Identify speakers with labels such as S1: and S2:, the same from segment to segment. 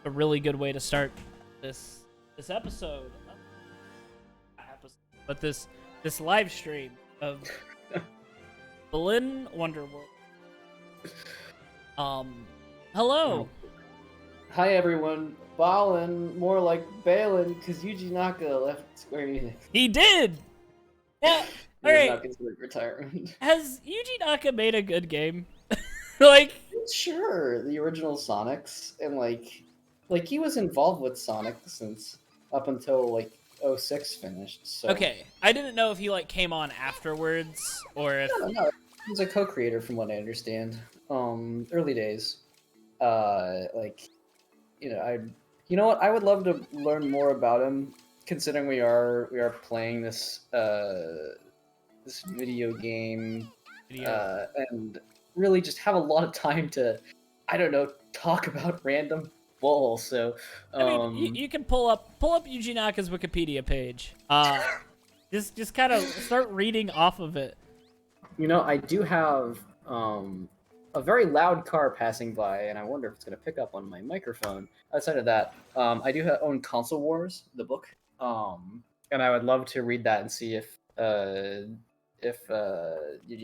S1: a really good way to start this episode. But this live stream of Balan Wonderworld. Hello.
S2: Hi everyone. Balan, more like Balan, because Yuji Naka left Square Enix.
S1: He did. Yeah. All
S2: He's
S1: right.
S2: not considered retirement.
S1: Has Yuji Naka made a good game? Like,
S2: Sure, the original Sonics, and like he was involved with Sonic since up until like 06 finished. So
S1: okay, I didn't know if he like came on afterwards or if
S2: no, he was a co-creator from what I understand. Early days. You know what? I would love to learn more about him, considering we are playing this this video game, and really just have a lot of time to, I don't know, talk about random bull. So,
S1: I mean, you can pull up Yuji Naka's Wikipedia page. Just kind of start reading off of it.
S2: you know, I do have a very loud car passing by, and I wonder if it's going to pick up on my microphone. Outside of that, I do own Console Wars, the book, and I would love to read that and see if Yuji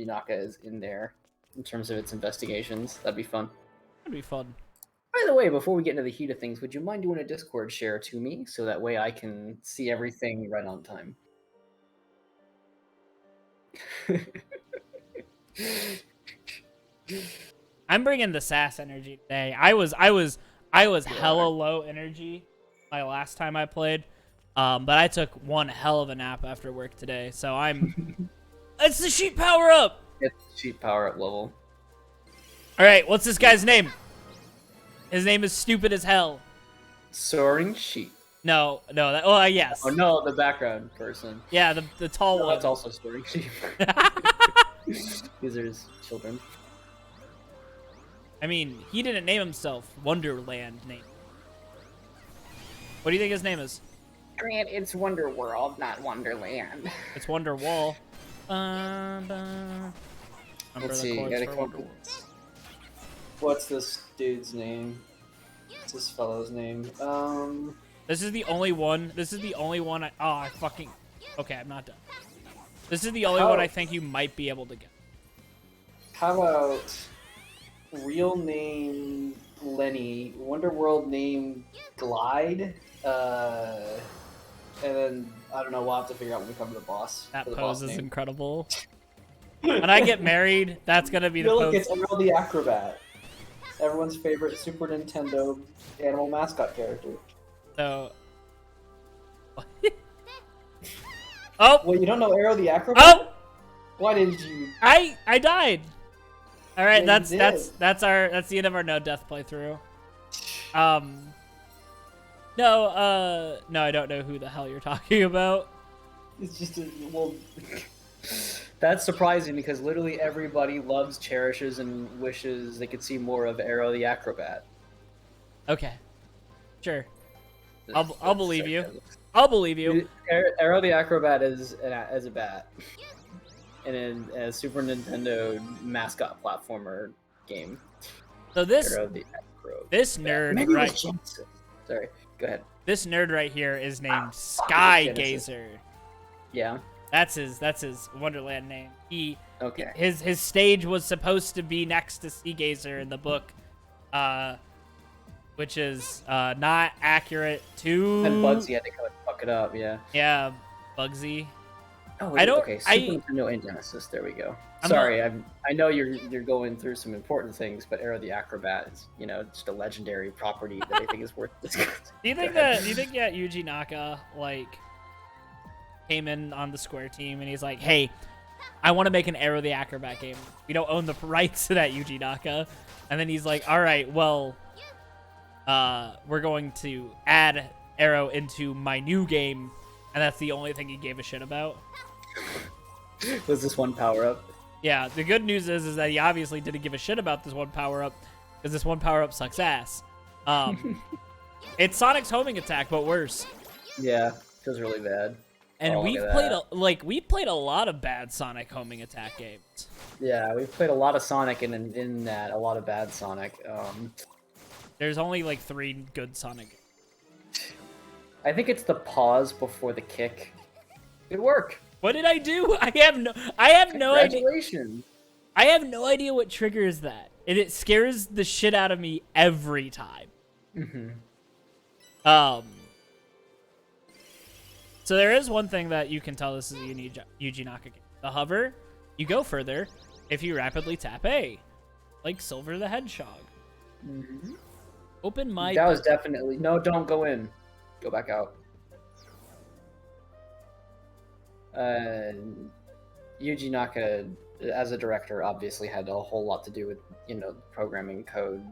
S2: Naka is in there in terms of its investigations. That'd be fun.
S1: That'd be fun.
S2: By the way, before we get into the heat of things, would you mind doing a Discord share to me so that way I can see everything right on time?
S1: I'm bringing the sass energy today. I was hella low energy my last time I played, but I took one hell of a nap after work today, so I'm. It's the sheep power up.
S2: It's cheap power up level.
S1: All right, what's this guy's name? His name is stupid as hell.
S2: Soaring sheep.
S1: No. Oh, yes.
S2: Oh no, the background person.
S1: Yeah, the tall one.
S2: That's also soaring sheep. These are his children.
S1: I mean, he didn't name himself. Wonderland name. What do you think his name is?
S2: Grant, it's Wonderworld, not Wonderland.
S1: It's Wonderwall.
S2: Let's see. What's this dude's name? What's this fellow's name?
S1: This is the only one. I fucking. Okay, I'm not done. This is the only one I think you might be able to get.
S2: How about real name Lenny, Wonderworld name Glide, and then I don't know. We'll have to figure out when we come to the boss.
S1: That
S2: the
S1: pose
S2: boss
S1: is
S2: name.
S1: incredible. When I get married, that's gonna be the
S2: Look,
S1: pose.
S2: it's Earl the Acrobat, everyone's favorite Super Nintendo animal mascot character.
S1: So. Oh.
S2: Well, you don't know Arrow the Acrobat?
S1: Oh.
S2: Why didn't you?
S1: I died. All right,
S2: Yeah,
S1: that's the end of our no death playthrough. No, I don't know who the hell you're talking about.
S2: It's just that's surprising because literally everybody loves, cherishes, and wishes they could see more of Arrow the Acrobat.
S1: Okay, sure. I'll believe you. I'll believe you.
S2: Arrow the Acrobat is as a bat, and in a Super Nintendo mascot platformer game.
S1: So this
S2: Arrow the Acrobat.
S1: this nerd
S2: Maybe
S1: right.
S2: it was Genesis. Sorry, go ahead.
S1: This nerd right here is named Sky
S2: Genesis.
S1: Gazer.
S2: Yeah.
S1: That's his Wonderland name.
S2: Okay.
S1: His stage was supposed to be next to Sea Gazer in the book, which is not accurate to.
S2: And Bugsy had to kind of fuck it up. Yeah.
S1: Yeah, Bugsy.
S2: Oh,
S1: I don't.
S2: Okay, Super Nintendo and Genesis. There we go. I know you're going through some important things, but Arrow the Acrobat is, just a legendary property that I think is worth discussing.
S1: Do you think that Yuji Naka like came in on the Square team and he's like, "Hey, I want to make an Arrow the Acrobat game. We don't own the rights to that, Yuji Naka." And then he's like, "All right, well, we're going to add Arrow into my new game," and that's the only thing he gave a shit about.
S2: Was this one power up?
S1: Yeah, the good news is that he obviously didn't give a shit about this one power-up, because this one power-up sucks ass. It's Sonic's homing attack, but worse.
S2: Yeah, feels really bad.
S1: And we've played a lot of bad Sonic homing attack games.
S2: Yeah, we've played a lot of Sonic, and in that, a lot of bad Sonic.
S1: There's only like 3 good Sonic games.
S2: I think it's the pause before the kick. Good work.
S1: What did I do? I have no idea.
S2: Congratulations.
S1: I have no idea what triggers that. And it scares the shit out of me every time. So there is one thing that you can tell this is a Yuji Naka game. The hover, you go further if you rapidly tap A. Like Silver the Hedgehog. Open my...
S2: That was definitely... No, don't go in. Go back out. Yuji Naka, as a director, obviously had a whole lot to do with, programming code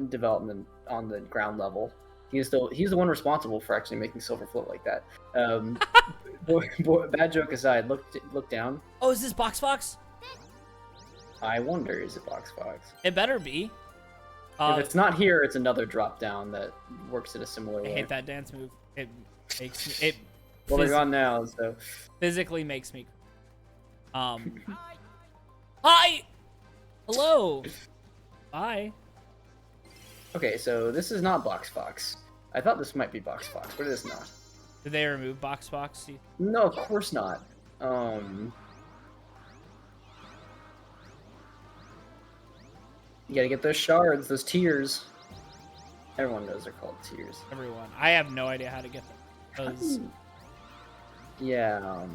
S2: development on the ground level. He's the one responsible for actually making Silver float like that. Bad joke aside, look down.
S1: Oh, is this Box Fox?
S2: I wonder, is it Box Fox?
S1: It better be.
S2: If it's not here, it's another drop down that works in a similar way.
S1: I hate that dance move. It makes me...
S2: Well, they're gone now, so...
S1: Physically makes me... Hi! Hello! Bye. Okay,
S2: so this is not Box Fox. I thought this might be Box Fox, but it is not.
S1: Did they remove Box Fox?
S2: No, of course not. You gotta get those shards, those tears. Everyone knows they're called tears.
S1: Everyone. I have no idea how to get them.
S2: Yeah,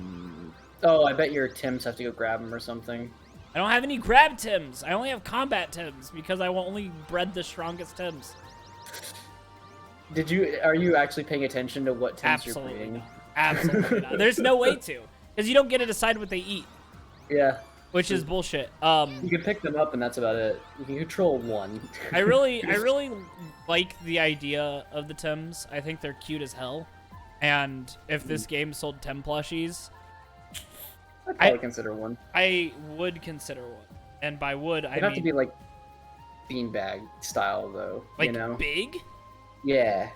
S2: Oh, I bet your Tims have to go grab them or something.
S1: I don't have any grab Tims. I only have combat Tims because I only bred the strongest Tims.
S2: Are you actually paying attention to what Tims
S1: Absolutely
S2: you're breeding?
S1: Not. Absolutely not. There's no way to. Because you don't get to decide what they eat.
S2: Yeah.
S1: Which is bullshit.
S2: You can pick them up and that's about it. You can control one.
S1: I really like the idea of the Tims. I think they're cute as hell. And if this game sold Tim plushies,
S2: I'd probably consider one.
S1: I would consider one. And by would, I mean...
S2: It'd have to be like beanbag style though,
S1: like big?
S2: Yeah.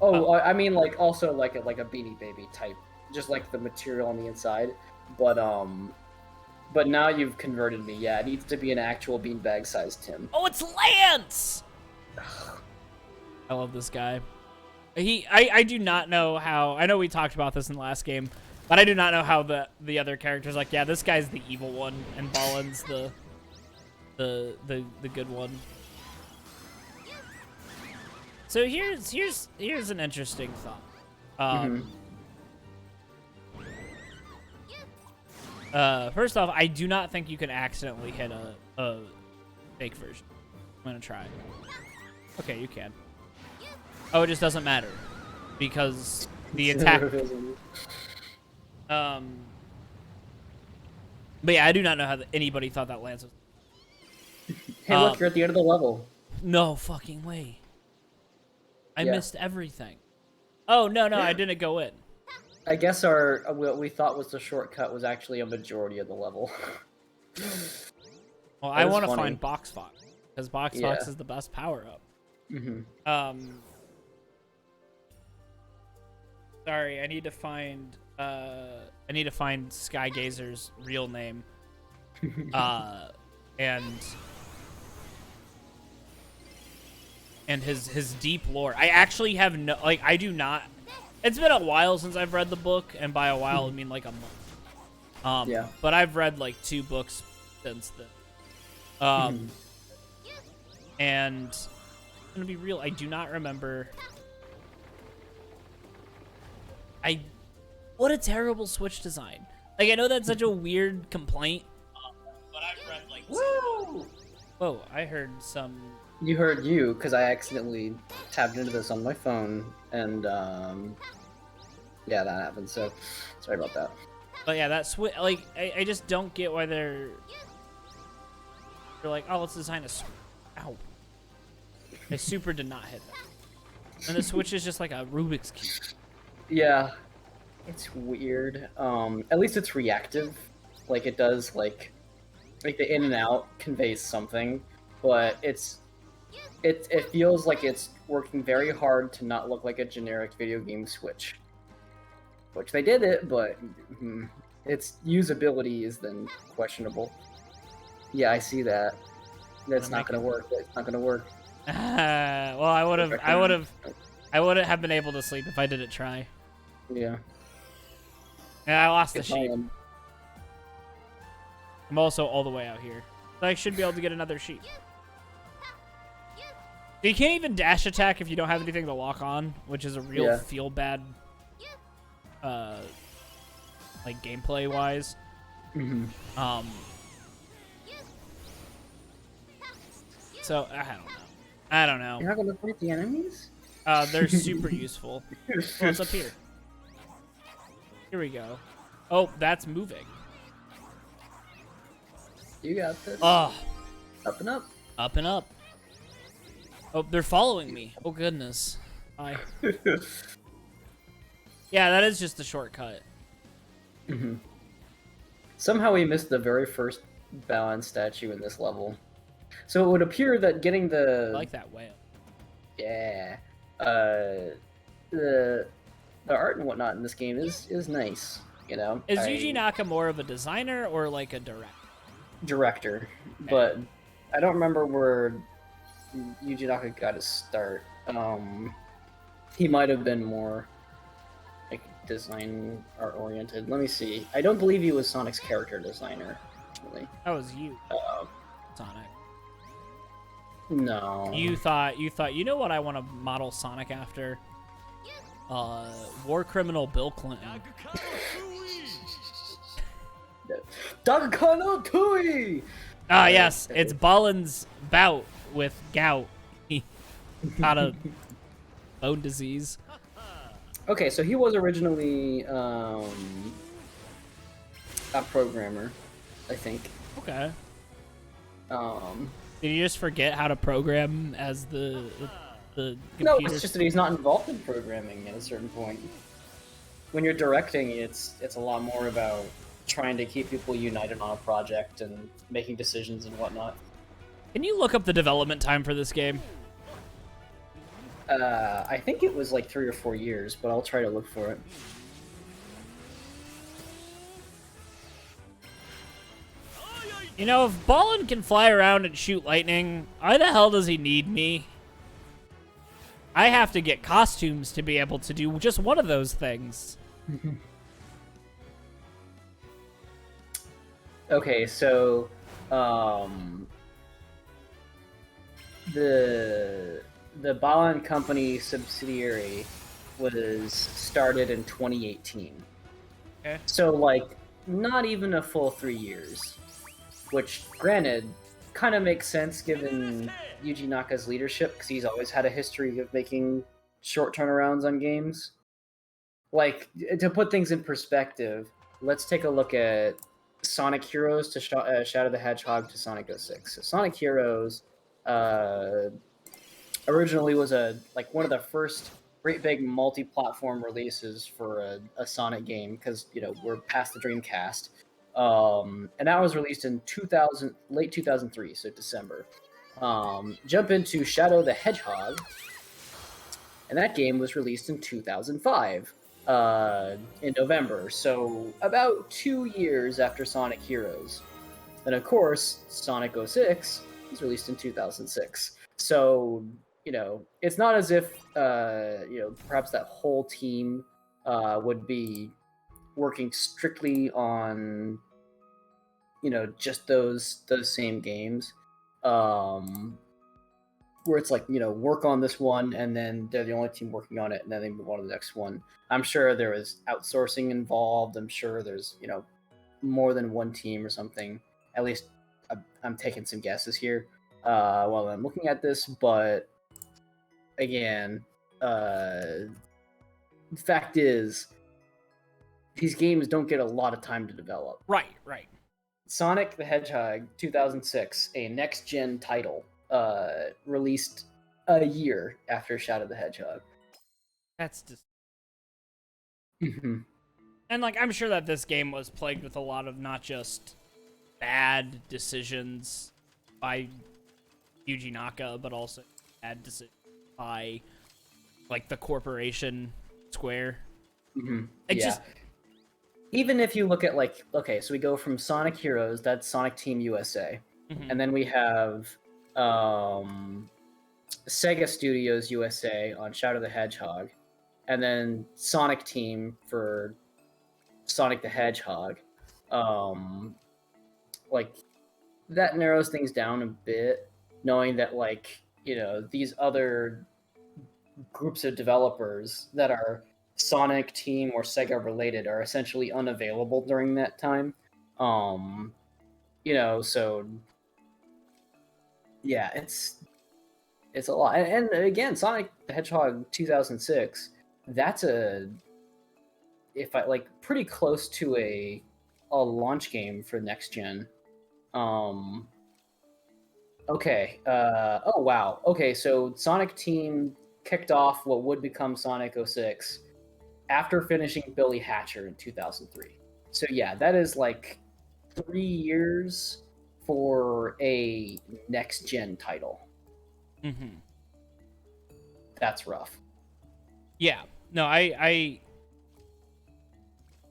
S2: Oh, I mean like also like a Beanie Baby type, just like the material on the inside. But now you've converted me. Yeah, it needs to be an actual beanbag sized Tim.
S1: Oh, it's Lance! I love this guy. I do not know how... I know we talked about this in the last game, but I do not know how the other characters like, yeah, this guy's the evil one, and Balan's the good one. So here's an interesting thought. First off, I do not think you can accidentally hit a fake version. I'm gonna try. Okay, you can. Oh, it just doesn't matter because the attack. But yeah, I do not know how anybody thought that Lance was.
S2: Hey, look, you're at the end of the level.
S1: No fucking way. I missed everything. Oh no, I didn't go in.
S2: I guess what we thought was the shortcut was actually a majority of the level.
S1: Well, I want to find Box Fox because Box Fox is the best power up. Sorry, I need to find Skygazer's real name. And his deep lore. I actually have no, like, I do not. It's been a while since I've read the book, and by a while I mean like a month.
S2: Yeah.
S1: But I've read like 2 books since then. And I'm gonna be real, I do not remember. What a terrible Switch design. Like, I know that's such a weird complaint, but I've read like...
S2: Woo!
S1: Whoa, I heard some...
S2: You heard you, because I accidentally tapped into this on my phone, and yeah, that happened, so sorry about that.
S1: But yeah, that Switch, like, I just don't get why they're like, oh, let's design a... Ow. I super did not hit that. And the Switch is just like a Rubik's Cube.
S2: Yeah. It's weird. At least it's reactive. Like, it does, like the in and out conveys something, but it feels like it's working very hard to not look like a generic video game Switch. Which they did it, but its usability is then questionable. Yeah, I see that. That's not gonna work. It's not gonna work.
S1: Well, I wouldn't have been able to sleep if I didn't try.
S2: Yeah.
S1: Yeah, I lost the
S2: Good
S1: sheep.
S2: plan.
S1: I'm also all the way out here. So I should be able to get another sheep. You can't even dash attack if you don't have anything to lock on, which is a real feel bad, like gameplay wise.
S2: Mm-hmm.
S1: So I don't know.
S2: You're not gonna fight the enemies?
S1: They're super useful. Oh, it's up here. Here we go. Oh, that's moving.
S2: You got this.
S1: Oh,
S2: Up and up.
S1: up and up. Oh, they're following me. Oh goodness. Hi. Yeah, that is just the shortcut.
S2: Mm-hmm. Somehow we missed the very first Balan statue in this level. So it would appear that getting the
S1: I like that whale.
S2: the art and whatnot in this game is nice. You know,
S1: Is Yuji Naka more of a designer or like a
S2: director, but I don't remember where Yuji Naka got his start. He might have been more like design art oriented. Let me see. I don't believe he was Sonic's character designer. Actually.
S1: That was you, Sonic.
S2: No.
S1: You thought, you know what I want to model Sonic after? War criminal Bill Clinton.
S2: Dagakano Tui!
S1: Ah, yes, it's Balan's bout with gout. He got a bone disease.
S2: Okay, so he was originally a programmer, I think.
S1: Okay.
S2: Um,
S1: Did you just forget how to program as the
S2: no,
S1: computer?
S2: it's just that he's not involved in programming at a certain point. When you're directing, it's a lot more about trying to keep people united on a project and making decisions and whatnot.
S1: Can you look up the development time for this game?
S2: I think it was like 3 or 4 years, but I'll try to look for it.
S1: You know, if Balan can fly around and shoot lightning, why the hell does he need me? I have to get costumes to be able to do just one of those things.
S2: Okay, so the Balan Company subsidiary was started in 2018.
S1: Okay.
S2: So like not even a full 3 years, which granted kind of makes sense given Yuji Naka's leadership because he's always had a history of making short turnarounds on games. Like to put things in perspective, let's take a look at Sonic Heroes to Shadow the Hedgehog to Sonic 06. So Sonic Heroes originally was one of the first great big multi-platform releases for a Sonic game because we're past the Dreamcast, and that was released in late 2003, so December. Jump into Shadow the Hedgehog, and that game was released in 2005. In November, so about 2 years after Sonic Heroes. Then, of course, Sonic 06 was released in 2006. So, it's not as if, perhaps that whole team would be working strictly on, just those same games. Where it's like, work on this one, and then they're the only team working on it, and then they move on to the next one. I'm sure there is outsourcing involved. I'm sure there's, more than one team or something. At least I'm taking some guesses here while I'm looking at this. But again, the fact is, these games don't get a lot of time to develop.
S1: Right.
S2: Sonic the Hedgehog 2006, a next-gen title, released a year after Shadow the Hedgehog.
S1: That's just...
S2: Mm-hmm.
S1: And, I'm sure that this game was plagued with a lot of not just bad decisions by Yuji Naka, but also bad decisions by, the corporation Square.
S2: Mm-hmm. Even if you look at, okay, so we go from Sonic Heroes, that's Sonic Team USA,
S1: Mm-hmm.
S2: and then we have Sega Studios USA on Shadow the Hedgehog, and then Sonic Team for Sonic the Hedgehog. Like that narrows things down a bit, knowing that like these other groups of developers that are Sonic Team or Sega related are essentially unavailable during that time. So yeah, it's a lot. And again, Sonic the Hedgehog 2006, that's pretty close to a launch game for next gen. Okay. Oh wow. Okay, so Sonic Team kicked off what would become Sonic 06 after finishing Billy Hatcher in 2003. So yeah, that is like 3 years for a next gen title.
S1: Mm-hmm.
S2: That's rough.
S1: Yeah. No, I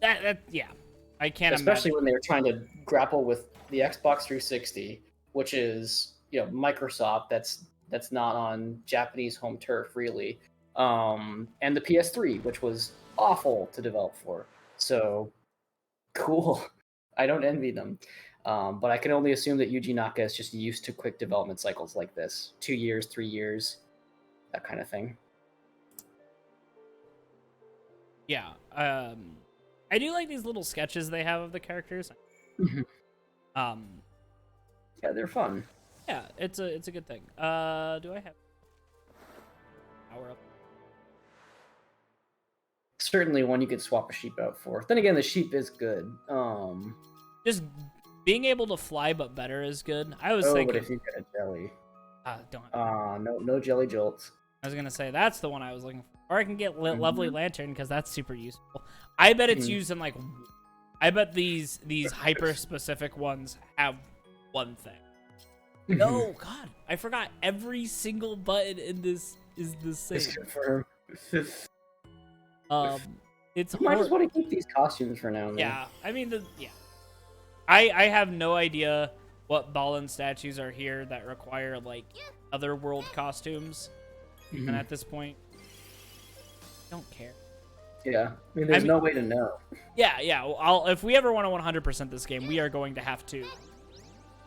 S1: can't
S2: Especially
S1: imagine.
S2: when they were trying to grapple with the Xbox 360, which is Microsoft. That's not on Japanese home turf really, and the PS3, which was awful to develop for. So cool. I don't envy them, but I can only assume that Yuji Naka is just used to quick development cycles like this: 2 years, 3 years, that kind of thing.
S1: Yeah. I do like these little sketches they have of the characters.
S2: Yeah, they're fun.
S1: Yeah, it's a good thing. Do I have power up?
S2: Certainly one you could swap a sheep out for. Then again, the sheep is good.
S1: Just being able to fly but better is good. I was thinking.
S2: But if you get a jelly.
S1: Don't.
S2: No jelly jolts.
S1: I was gonna say that's the one I was looking for. Or I can get Lovely Lantern because that's super useful. I bet it's used in like. I bet these hyper specific ones have one thing. No, God, I forgot every single button in this is the same. It's
S2: I just want to keep these costumes for now. Man.
S1: Yeah, I mean I have no idea what Balan statues are here that require like other world costumes, and at this point, I don't care.
S2: Yeah, I mean, there's no way to know.
S1: Yeah. Well, if we ever want to 100% this game, we are going to have to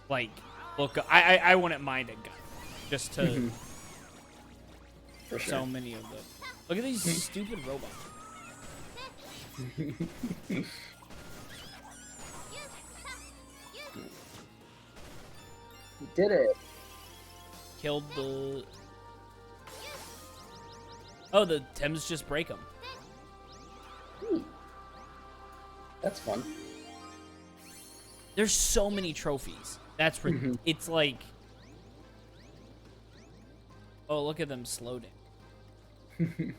S1: like look. I wouldn't mind it, just to.
S2: For sure.
S1: So many of them. Look at these stupid robots.
S2: You did it.
S1: Killed the. Oh, the Tims just break them.
S2: That's fun.
S1: There's so many trophies. That's it's like. Oh, look at them slow down.
S2: I'm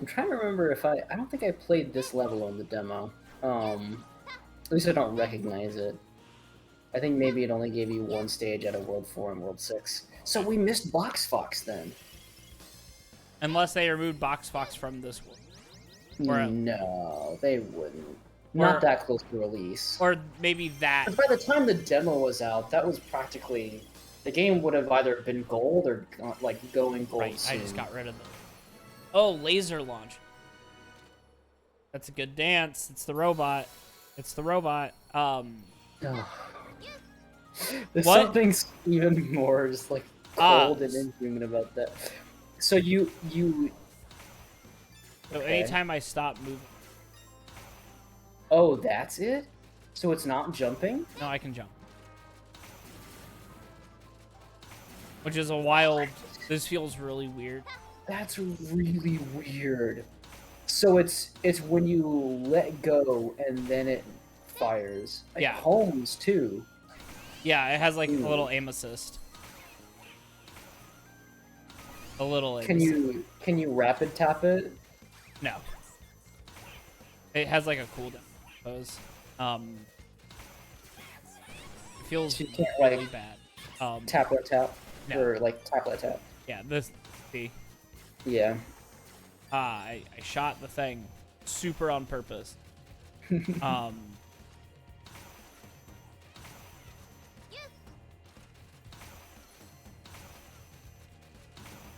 S2: trying to remember if I don't think I played this level on the demo. At least I don't recognize it. I think maybe it only gave you one stage out of World 4 and World 6. So we missed Box Fox then.
S1: Unless they removed Box Fox from this world.
S2: No, they wouldn't. Not that close to release.
S1: Or maybe that.
S2: But by the time the demo was out, that was practically... The game would have either been gold or like going gold
S1: Right,
S2: soon.
S1: I just got rid of them. Oh, laser launch. That's a good dance. It's the robot. It's the robot.
S2: There's something even more just like cold and inhuman about that. So you
S1: So anytime I stop moving.
S2: Oh, that's it? So it's not jumping?
S1: No, I can jump. Which is a wild... This feels really weird.
S2: That's really weird. So it's when you let go and then it fires. Like homes too.
S1: Yeah, it has like a little aim assist. A little aim assist.
S2: Can you rapid tap it?
S1: No. It has like a cooldown pose. It feels really bad.
S2: Tap let tap?
S1: No.
S2: Or like tap let tap?
S1: Yeah, this see.
S2: Yeah.
S1: I shot the thing super on purpose.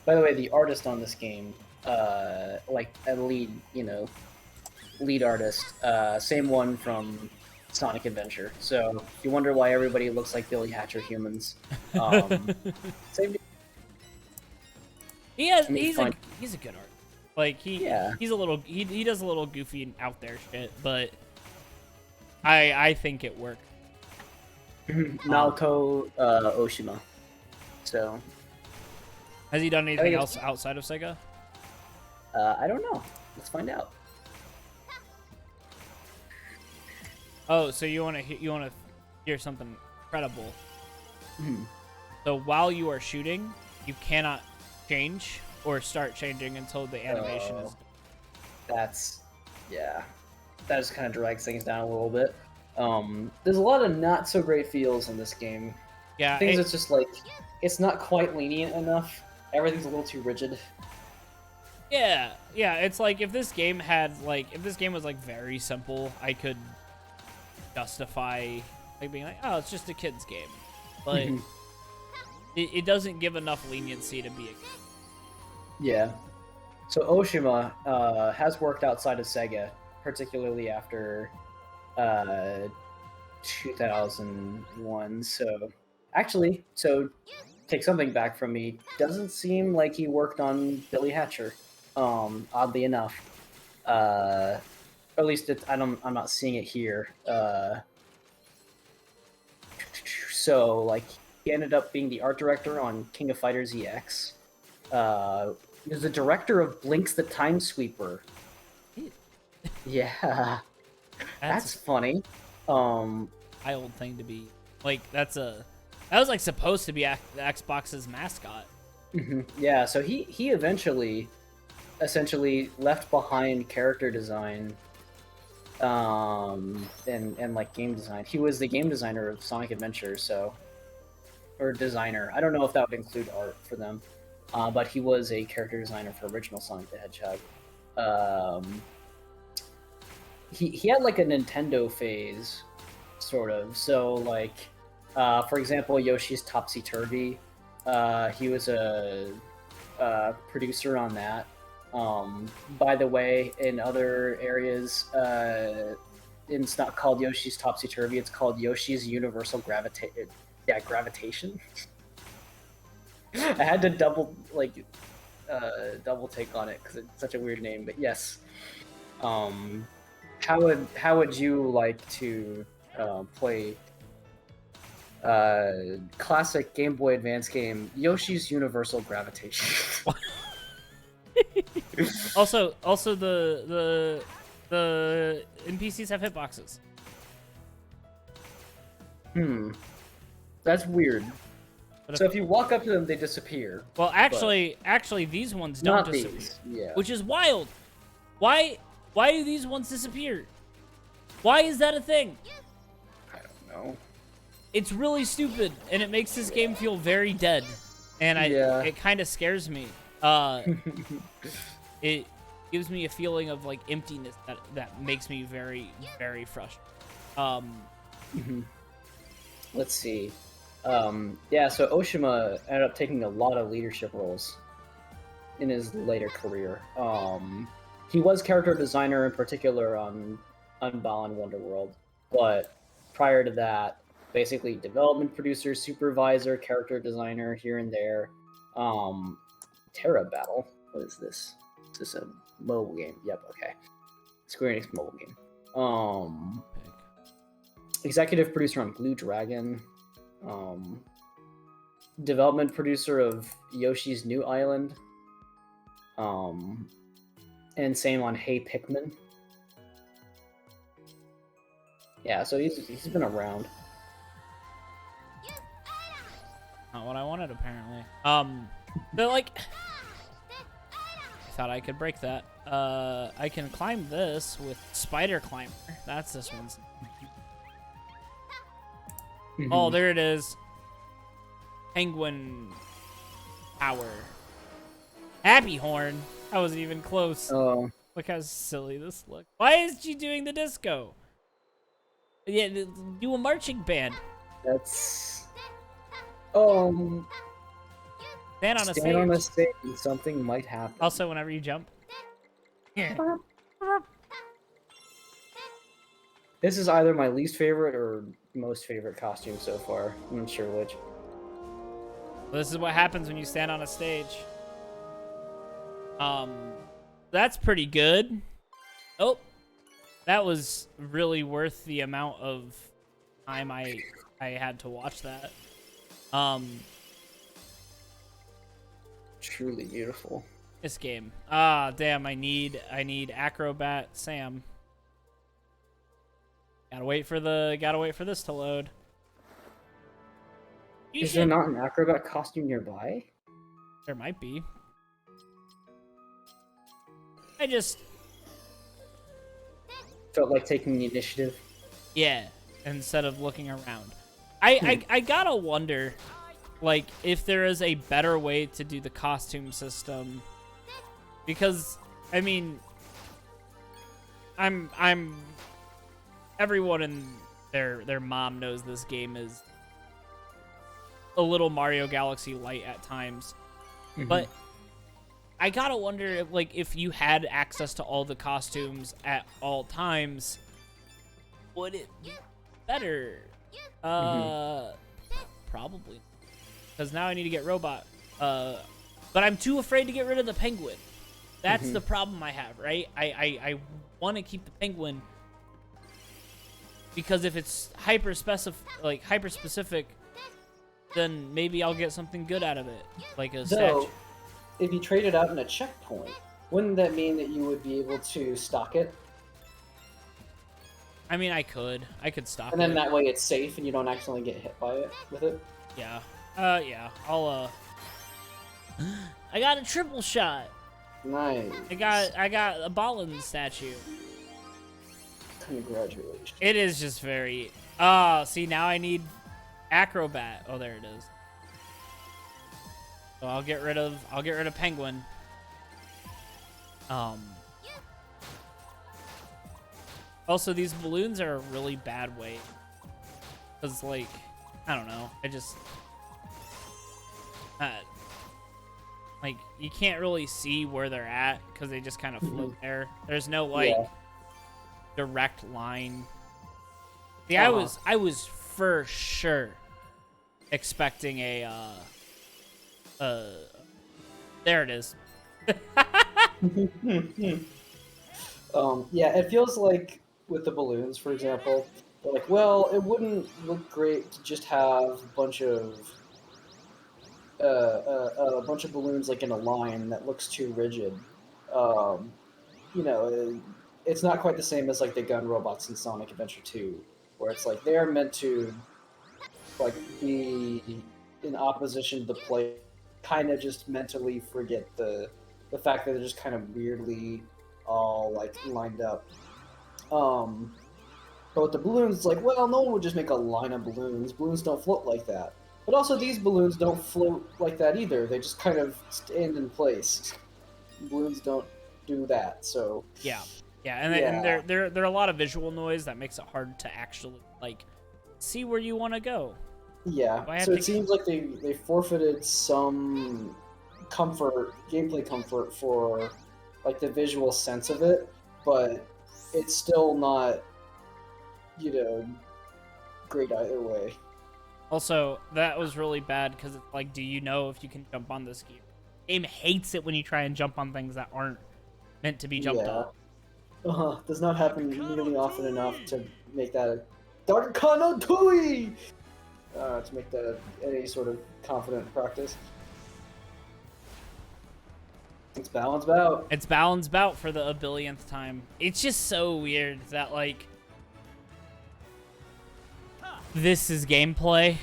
S2: By the way, the artist on this game, like a lead, lead artist, same one from Sonic Adventure. So if you wonder why everybody looks like Billy Hatcher humans, same.
S1: He's a good art. Like he's a little he does a little goofy out there shit, but I think it worked.
S2: Naoko Oshima. So
S1: has he done anything else outside of Sega?
S2: I don't know. Let's find out.
S1: Oh, so you want to hear something incredible? So while you are shooting, you cannot change or start changing until the animation is done.
S2: That just kind of drags things down a little bit. There's a lot of not so great feels in this game.
S1: Yeah,
S2: it's just like it's not quite lenient enough. Everything's a little too rigid.
S1: Yeah, it's like if this game was like very simple, I could justify like being like, oh, it's just a kid's game, but it doesn't give enough leniency to be a game.
S2: Yeah. So Oshima has worked outside of Sega, particularly after 2001. So take something back from me. Doesn't seem like he worked on Billy Hatcher. Oddly enough, or at least I'm not seeing it here. So like he ended up being the art director on King of Fighters EX. He was the director of Blinx the Time Sweeper. Yeah, that's funny.
S1: Wild thing to be like. That was like supposed to be Xbox's mascot.
S2: Yeah, so he essentially left behind character design, and like game design. He was the game designer of Sonic Adventure, or designer. I don't know if that would include art for them. But he was a character designer for original Sonic the Hedgehog. He had like a Nintendo phase, sort of. So like, for example, Yoshi's Topsy Turvy. He was a producer on that. By the way, in other areas, it's not called Yoshi's Topsy Turvy. It's called Yoshi's Universal Gravitation. I had to double take on it because it's such a weird name. But yes, how would you like to play classic Game Boy Advance game Yoshi's Universal Gravitation?
S1: Also, the NPCs have hitboxes.
S2: That's weird. So if you walk up to them, they disappear.
S1: Well, actually, these ones don't disappear.
S2: Yeah.
S1: Which is wild. Why do these ones disappear? Why is that a thing?
S2: I don't know.
S1: It's really stupid, and it makes this game feel very dead. And it kind of scares me. It gives me a feeling of like emptiness that makes me very, very frustrated.
S2: Let's see. So Oshima ended up taking a lot of leadership roles in his later career. He was character designer in particular on Balan Wonderworld, but prior to that, basically development producer, supervisor, character designer here and there. Terra Battle. What is this? Is this a mobile game? Yep, okay. Square Enix mobile game. Executive producer on Blue Dragon. Development producer of Yoshi's New Island. And same on Hey Pikmin. Yeah, so he's been around.
S1: Not what I wanted, apparently. But like, I thought I could break that. I can climb this with Spider Climber. That's this one's. Oh, there it is. Penguin Power. Happy Horn. I wasn't even close.
S2: Oh.
S1: Look how silly this looks. Why is she doing the disco? Yeah, do a marching band.
S2: That's...
S1: Stand on a
S2: Stand on a
S1: stage.
S2: stage and something might happen.
S1: Also, whenever you jump. Yeah.
S2: This is either my least favorite or most favorite costume so far. I'm not sure which.
S1: This is what happens when you stand on a stage. That's pretty good. Oh, that was really worth the amount of time I had to watch that.
S2: Truly beautiful.
S1: This game. Ah, damn. I need Acrobat Sam. Gotta wait for this to load.
S2: Is there not an acrobat costume nearby?
S1: There might be. I just
S2: felt like taking the initiative.
S1: Yeah, instead of looking around. I gotta wonder, like, if there is a better way to do the costume system, because I mean, I'm everyone and their mom knows this game is a little Mario Galaxy light at times, but I gotta wonder if, like, if you had access to all the costumes at all times, would it be better? Probably. Because now I need to get Robot. But I'm too afraid to get rid of the penguin. That's the problem I have, right? I want to keep the penguin because if it's hyper specific, then maybe I'll get something good out of it, like a statue.
S2: If you trade it out in a checkpoint, wouldn't that mean that you would be able to stock it?
S1: I mean, I could stock it.
S2: And then that way it's safe and you don't accidentally get hit by it with it?
S1: Yeah. Yeah. I'll, I got a triple shot.
S2: Nice.
S1: I got a Balan statue.
S2: Congratulations.
S1: It is just very... see, now I need Acrobat. Oh, there it is. So I'll get rid of Penguin. Also, these balloons are a really bad weight. Because, like, I don't know. I just... like, you can't really see where they're at because they just kind of float there. There's no, like, direct line. See, I was for sure expecting a, there it is.
S2: Yeah, it feels like with the balloons, for example, they're like, well, it wouldn't look great to just have a bunch of balloons like in a line that looks too rigid. You know, it's not quite the same as like the gun robots in Sonic Adventure 2, where it's like they are meant to like be in opposition to the play, kind of just mentally forget the fact that they're just kind of weirdly all like lined up. But with the balloons, it's like, well, no one would just make a line of balloons. Balloons don't float like that. But also, these balloons don't float like that either. They just kind of stand in place. Balloons don't do that, so...
S1: Yeah. And there are a lot of visual noise that makes it hard to actually, like, see where you want to go.
S2: Yeah, so it seems like they forfeited some gameplay comfort for, like, the visual sense of it, but it's still not, you know, great either way.
S1: Also, that was really bad because it's like, do you know if you can jump on this game? Game hates it when you try and jump on things that aren't meant to be jumped on.
S2: Does not happen nearly often enough to make that a Darkano Tui! To make that any sort of confident practice. It's Balan's Bout.
S1: It's Balan's Bout for the billionth time. It's just so weird that, like, this is gameplay.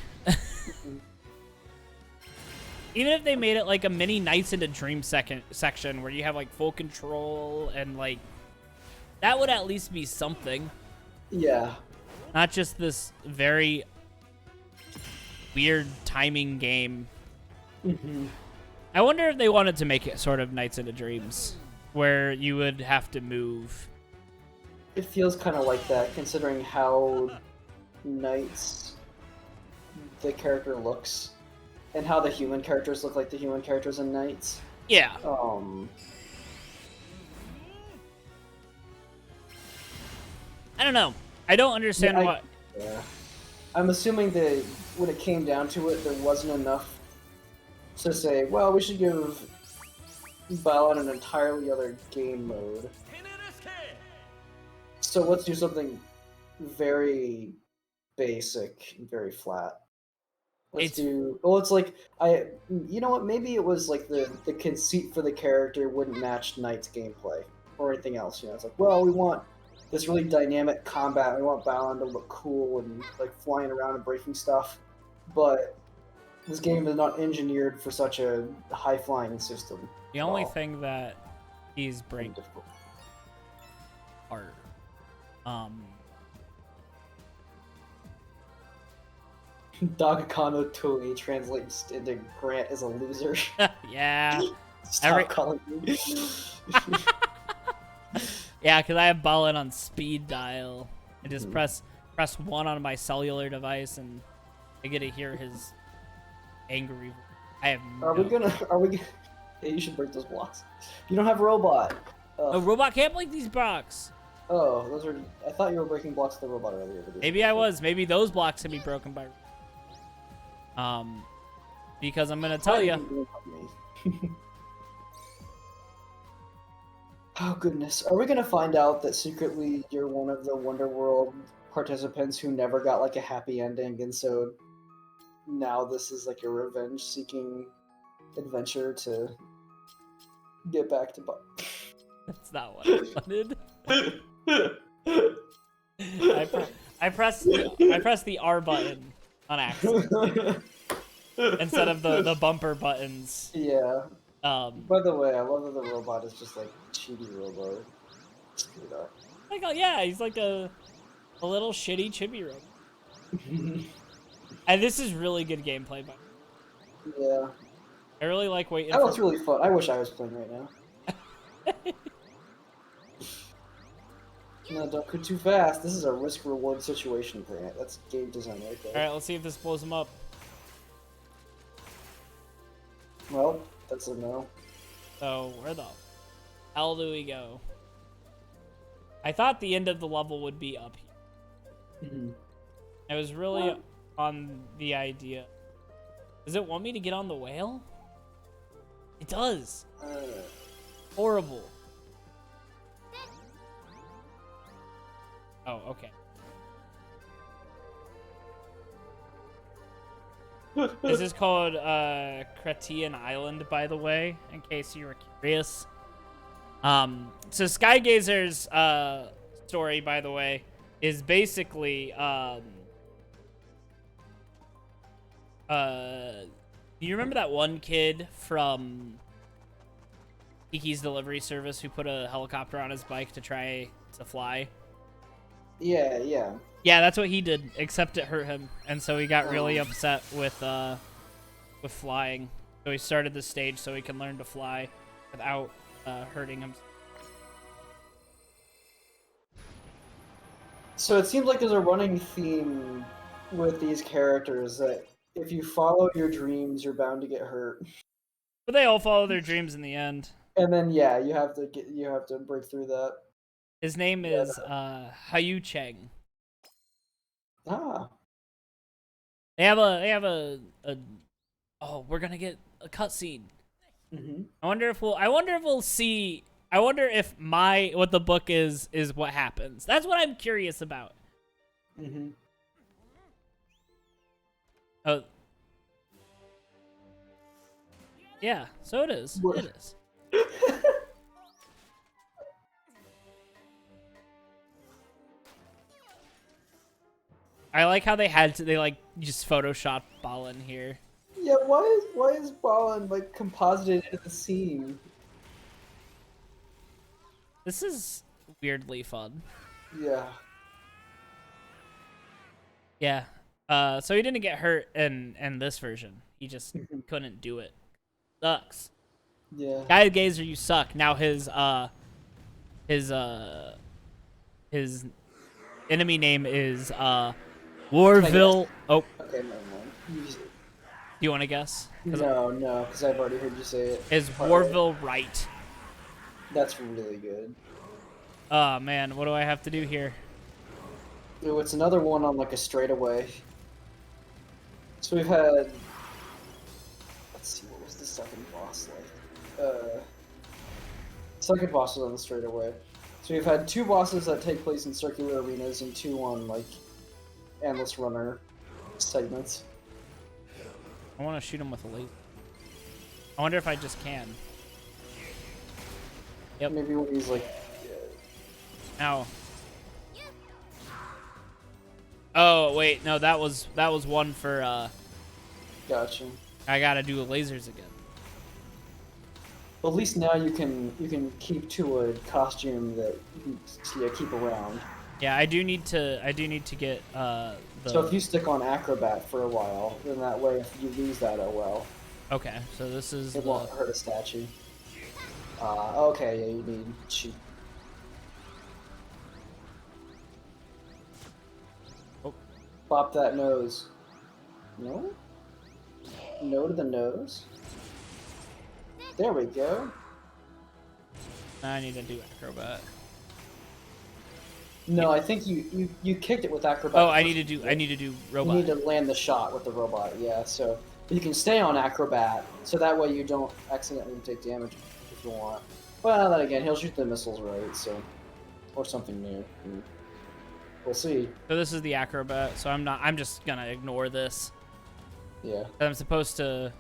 S1: Even if they made it like a mini Nights into Dream section where you have like full control and like that would at least be something.
S2: Yeah.
S1: Not just this very weird timing game. I wonder if they wanted to make it sort of Nights into Dreams where you would have to move.
S2: It feels kind of like that considering how Nights the character looks. and how the human characters look like the human characters in Knights.
S1: Yeah. I don't know. I don't understand what.
S2: Yeah. I'm assuming that when it came down to it, there wasn't enough to say, well, we should give Balan an entirely other game mode. So let's do something very basic and very flat. Let's do. Well, it's like You know what? Maybe it was like the conceit for the character wouldn't match Knight's gameplay or anything else. You know, it's like, well, we want this really dynamic combat. We want Balan to look cool and like flying around and breaking stuff, but this game is not engineered for such a high flying system.
S1: The only thing that he's breaking are
S2: Dagakano Toei translates into Grant as a loser.
S1: Yeah.
S2: Stop calling me.
S1: Yeah, because I have Balan on speed dial. I just press 1 on my cellular device and I get to hear his angry. I have.
S2: Are we gonna? Hey, you should break those blocks. You don't have a robot.
S1: A robot can't break these blocks.
S2: Oh, those are. I thought you were breaking blocks of the robot earlier.
S1: Maybe I was. Maybe those blocks can be broken by. Because I'm gonna tell you. Oh goodness, are we gonna find out that secretly you're one of the Wonderworld participants who never got like a happy ending, and so now this is like a revenge-seeking adventure to get back to That's not what I wanted. I pressed the R button on accident instead of the bumper buttons.
S2: Yeah. By the way, I love that the robot is just like chibi robo. Screwed up.
S1: Like, oh yeah, he's like a little shitty chibi robot. And this is really good gameplay, by the way.
S2: Yeah.
S1: I really like waiting.
S2: That looks really fun. I wish I was playing right now. No, don't go too fast. This is a risk-reward situation, Grant. That's game design right there.
S1: Alright, let's see if this blows him up.
S2: Well, that's a no.
S1: So, where the hell do we go? I thought the end of the level would be up here. I was really on the idea. Does it want me to get on the whale? It does. Horrible. Oh, okay. This is called Cretan Island, by the way, in case you were curious. So Skygazer's story, by the way, is basically you remember that one kid from Kiki's Delivery Service who put a helicopter on his bike to try to fly?
S2: Yeah, yeah.
S1: Yeah, that's what he did, except it hurt him, and so he got really upset with flying. So he started this stage so he can learn to fly without hurting him.
S2: So it seems like there's a running theme with these characters that if you follow your dreams, you're bound to get hurt.
S1: But they all follow their dreams in the end.
S2: And then yeah, you have to break through that.
S1: His name is Hayu Cheng.
S2: Ah.
S1: They have a oh, we're gonna get a cutscene. I wonder if we'll see. I wonder if what the book is what happens. That's what I'm curious about. Oh. Yeah, so it is.
S2: What?
S1: It is. I like how they like just Photoshop Balan here.
S2: Yeah, why is Balan like composited into the scene?
S1: This is weirdly fun.
S2: Yeah.
S1: Yeah. So he didn't get hurt in this version. He just couldn't do it. Sucks.
S2: Yeah.
S1: Guy Gazer, you suck. Now his enemy name is Warville. Oh.
S2: Okay, never mind.
S1: you want to guess?
S2: No, because I've already heard you say it.
S1: Is Warville right?
S2: That's really good.
S1: Oh man, what do I have to do here?
S2: Ooh, it's another one on like a straightaway. So we've had. Let's see, what was the second boss like? Second boss was on the straightaway. So we've had 2 bosses that take place in circular arenas and 2 on like endless runner segments.
S1: I want to shoot him with a laser. I wonder if I just can. Yep.
S2: Maybe when he's like.
S1: Ow. Oh wait, no, that was one for.
S2: Gotcha.
S1: I gotta do lasers again.
S2: Well, at least now you can keep to a costume that you can keep around.
S1: Yeah, I do need to get the.
S2: So if you stick on acrobat for a while, then that way if you lose that, oh well.
S1: Okay, so this is.
S2: It won't hurt a statue. Okay, yeah, you need cheat.
S1: Oh.
S2: Pop that nose. No? No to the nose? There we go.
S1: I need to do acrobat.
S2: No, I think you kicked it with acrobat.
S1: Oh, I need to do robot.
S2: You need to land the shot with the robot, yeah. So you can stay on acrobat, so that way you don't accidentally take damage if you want. Well, then again, he'll shoot the missiles right, so or something new. We'll see.
S1: So this is the acrobat. So I'm just gonna ignore this.
S2: Yeah.
S1: I'm supposed to.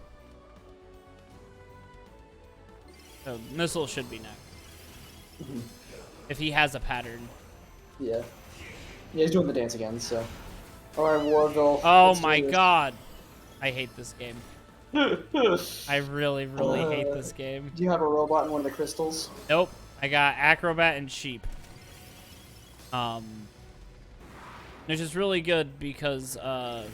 S1: So missile should be next. If he has a pattern.
S2: Yeah. Yeah, he's doing the dance again, so. Alright, Warville.
S1: Oh my god. I hate this game. I really, really hate this game.
S2: Do you have a robot in one of the crystals?
S1: Nope. I got acrobat and sheep. Which is really good because that's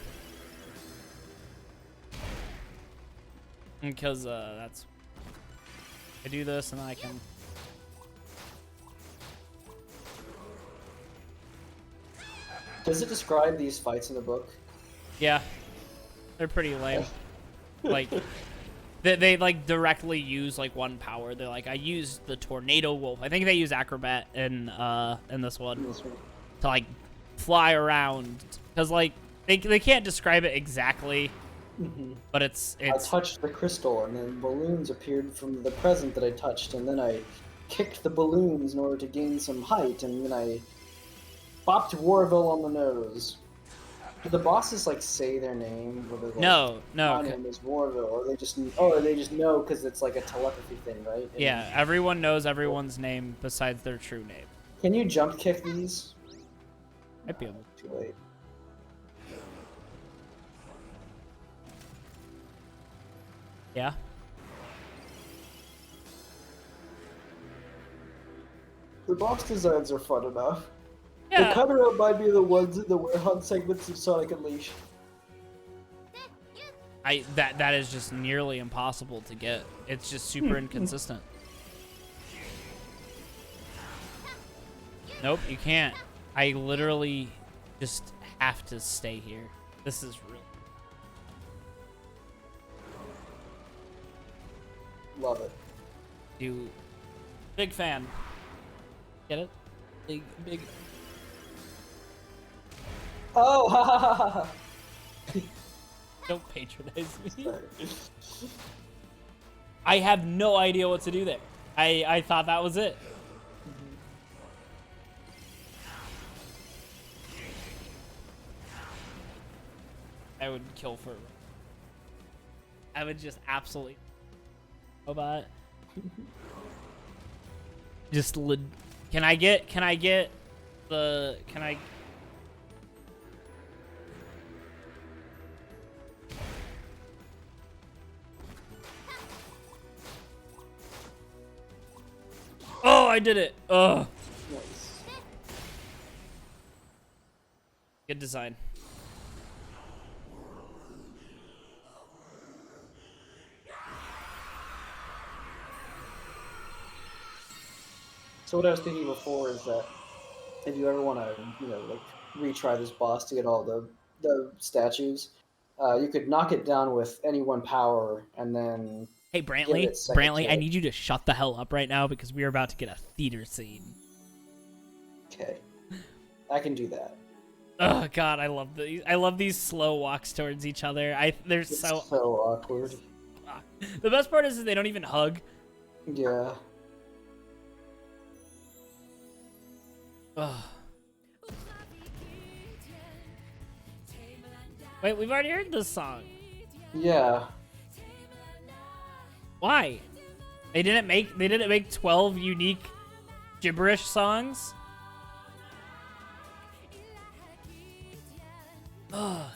S1: I do this and then I can.
S2: Does it describe these fights in the book?
S1: Yeah, they're pretty lame. Like, they like directly use like one power. They're like, I used the tornado wolf. I think they use acrobat in this one to like fly around because like they can't describe it exactly. But it's.
S2: I touched the crystal, and then balloons appeared from the present that I touched, and then I kicked the balloons in order to gain some height, and then I bopped Warville on the nose. Do the bosses like say their name? Like,
S1: no.
S2: My name is Warville, or they just know because it's like a telepathy thing, right? And
S1: yeah, everyone knows everyone's name besides their true name.
S2: Can you jump kick these?
S1: Might be able.
S2: Too late.
S1: Yeah.
S2: The box designs are fun enough.
S1: Yeah.
S2: They kind of remind me of the ones in the warehouse segments of Sonic Unleashed.
S1: That is just nearly impossible to get. It's just super inconsistent. Nope, you can't. I literally just have to stay here. This is real.
S2: Love it.
S1: You big fan. Get it? Big.
S2: Oh, ha ha ha ha!
S1: Don't patronize me. I have no idea what to do there. I thought that was it. I would kill for. I would just absolutely. Robot. Just can I get the can I? Oh, I did it. Ugh.
S2: Nice.
S1: Good design.
S2: So what I was thinking before is that if you ever want to, like retry this boss to get all the statues, You could knock it down with any one power, and then
S1: Hey, Brantley, I need you to shut the hell up right now because we are about to get a theater scene.
S2: Okay, I can do that.
S1: Oh God, I love these. I love these slow walks towards each other. They're
S2: It's
S1: so
S2: awkward.
S1: The best part is they don't even hug.
S2: Yeah.
S1: Ugh. Wait, we've already heard this song.
S2: Yeah.
S1: Why? They didn't make 12 unique gibberish songs? Ugh.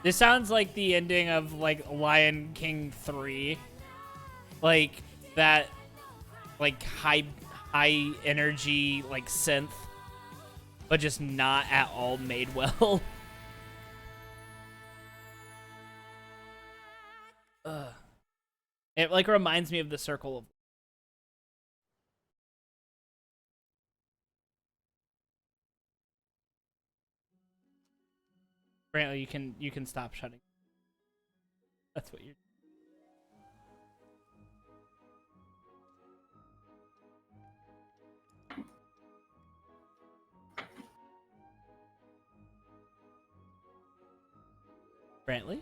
S1: This sounds like the ending of like Lion King 3. Like that like high energy like synth, but just not at all made well. Ugh. It like reminds me of the Circle of. Brantley, you can stop shutting. That's what you're. Brantley?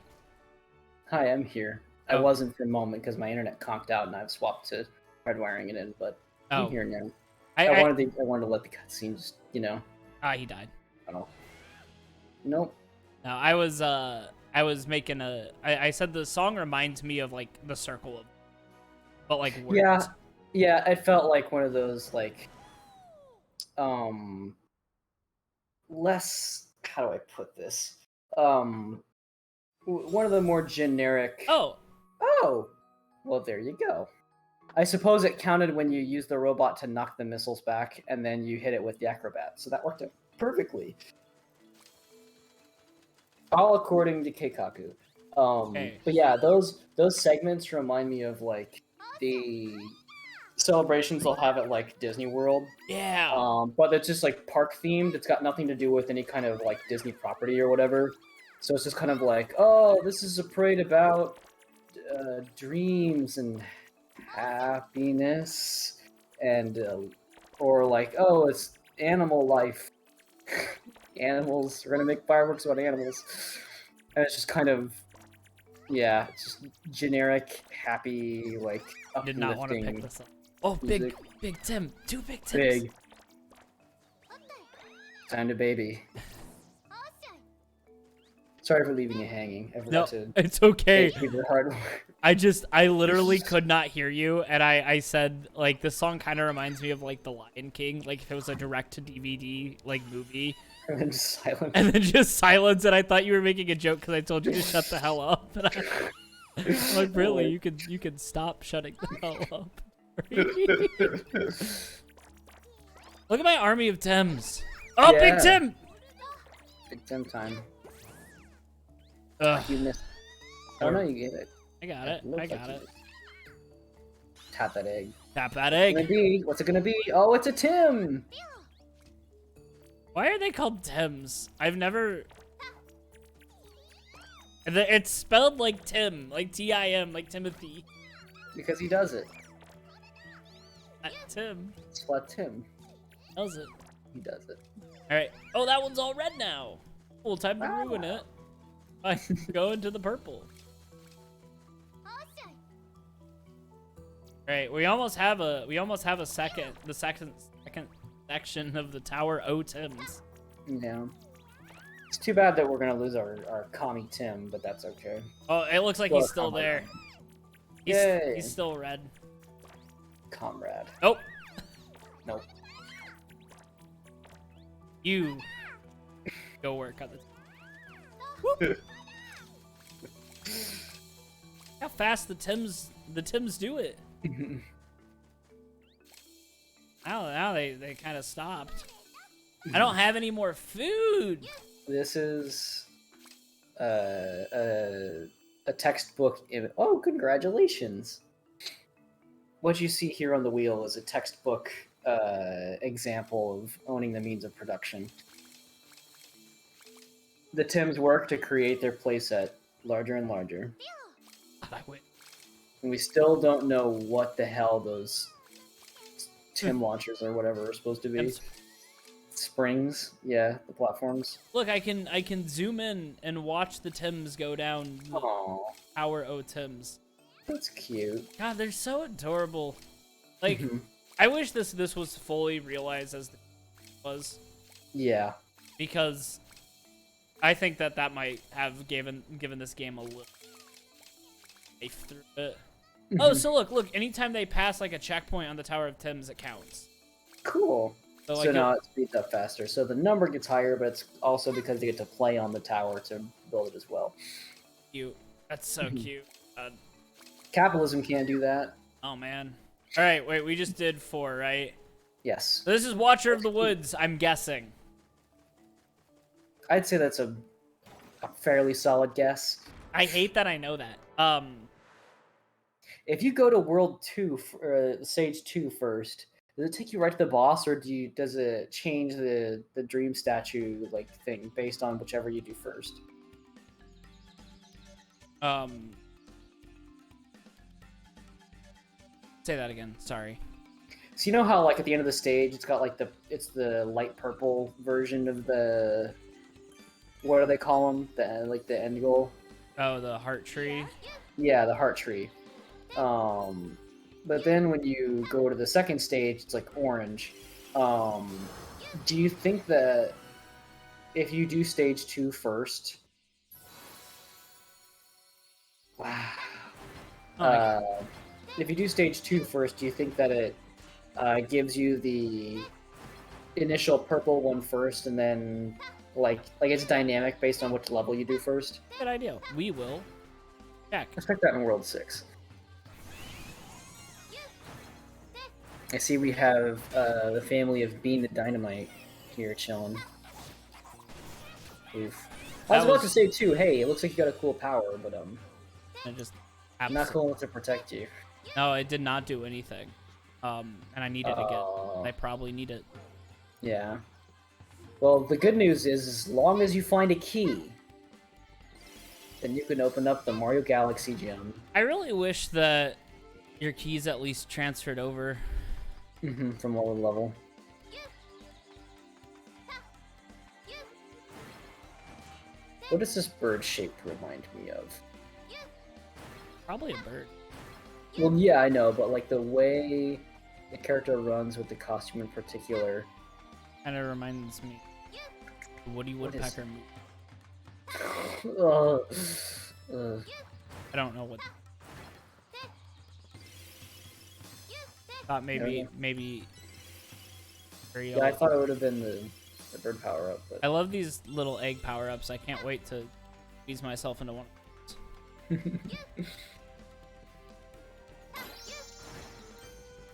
S2: Hi, I'm here.
S1: Oh.
S2: I wasn't for a moment because my internet conked out and I've swapped to hardwiring it in, but I'm here now. I wanted to let the cutscene just, you know.
S1: Ah, he died.
S2: Oh. Nope.
S1: No, I was making a. I said the song reminds me of like the Circle of, but like words.
S2: Yeah. It felt like one of those like, less. How do I put this? One of the more generic. Oh. Well, there you go. I suppose it counted when you used the robot to knock the missiles back, and then you hit it with the acrobat, so that worked out perfectly. All according to Keikaku. But yeah, those segments remind me of like the celebrations they'll have at like Disney World.
S1: Yeah.
S2: But it's just like park themed. It's got nothing to do with any kind of like Disney property or whatever. So it's just kind of like, oh, this is a parade about dreams and happiness, and or like, oh, it's animal life. Animals. We're gonna make fireworks about animals, and it's just kind of, yeah, it's just generic, happy, like uplifting.
S1: Did not want to pick this up. Oh, music. Big Tim. 2 big Tims.
S2: Big. Time to baby. Sorry for leaving you hanging.
S1: No, it's okay.
S2: Hard
S1: I literally could not hear you, and I said, like, this song kind of reminds me of, like, The Lion King, like, if it was a direct-to-DVD, like, movie.
S2: And then just silence.
S1: And then just silence, and I thought you were making a joke because I told you to shut the hell up. And I'm like, really? You can stop shutting the hell up. Look at my army of Tims. Oh, yeah. Big Tim!
S2: Big Tim time.
S1: Ugh.
S2: You missed. Oh no, you get it.
S1: I got it. I got it.
S2: Tap that egg.
S1: Tap that egg.
S2: What's it gonna be? Oh, it's a Tim!
S1: Why are they called Tims? I've never... It's spelled like Tim, like T-I-M, like Timothy.
S2: Because he does it.
S1: Tim.
S2: It's what Tim
S1: does it.
S2: He does it.
S1: Alright. Oh, that one's all red now. Well, time to ruin it. I go into the purple. Alright, we almost have a second section of the tower O Tims.
S2: Yeah. It's too bad that we're gonna lose our commie Tim, but that's okay.
S1: Oh, it looks like he's still there. He's still red.
S2: Comrade.
S1: Nope.
S2: Nope.
S1: You go work on this. How fast the Tims do it. Now they kind of stopped. I don't have any more food.
S2: This is a textbook image. Oh, congratulations. What you see here on the wheel is a textbook example of owning the means of production. The Tims work to create their playset larger and larger.
S1: I win.
S2: And we still don't know what the hell those Tim launchers or whatever are supposed to be. Springs, yeah, the platforms.
S1: Look, I can zoom in and watch the Tims go down.
S2: Aww,
S1: Our O Tims.
S2: that's cute.
S1: God, they're so adorable. Like, I wish this was fully realized as the was.
S2: Yeah.
S1: Because I think that might have given this game a little life through it. Oh, so look, anytime they pass like a checkpoint on the Tower of Tims, it counts.
S2: Cool.
S1: So,
S2: So
S1: like,
S2: now it speeds up faster. So the number gets higher, but it's also because they get to play on the tower to build it as well.
S1: cute. That's so cute.
S2: Capitalism can't do that.
S1: Oh man. All right, wait, we just did 4, right?
S2: Yes.
S1: So this is Watcher of the Woods, I'm guessing.
S2: I'd say that's a fairly solid guess.
S1: I hate that I know that.
S2: If you go to World 2, Stage 2 first, does it take you right to the boss, or does it change the dream statue like thing based on whichever you do first?
S1: Say that again. Sorry.
S2: So you know how like at the end of the stage, it's got like the light purple version of the, what do they call them? The end goal.
S1: Oh, the heart tree.
S2: Yeah, the heart tree. But then when you go to the second stage, it's like orange. Do you think that if you do stage 2 first, wow. If you do stage 2 first, do you think that it gives you the initial purple one first, and then like it's dynamic based on which level you do first?
S1: Good idea. We will check.
S2: Expect that in World 6. I see we have the family of Bean the Dynamite here chilling. Oof. I was about to say too, hey, it looks like you got a cool power, but
S1: I just
S2: not cool enough to protect you.
S1: No, it did not do anything. And I need it again. I probably need it.
S2: Yeah. Well, the good news is, as long as you find a key, then you can open up the Mario Galaxy gem.
S1: I really wish that your keys at least transferred over.
S2: From level to level. What does this bird shape remind me of?
S1: Probably a bird.
S2: Well, yeah, I know, but like the way the character runs with the costume in particular.
S1: Kind of reminds me of Woody Woodpecker movie. I don't know what. Thought maybe.
S2: Yeah, I thought it would have been the bird power up. But...
S1: I love these little egg power ups. I can't wait to squeeze myself into one.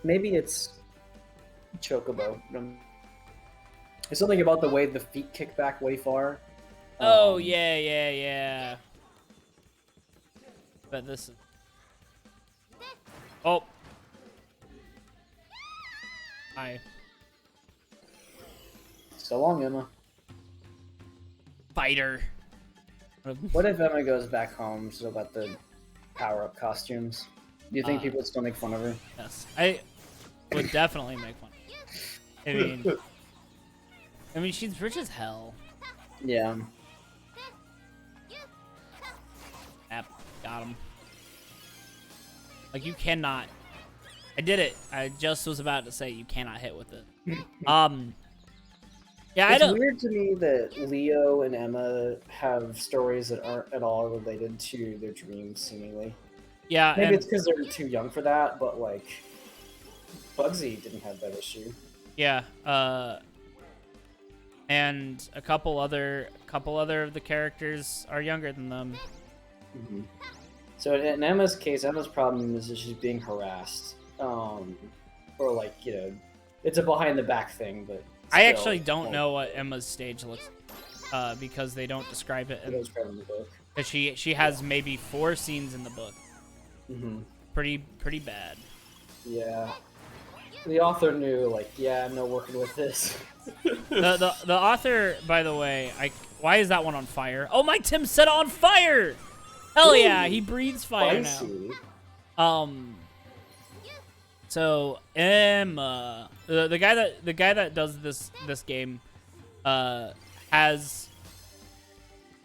S2: Maybe it's Chocobo. There's something about the way the feet kick back way far.
S1: Oh yeah. But this is. Oh. Hi.
S2: So long, Emma.
S1: Fighter.
S2: What if Emma goes back home so about the power-up costumes? Do you think people would still make fun of her?
S1: Yes, I would definitely make fun of her. I mean, she's rich as hell.
S2: Yeah.
S1: Yep, got him. Like, you cannot. I did it. I just was about to say you cannot hit with it. Yeah,
S2: it's weird to me that Leo and Emma have stories that aren't at all related to their dreams, seemingly.
S1: Yeah,
S2: maybe it's because they're too young for that, but like Bugsy didn't have that issue.
S1: Yeah, and a couple other of the characters are younger than them.
S2: So in Emma's case, Emma's problem is that she's being harassed, or like it's a behind the back thing, but.
S1: I actually don't know what Emma's stage looks like, because they don't describe it in
S2: the book.
S1: But she has maybe 4 scenes in the book. Pretty bad.
S2: Yeah. The author knew, like, yeah, I'm not working with this.
S1: the author, by the way, why is that one on fire? Oh, my Tim set it on fire! Hell yeah, he breathes fire
S2: Spicy.
S1: now. So Emma, the guy that does this game, has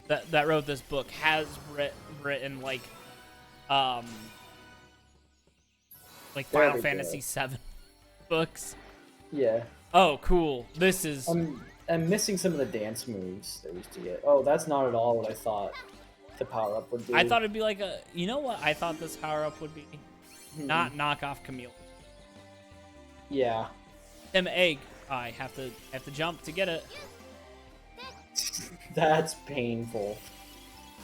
S1: that wrote this book has written like Final Fantasy VII books.
S2: Yeah.
S1: Oh, cool. This is.
S2: I'm missing some of the dance moves that we used to get. Oh, that's not at all what I thought the power up would be.
S1: I thought it'd be like a. You know what? I thought this power up would be. Not knock off Camille.
S2: Yeah.
S1: Egg. I have to jump to get it.
S2: That's painful.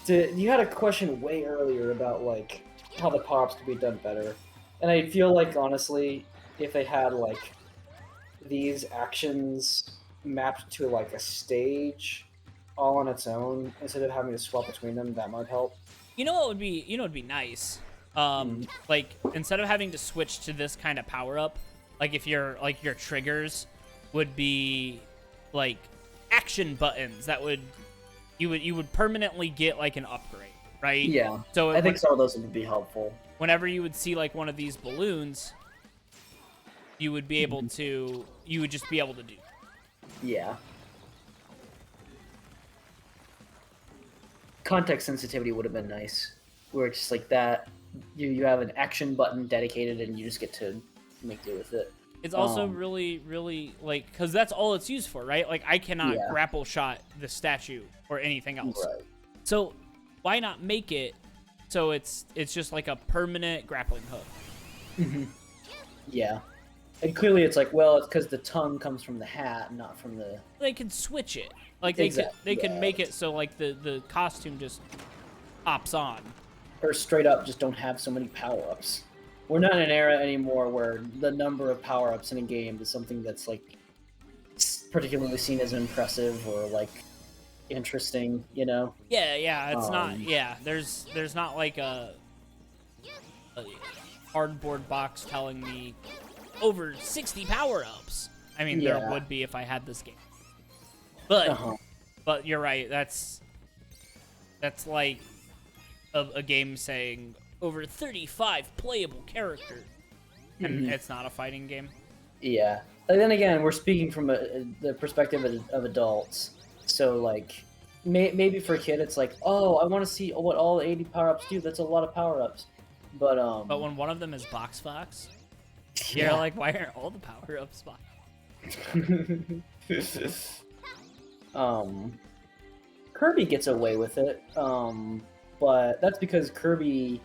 S2: You had a question way earlier about like how the power-ups could be done better, and I feel like honestly, if they had like these actions mapped to like a stage all on its own instead of having to swap between them, that might help.
S1: You know what would be? You know what would be nice? Like instead of having to switch to this kind of power-up, like if your triggers would be like action buttons that would you would permanently get like an upgrade, right?
S2: Yeah.
S1: So
S2: I think some of those would be helpful.
S1: Whenever you would see like one of these balloons, you would be able to you would just be able to do.
S2: Yeah. Context sensitivity would have been nice. Where it's just like that, you have an action button dedicated and you just get to make do with it.
S1: It's also really like, because that's all it's used for, right? Like I cannot grapple shot the statue or anything else.
S2: Right.
S1: So why not make it so it's just like a permanent grappling hook?
S2: Yeah. And clearly it's like, well, it's because the tongue comes from the hat, not from the...
S1: They could switch it. Like they could make it so like the costume just pops on.
S2: Or straight up just don't have so many power-ups. We're not in an era anymore where the number of power-ups in a game is something that's like particularly seen as impressive or like interesting, you know?
S1: Yeah, it's not. Yeah, there's not like a cardboard box telling me over 60 power-ups. I mean, there would be if I had this game. But but you're right. That's like a game saying over 35 playable characters, and it's not a fighting game.
S2: Yeah. And then again, we're speaking from the perspective of adults. So like, maybe for a kid, it's like, oh, I want to see what all 80 power-ups do. That's a lot of power-ups. But
S1: when one of them is Box Fox, you're like, why aren't all the power-ups Box?
S2: Kirby gets away with it, but that's because Kirby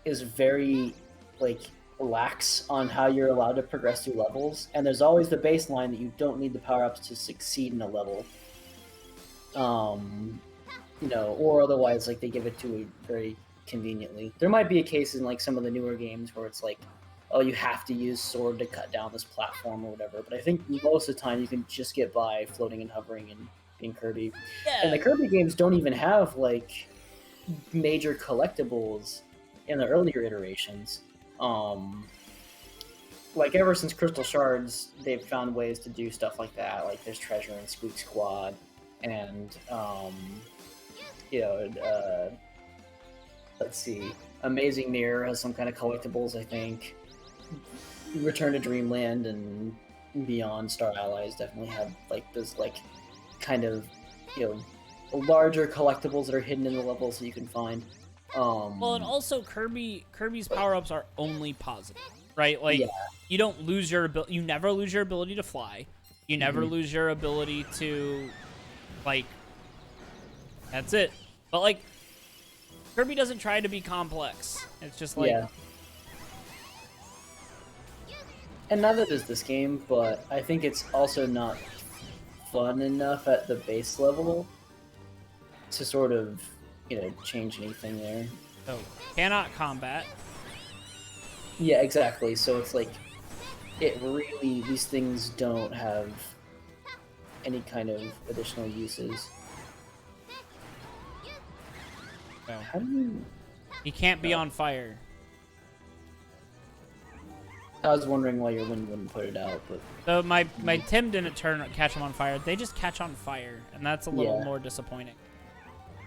S2: is very like lax on how you're allowed to progress through levels, and there's always the baseline that you don't need the power-ups to succeed in a level. You know, or otherwise like they give it to you very conveniently. There might be a case in like some of the newer games where it's like, oh, you have to use sword to cut down this platform or whatever, but I think most of the time you can just get by floating and hovering and being Kirby.
S1: Yeah.
S2: And the Kirby games don't even have like major collectibles in the earlier iterations. Like ever since Crystal Shards, they've found ways to do stuff like that. Like there's treasure in Squeak Squad, and let's see, Amazing Mirror has some kind of collectibles, I think. Return to Dreamland and Beyond Star Allies definitely have like this like kind of, you know, larger collectibles that are hidden in the levels that you can find.
S1: Well, and also Kirby's power-ups are only positive, right? Like you don't lose your ability. You never lose your ability to fly. You never lose your ability to, like, that's it. But like, Kirby doesn't try to be complex. It's just like.
S2: Yeah. And neither does this game, but I think it's also not fun enough at the base level to sort of, you know, change anything there.
S1: So, cannot combat.
S2: Yeah, exactly. So it's like, it really, these things don't have any kind of additional uses.
S1: So,
S2: how do you...
S1: He can't be on fire.
S2: I was wondering why your wind wouldn't put it out, but...
S1: So my Tim didn't catch him on fire. They just catch on fire, and that's a little more disappointing.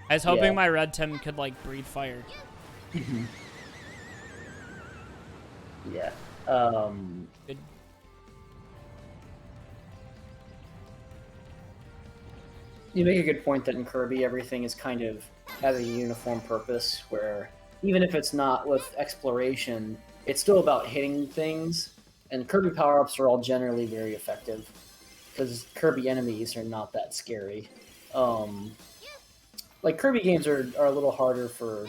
S1: I was hoping
S2: Yeah.
S1: my red Tim could like breathe fire.
S2: Yeah.
S1: Good.
S2: You make a good point that in Kirby everything is kind of has a uniform purpose, where even if it's not with exploration, it's still about hitting things. And Kirby power-ups are all generally very effective because Kirby enemies are not that scary. Like Kirby games are a little harder for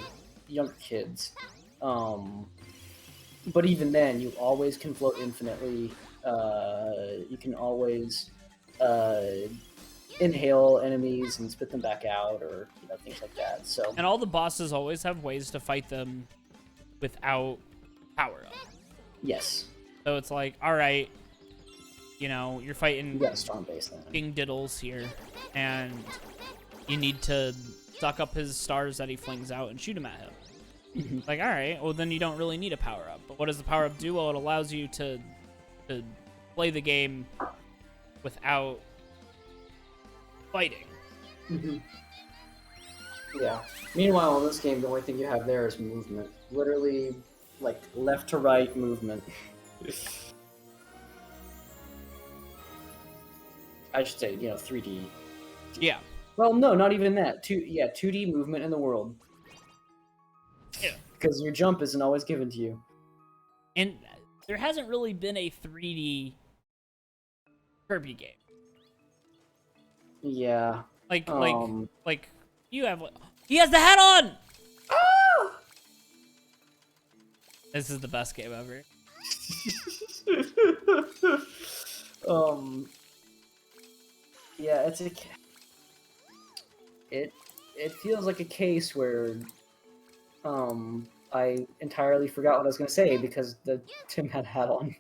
S2: younger kids. But even then, you always can float infinitely. You can always inhale enemies and spit them back out, or things like that. So
S1: And all the bosses always have ways to fight them without power up.
S2: yes,
S1: So it's like, all right, you're fighting
S2: you got a strong baseline.
S1: King Diddles here, and you need to suck up his stars that he flings out and shoot him at him. Like, all right, well then you don't really need a power up. But what does the power up do? Well, it allows you to play the game without fighting.
S2: Yeah. Meanwhile, in this game, the only thing you have there is movement. Literally, like left to right movement. I should say, 3D.
S1: Yeah.
S2: Well, no, not even that. 2D movement in the world.
S1: Yeah.
S2: Because your jump isn't always given to you.
S1: And there hasn't really been a 3D Kirby game.
S2: Yeah.
S1: Like you have. He has the hat on.
S2: Ah!
S1: This is the best game ever.
S2: Yeah, it feels like a case where I entirely forgot what I was going to say because the Tim had a hat on.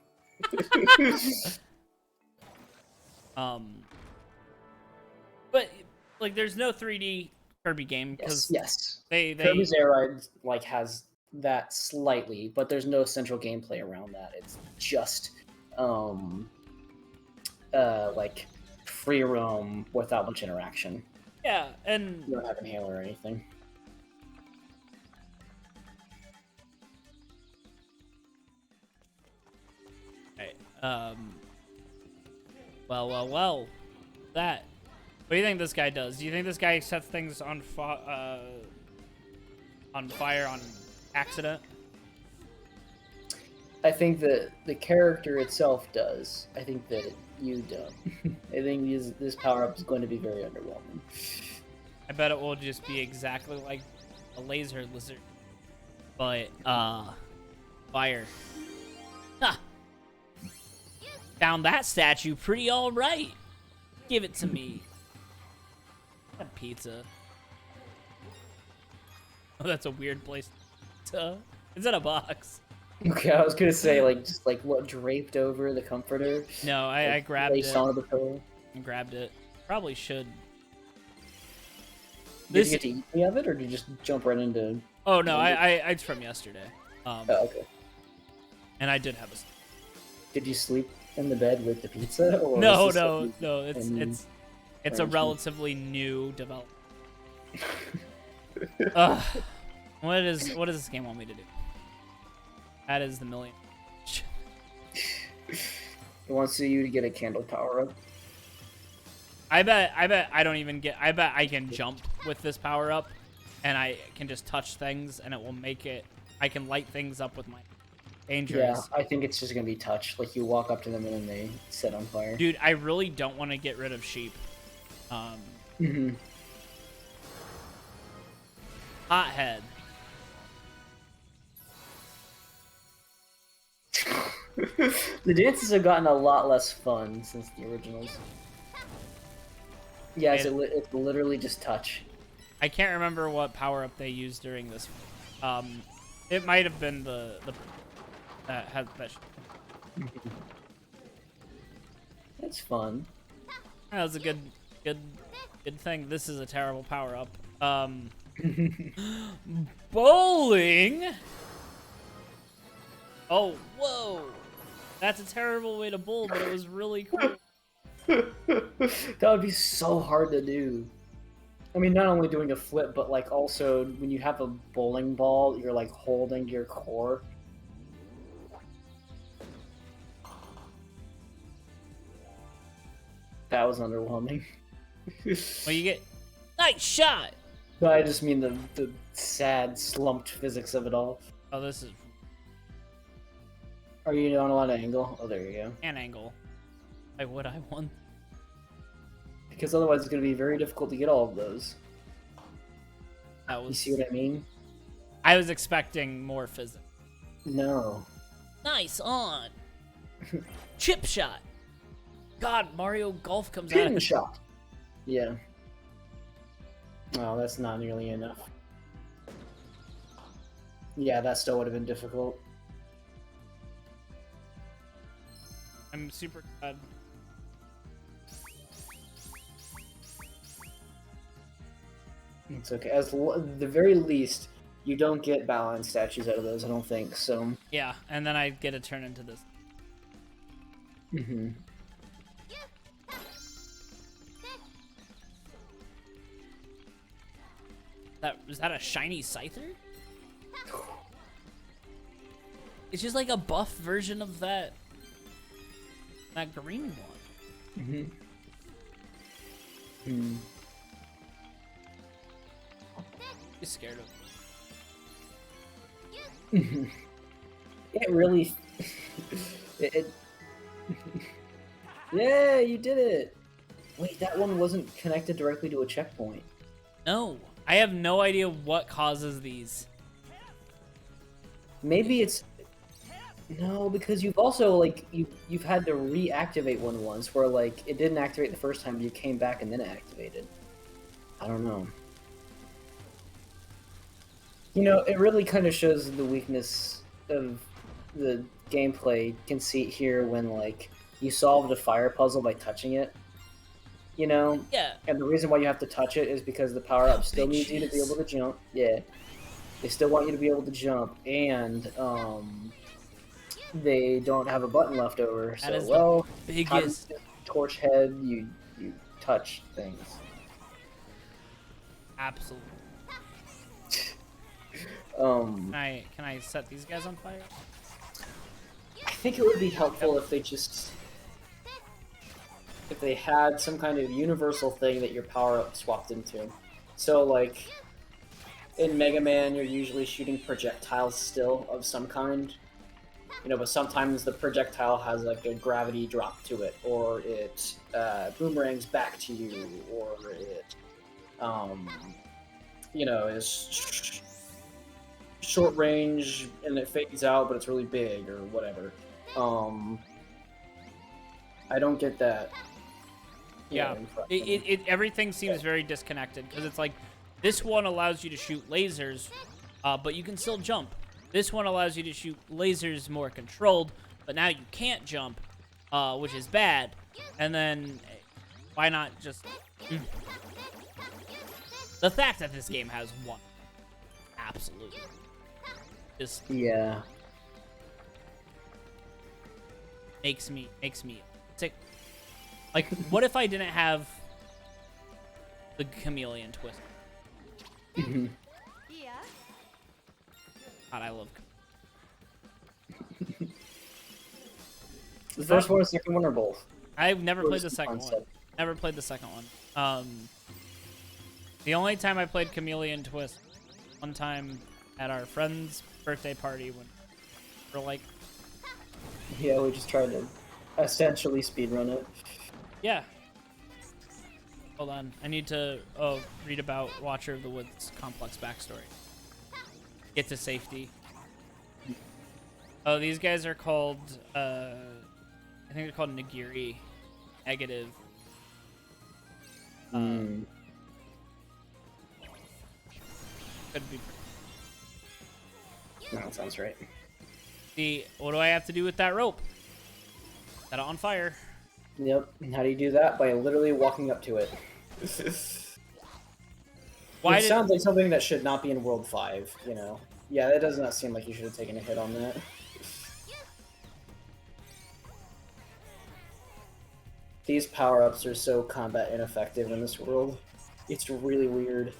S1: But like, there's no 3D Kirby game because
S2: yes.
S1: they
S2: Kirby's Air Ride has that slightly, but there's no central gameplay around that. It's just like free roam without much interaction.
S1: Yeah, and
S2: you don't have inhale or anything.
S1: Right. Well. That. What do you think this guy does? Do you think this guy sets things on fire on accident?
S2: I think that the character itself does. I think that you don't. I think this power-up is going to be very underwhelming.
S1: I bet it will just be exactly like a laser lizard. But, fire. Huh. Found that statue pretty alright. Give it to me. That pizza. Oh, that's a weird place to... It's in a box.
S2: Okay, I was gonna say, just what, draped over the comforter?
S1: No, I grabbed it.
S2: Onto the pillow?
S1: I grabbed it. Probably should.
S2: Did you get to eat any of it, or did you just jump right into...
S1: Oh, no, it's from yesterday.
S2: Oh, okay.
S1: And I did have a...
S2: Did you sleep in the bed with the pizza? Or
S1: no. It's a relatively new development. What does this game want me to do? That is the million.
S2: It wants you to get a candle power up.
S1: I bet I don't even get. I bet I can jump with this power up, and I can just touch things, and it will make it. I can light things up with my dangerous.
S2: Yeah, I think it's just gonna be touch. Like you walk up to them and then they set on fire.
S1: Dude, I really don't want to get rid of sheep. Hothead.
S2: The dances have gotten a lot less fun since the originals. Yeah, it's literally just touch.
S1: I can't remember what power up they used during this. It might have been the that has that.
S2: That's fun.
S1: That was a good thing. This is a terrible power up. Bowling. Oh, whoa! That's a terrible way to bowl, but it was really cool.
S2: That would be so hard to do. I mean, not only doing a flip, but like also when you have a bowling ball, you're like holding your core. That was underwhelming.
S1: Well, you get nice shot.
S2: But I just mean the sad, slumped physics of it all.
S1: Oh, this is
S2: Are you on a lot of angle? Oh, there you go.
S1: an angle. Why would I want?
S2: Because otherwise it's going to be very difficult to get all of those.
S1: That was.
S2: You see what I mean?
S1: I was expecting more physics.
S2: No.
S1: Nice on. Chip shot. God, Mario Golf comes out.
S2: Pin shot. Yeah. Oh, that's not nearly enough. Yeah, that still would have been difficult.
S1: I'm super glad.
S2: It's okay. The very least, you don't get Balan statues out of those, I don't think, so...
S1: Yeah, and then I get to turn into this.
S2: Mm-hmm.
S1: Was that a shiny Scyther? It's just like a buff version of that green one.
S2: Mm-hmm. Hmm.
S1: You're scared of
S2: It really... it... Yeah, you did it! Wait, that one wasn't connected directly to a checkpoint.
S1: No, I have no idea what causes these.
S2: Maybe it's... No, because you've also, like, you've had to reactivate one once, where, like, it didn't activate the first time, but you came back and then it activated. I don't know. You know, it really kind of shows the weakness of the gameplay conceit here when, like, you solved a fire puzzle by touching it. You know?
S1: Yeah.
S2: And the reason why you have to touch it is because the power-up still needs you to be able to jump. Yeah. They still want you to be able to jump, and, they don't have a button left over, so, well,
S1: biggest
S2: torch head, you touch things.
S1: Absolutely. Can I set these guys on fire?
S2: I think it would be helpful if they had some kind of universal thing that your power-up swapped into. So, like, in Mega Man, you're usually shooting projectiles still of some kind. You know, but sometimes the projectile has, like, a gravity drop to it, or it boomerangs back to you, or it, you know, is short range and it fades out, but it's really big, or whatever. I don't get that.
S1: Yeah, everything seems very disconnected, because it's like, this one allows you to shoot lasers, but you can still jump. This one allows you to shoot lasers more controlled, but now you can't jump, which is bad. And then, why not just... The fact that this game has one, absolutely, just
S2: yeah,
S1: makes me sick. Like, what if I didn't have the chameleon twist?
S2: Mhm.
S1: God, I love.
S2: The first one or second one or both?
S1: I've never played the second one. Never played the second one. The only time I played Chameleon Twist, one time at our friend's birthday party when we're like,
S2: yeah, we just tried to essentially speedrun it.
S1: Yeah. Hold on, I need to read about Watcher of the Woods' complex backstory. Get to safety. Oh, these guys are called, I think they're called Nagiri. Negative. Could be.
S2: No, that sounds right.
S1: See, what do I have to do with that rope? Set it on fire.
S2: Yep. And how do you do that? By literally walking up to it.
S1: Why
S2: It sounds like something that should not be in World 5, you know? Yeah, that does not seem like you should have taken a hit on that. These power-ups are so combat ineffective in this world. It's really weird.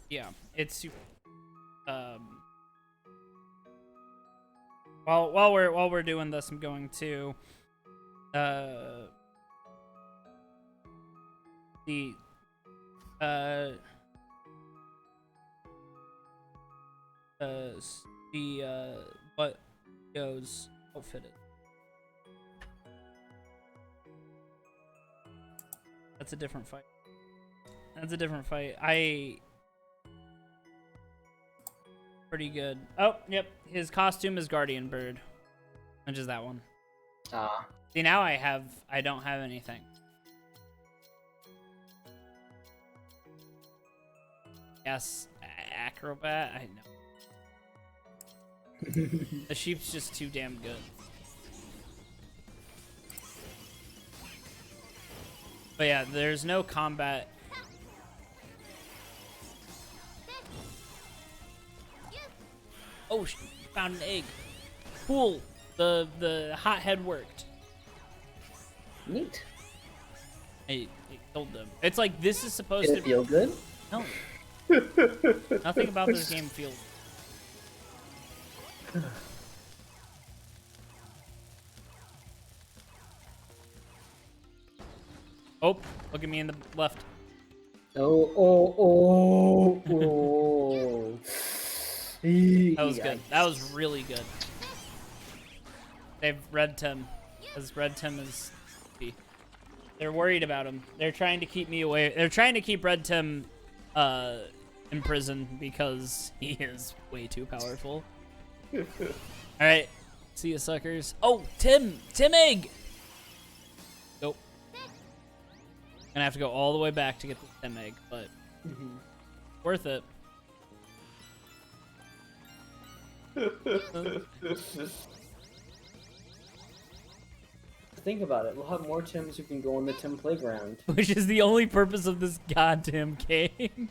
S1: Yeah, it's super. While we're doing this, I'm going to the what goes outfitted. That's a different fight. That's a different fight. Pretty good. Oh, yep. His costume is Guardian Bird, which is that one.
S2: Ah.
S1: See, now I don't have anything. Yes, acrobat. I know. The sheep's just too damn good. But yeah, there's no combat. Oh, she found an egg. Cool. The hot head worked.
S2: Neat.
S1: It killed them. It's like this is supposed
S2: Did
S1: to
S2: it feel good?
S1: No. Nothing about this game feels. Oh, look at me in the left.
S2: Oh.
S1: That was good. That was really good. They've Red Tim, because Red Tim is. They're worried about him. They're trying to keep me away. They're trying to keep Red Tim in prison because he is way too powerful. All right, see you suckers. Oh, Tim egg. Nope. Gonna have to go all the way back to get the Tim egg, but worth it.
S2: Think about it. We'll have more Tims who can go on the Tim playground.
S1: Which is the only purpose of this goddamn game.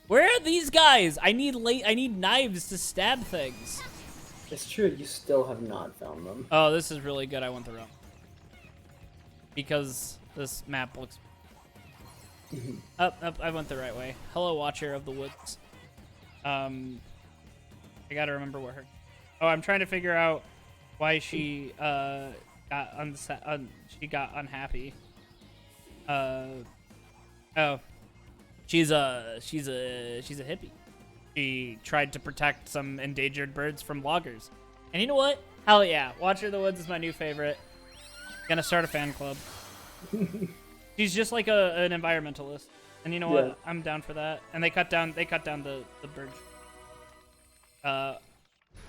S1: Where are these guys? I need knives to stab things.
S2: It's true. You still have not found them.
S1: Oh, this is really good. I went the wrong. Because this map looks. Up. I went the right way. Hello, Watcher of the Woods. I gotta remember where her. Oh, I'm trying to figure out why she she got unhappy. Oh, she's a hippie. She tried to protect some endangered birds from loggers. And you know what? Hell yeah, Watcher of the Woods is my new favorite. Gonna start a fan club. She's just like an environmentalist. And you know what? I'm down for that. And they cut down the bird.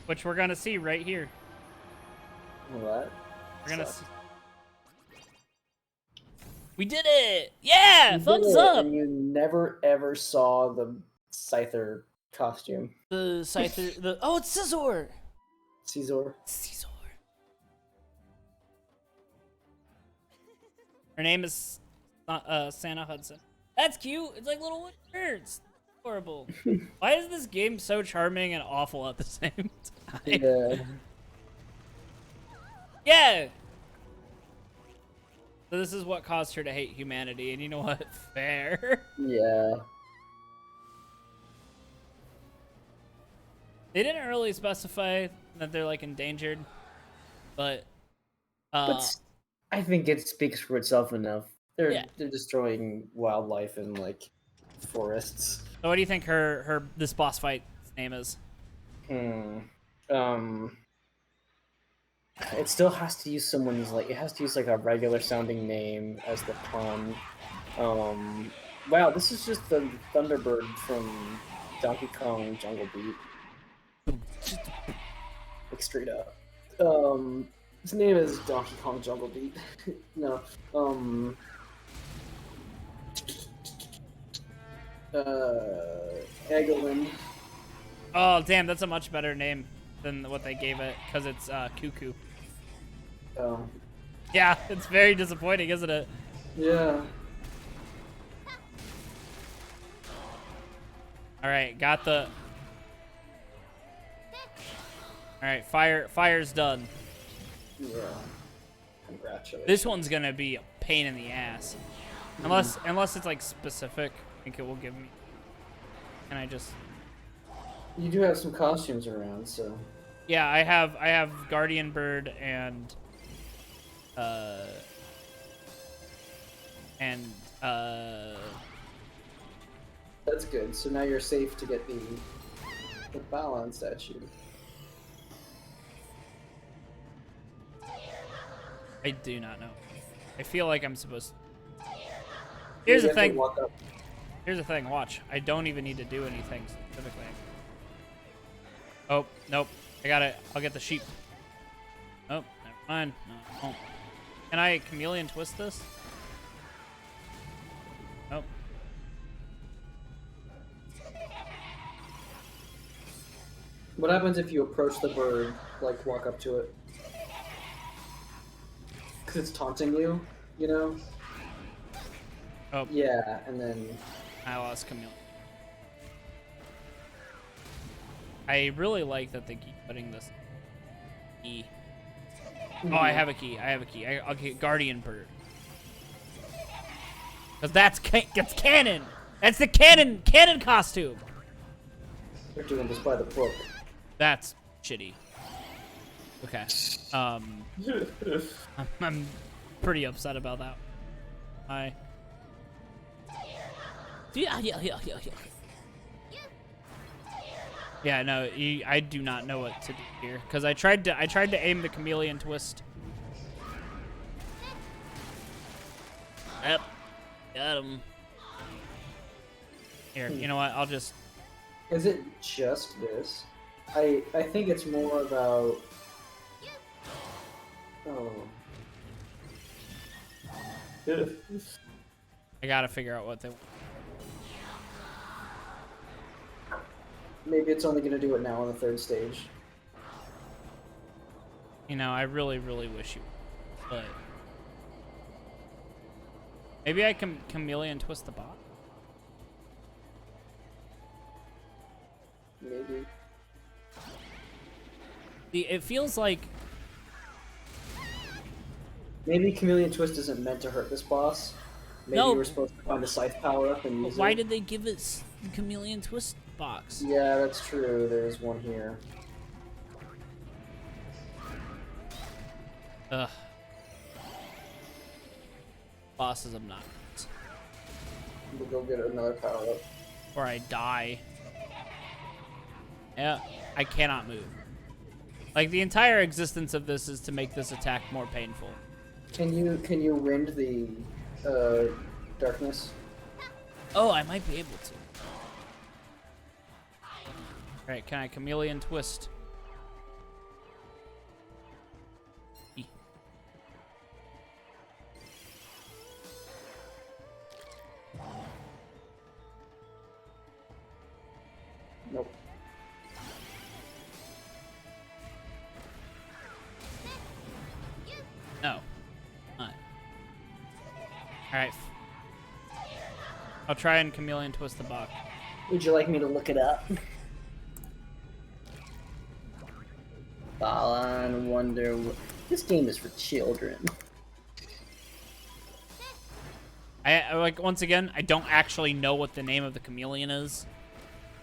S1: Which we're gonna see right here.
S2: What?
S1: We're gonna see. We did it! Yeah! Thumbs up!
S2: And you never ever saw the Scyther costume.
S1: The Scyther. Oh, it's Scizor!
S2: Caesar.
S1: Her name is Santa Hudson. That's cute! It's like little wooden birds. Horrible. Why is this game so charming and awful at the same time?
S2: Yeah.
S1: Yeah! So this is what caused her to hate humanity, and you know what? Fair.
S2: Yeah.
S1: They didn't really specify that they're like endangered, but
S2: I think it speaks for itself enough. They're
S1: Yeah.
S2: destroying wildlife and like forests.
S1: So what do you think this boss fight's name is?
S2: It still has to use someone's like it has to use like a regular sounding name as the pun. Wow, this is just the Thunderbird from Donkey Kong Jungle Beat. Like straight up. His name is Donkey Kong Jungle Beat. No. Egelin.
S1: Oh, damn, that's a much better name than what they gave it, because it's Cuckoo.
S2: Oh.
S1: Yeah, it's very disappointing, isn't it?
S2: Yeah.
S1: Alright, got the... Alright, fire's done.
S2: Yeah. Congratulations.
S1: This one's gonna be a pain in the ass. Unless it's like specific, I think it will give me. Can I just?
S2: You do have some costumes around, so.
S1: Yeah, I have Guardian Bird and and
S2: That's good. So now you're safe to get the Balan statue.
S1: I do not know. I feel like I'm supposed to. Here's the thing. Here's the thing. Watch. I don't even need to do anything specifically. Oh, nope. I got it. I'll get the sheep. Oh, never mind. No, I won't. Can I chameleon twist this? Nope.
S2: What happens if you approach the bird, like walk up to it? Because it's taunting you, you know?
S1: Oh.
S2: Yeah, and then...
S1: I lost chameleon. I really like that they keep putting this key. Oh, I have a key. I have a key. I'll get Guardian Bird. Because that's canon! That's the canon costume!
S2: They're doing this by the book.
S1: That's shitty. Okay. I'm pretty upset about that. Yeah, no, I do not know what to do here because I tried to aim the chameleon twist. Yep, got him. Here, you know what? I'll just.
S2: Is it just this? I think it's more about. Oh.
S1: I gotta figure out what they want.
S2: Maybe it's only going to do it now on the third stage.
S1: You know, I really, really wish you would, but maybe I can chameleon twist the bot.
S2: Maybe.
S1: It feels like
S2: maybe Chameleon Twist isn't meant to hurt this boss. Maybe
S1: No.
S2: we're supposed to find the scythe power up and use
S1: why
S2: it.
S1: did they give it chameleon twist box?
S2: Yeah, that's true. There's one here.
S1: Ugh. Boss is obnoxious.
S2: We'll go get another power up.
S1: Or I die. Yeah, I cannot move. Like, the entire existence of this is to make this attack more painful.
S2: Can you rend the darkness?
S1: Oh, I might be able to. Alright, can I chameleon twist? E.
S2: Nope.
S1: No. Not. Alright. I'll try and chameleon twist the box.
S2: Would you like me to look it up? Balan Wonderworld. This game is for children.
S1: I like, once again, I don't actually know what the name of the chameleon is.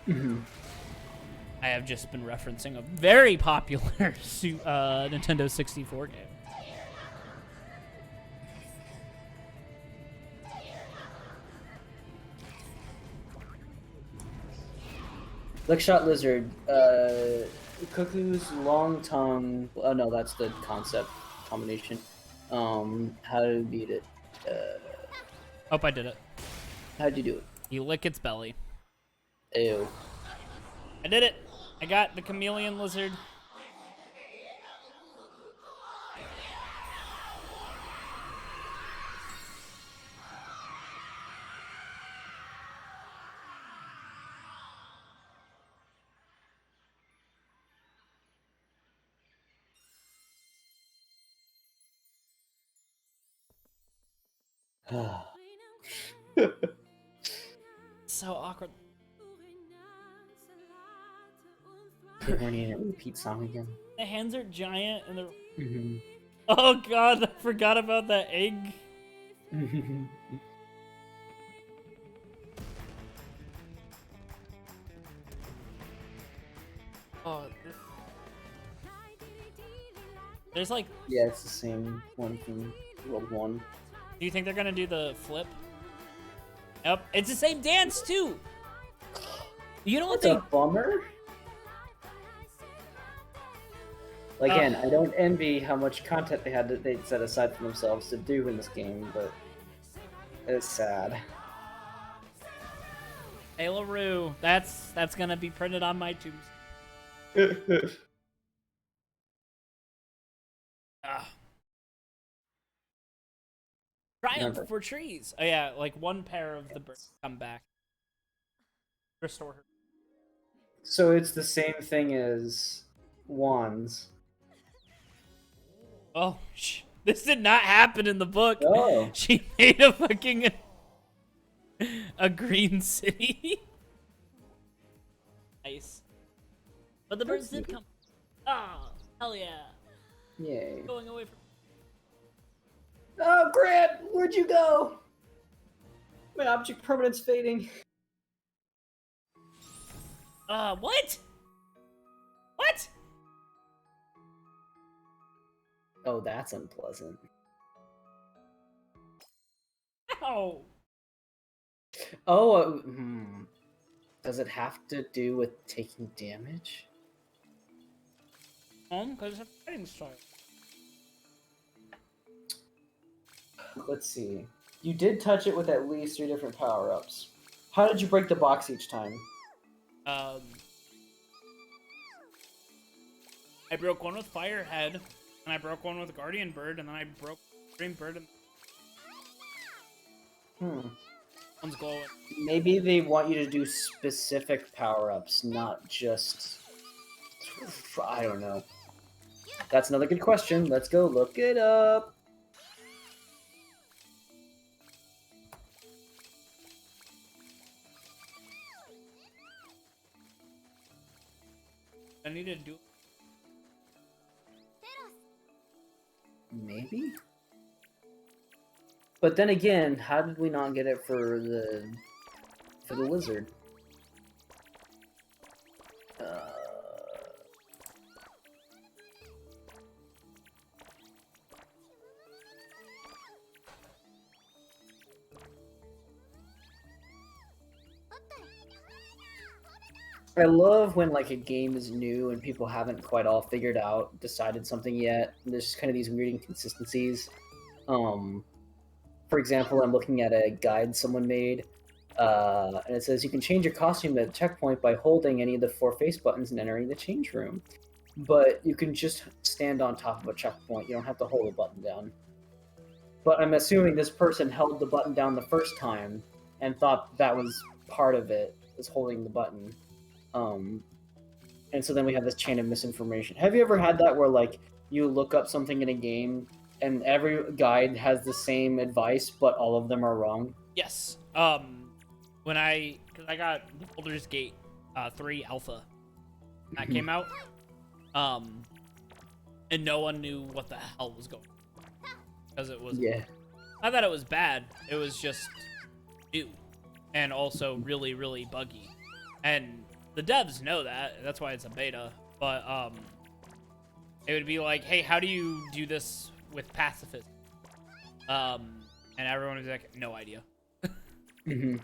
S1: I have just been referencing a very popular Nintendo 64 game.
S2: Lickshot Lizard. Cuckoo's long tongue. Oh no, that's the concept combination. How to beat it?
S1: Oh, I did it.
S2: How'd you do it?
S1: You lick its belly.
S2: Ew.
S1: I did it. I got the chameleon lizard. So awkward.
S2: They weren't in a repeat song again.
S1: The hands are giant and they're.
S2: Mm-hmm.
S1: Oh god, I forgot about that egg. Oh, there's like.
S2: Yeah, it's the same one from World 1.
S1: Do you think they're gonna do the flip? Yep, it's the same dance too. You know what
S2: That's
S1: they?
S2: a bummer. Again, I don't envy how much content they set aside for themselves to do in this game, but it's sad.
S1: Hey, LaRue, that's gonna be printed on my tombstone. Triumph for trees. Oh yeah, like one pair of the birds come back. Restore her.
S2: So it's the same thing as wands.
S1: Oh, this did not happen in the book.
S2: Oh.
S1: She made a fucking a green city. Nice. But the birds did come. Ah, hell yeah.
S2: Yay.
S1: Going away from.
S2: Oh, Grant, where'd you go? My object permanent's fading.
S1: What? What?
S2: Oh, that's unpleasant.
S1: Ow.
S2: Oh, does it have to do with taking damage?
S1: Because it's a fighting style.
S2: Let's see. You did touch it with at least 3 different power-ups. How did you break the box each time?
S1: I broke one with Firehead, and I broke one with Guardian Bird, and then I broke Green Bird, and one's glowing.
S2: Maybe they want you to do specific power-ups, not just... I don't know. That's another good question. Let's go look it up.
S1: I need to do.
S2: Maybe? But then again, how did we not get it for the lizard? I love when like a game is new and people haven't quite all decided something yet. And there's just kind of these weird inconsistencies. For example, I'm looking at a guide someone made, and it says you can change your costume at a checkpoint by holding any of the 4 face buttons and entering the change room. But you can just stand on top of a checkpoint. You don't have to hold the button down. But I'm assuming this person held the button down the first time and thought that was part of it, was holding the button. And so then we have this chain of misinformation. Have you ever had that where like you look up something in a game and every guide has the same advice, but all of them are wrong?
S1: Yes. Because I got Baldur's Gate 3 Alpha that came out, and no one knew what the hell was going on because it was not that it was bad, it was just new and also really, really buggy, and the devs know that. That's why it's a beta. But it would be like, hey, how do you do this with pacifist? And everyone was like, no idea.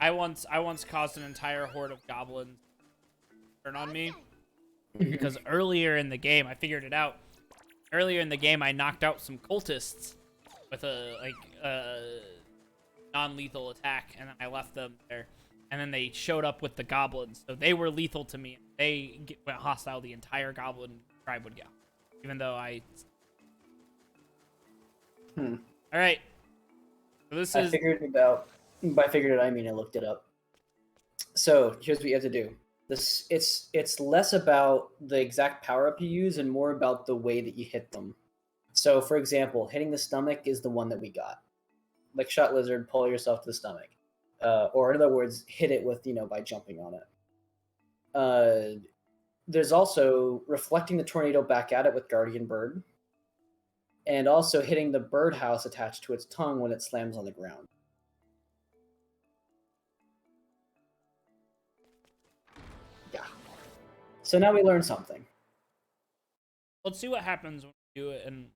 S1: I once caused an entire horde of goblins to turn on me because earlier in the game I figured it out. Earlier in the game I knocked out some cultists with a non-lethal attack, and then I left them there. And then they showed up with the goblins, so they were lethal to me. They went hostile. The entire goblin tribe would go, even though I. All right. So this is.
S2: I figured it out. By figured it, I mean I looked it up. So here's what you have to do. It's less about the exact power up you use and more about the way that you hit them. So for example, hitting the stomach is the one that we got. Like shot lizard, pull yourself to the stomach. Or in other words, hit it with, by jumping on it. There's also reflecting the tornado back at it with Guardian Bird, and also hitting the birdhouse attached to its tongue when it slams on the ground. Yeah. So now we learned something.
S1: Let's see what happens when we do it. And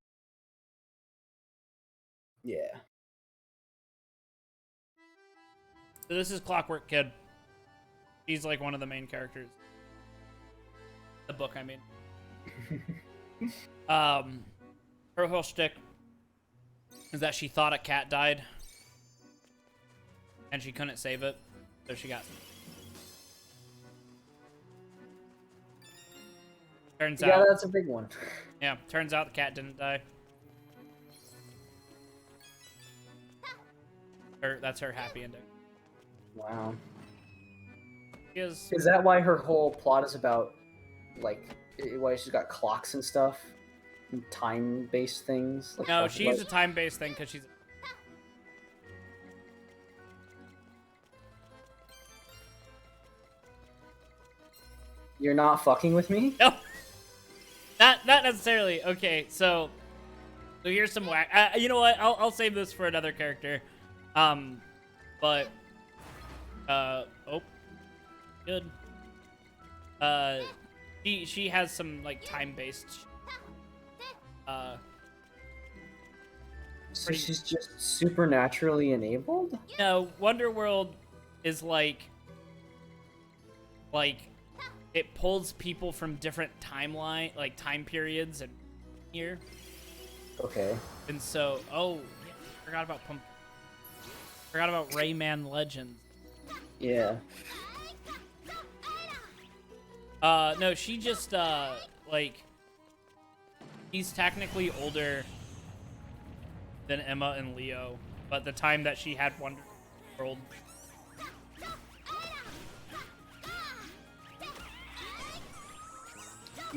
S2: Yeah.
S1: so this is Clockwork Kid. He's like one of the main characters. The book, I mean. Her whole shtick is that she thought a cat died, and she couldn't save it, so she got. Turns
S2: Yeah,
S1: out,
S2: that's a big one.
S1: yeah, turns out the cat didn't die. That's her happy ending.
S2: Wow.
S1: Is
S2: that why her whole plot is about, like, why she's got clocks and stuff? And time-based things? Like
S1: no,
S2: stuff
S1: she's
S2: like...
S1: a time-based thing because she's.
S2: You're not fucking with me?
S1: No, not necessarily. Okay, so here's some whack. You know what? I'll save this for another character. But oh, good. She has some like time-based.
S2: So she's just supernaturally enabled?
S1: No, Wonderworld is like it pulls people from different timeline, like time periods and here.
S2: Okay.
S1: And so, oh, yeah, forgot about Forgot about Rayman Legends.
S2: Yeah.
S1: No, she just like he's technically older than Emma and Leo, but the time that she had Wonderworld.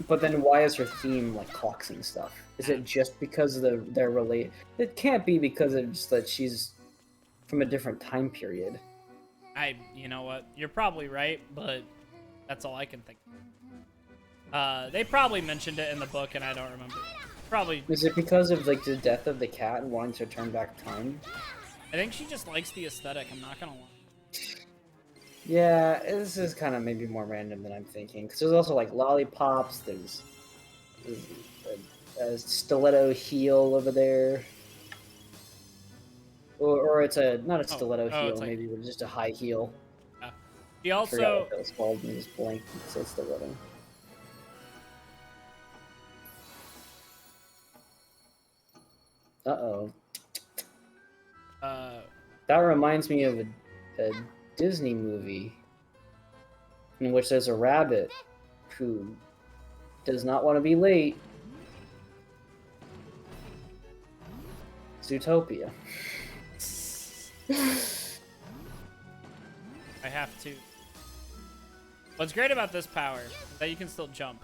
S2: But then why is her theme like clocks and stuff? Is it just because they're related? It can't be because it's that she's from a different time period.
S1: You know what? You're probably right, but that's all I can think. They probably mentioned it in the book, and I don't remember. Probably.
S2: Is it because of like the death of the cat and wanting to turn back time?
S1: I think she just likes the aesthetic. I'm not gonna lie.
S2: Yeah, this is kind of maybe more random than I'm thinking. Because there's also like lollipops. There's a stiletto heel over there, or it's not a stiletto heel.
S1: It's like,
S2: maybe it's just a high heel.
S1: She
S2: I forgot
S1: also
S2: what that was called. And just blank. It says stiletto. Uh-oh. That reminds me of a Disney movie in which there's a rabbit who does not want to be late. Zootopia.
S1: I have to. What's great about this power is that you can still jump,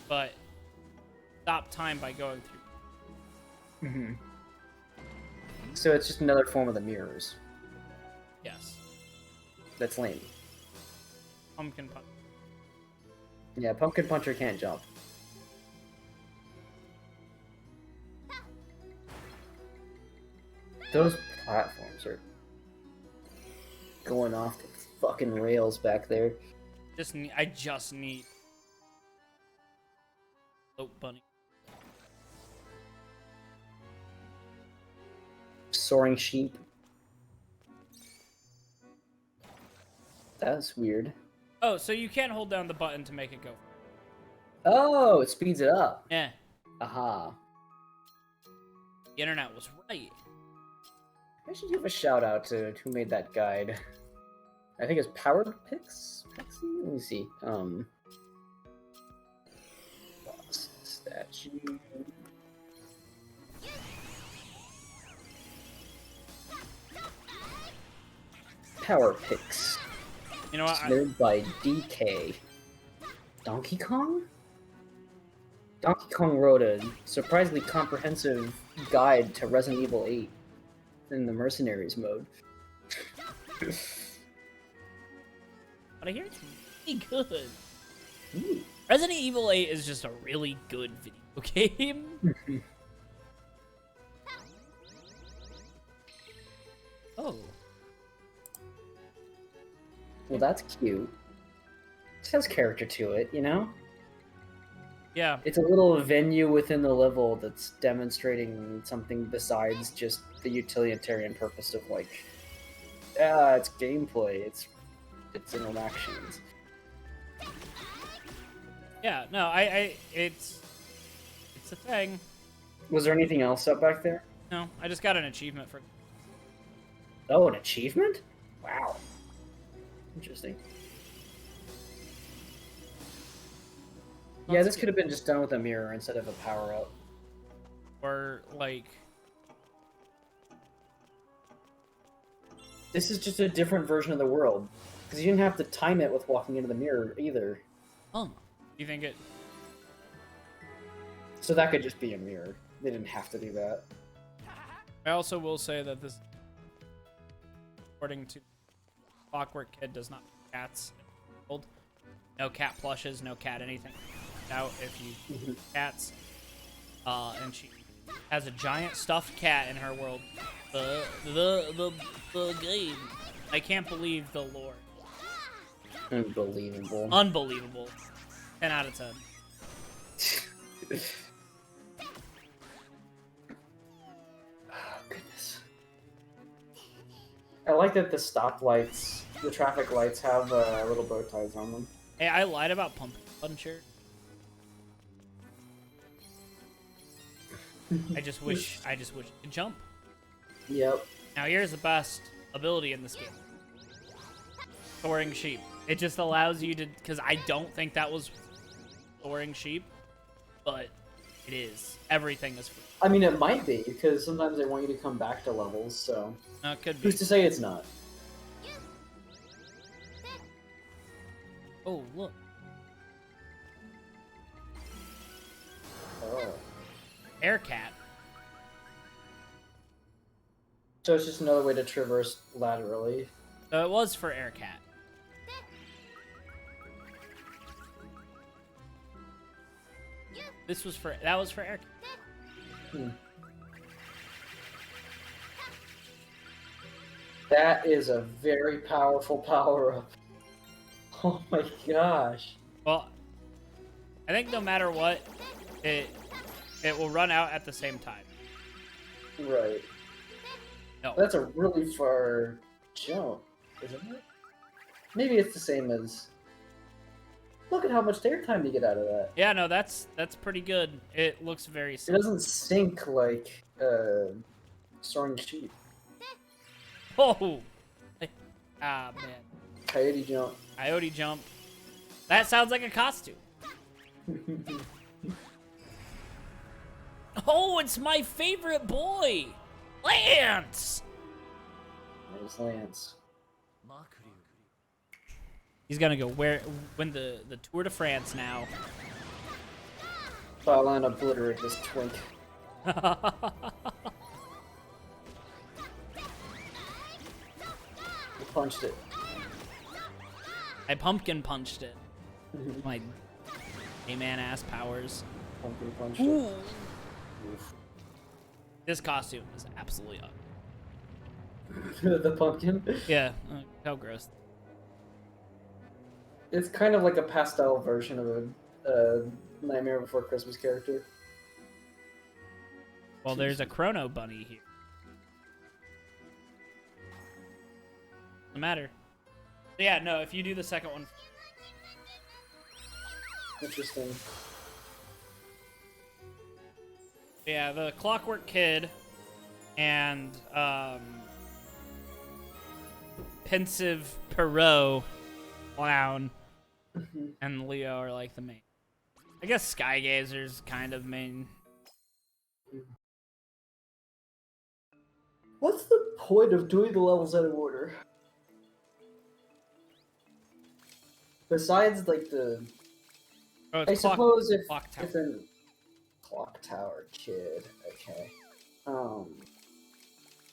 S1: but stop time by going through.
S2: Mm-hmm. So it's just another form of the mirrors.
S1: Yes.
S2: That's lame.
S1: Pumpkin punch.
S2: Yeah, Pumpkin Puncher can't jump. Those platforms are going off the fucking rails back there.
S1: I just need. Oh, bunny.
S2: Soaring sheep. That's weird.
S1: Oh, so you can't hold down the button to make it go.
S2: Oh, it speeds it up.
S1: Yeah.
S2: Aha.
S1: The internet was right.
S2: I should give a shout out to who made that guide. I think it's Powered Pixie? Let me see. Boss statue. Power Pix.
S1: You know what?
S2: Submitted by DK. Donkey Kong? Donkey Kong wrote a surprisingly comprehensive guide to Resident Evil 8 in the Mercenaries mode.
S1: But I hear it's really good.
S2: Ooh.
S1: Resident Evil 8 is just a really good video game. Oh.
S2: Well, that's cute. has character to it, you know?
S1: Yeah.
S2: It's a little venue within the level that's demonstrating something besides just the utilitarian purpose of like, it's gameplay, it's interactions.
S1: Yeah, no, it's a thing.
S2: Was there anything else up back there?
S1: No, I just got an achievement for.
S2: Oh, an achievement? Wow. Interesting. Yeah, this could have been just done with a mirror instead of a power-up.
S1: Or, like...
S2: This is just a different version of the world. Because you didn't have to time it with walking into the mirror, either.
S1: Oh. You think it...
S2: So that could just be a mirror. They didn't have to do that.
S1: I also will say that this... According to Clockwork Kid, does not have cats. No cat plushes, no cat anything. Out if you cats. And she has a giant stuffed cat in her world. The game. I can't believe the lore.
S2: Unbelievable.
S1: Unbelievable. 10 out of 10.
S2: Oh, goodness. I like that the stoplights, the traffic lights have little bow ties on them.
S1: Hey, I lied about Pumpkin Puncher. I just wish it could jump.
S2: Yep.
S1: Now here's the best ability in this game. Soaring sheep. It just allows you to, because I don't think that was soaring sheep, but it is. Everything is free.
S2: I mean, it might be, because sometimes they want you to come back to levels, so...
S1: No, it could be.
S2: Who's to say it's not?
S1: Oh, look.
S2: Oh.
S1: Air cat.
S2: So it's just another way to traverse laterally.
S1: So it was for air cat. That was for air cat.
S2: That is a very powerful power-up. Oh my gosh.
S1: Well, I think no matter what, it will run out at the same time.
S2: Right.
S1: No.
S2: That's a really far jump, isn't it? Maybe it's the same as... Look at how much airtime you get out of that.
S1: Yeah, no, that's pretty good. It looks very
S2: It
S1: simple.
S2: doesn't sink like soaring sheep.
S1: Oh! Ah, man.
S2: Coyote jump.
S1: Coyote jump. That sounds like a costume. Oh, it's my favorite boy! Lance!
S2: There's Lance.
S1: He's gonna go win the Tour de France now.
S2: Balan obliterate this twink. He punched it.
S1: I pumpkin punched it. My A-man ass powers.
S2: Pumpkin punched
S1: Ooh.
S2: it. Oof.
S1: This costume is absolutely ugly.
S2: The pumpkin?
S1: Yeah, how gross.
S2: It's kind of like a pastel version of a Nightmare Before Christmas character.
S1: Well, there's a Chrono Bunny here. Doesn't matter. So yeah, no, if you do the second one.
S2: Interesting.
S1: Yeah, the Clockwork Kid and Pensive Perot Clown and Leo are like the main. I guess Skygazer's kind of main.
S2: What's the point of doing the levels out of order? Besides, like, the...
S1: Oh,
S2: I suppose if
S1: Clock
S2: an... Clock Tower Kid, okay.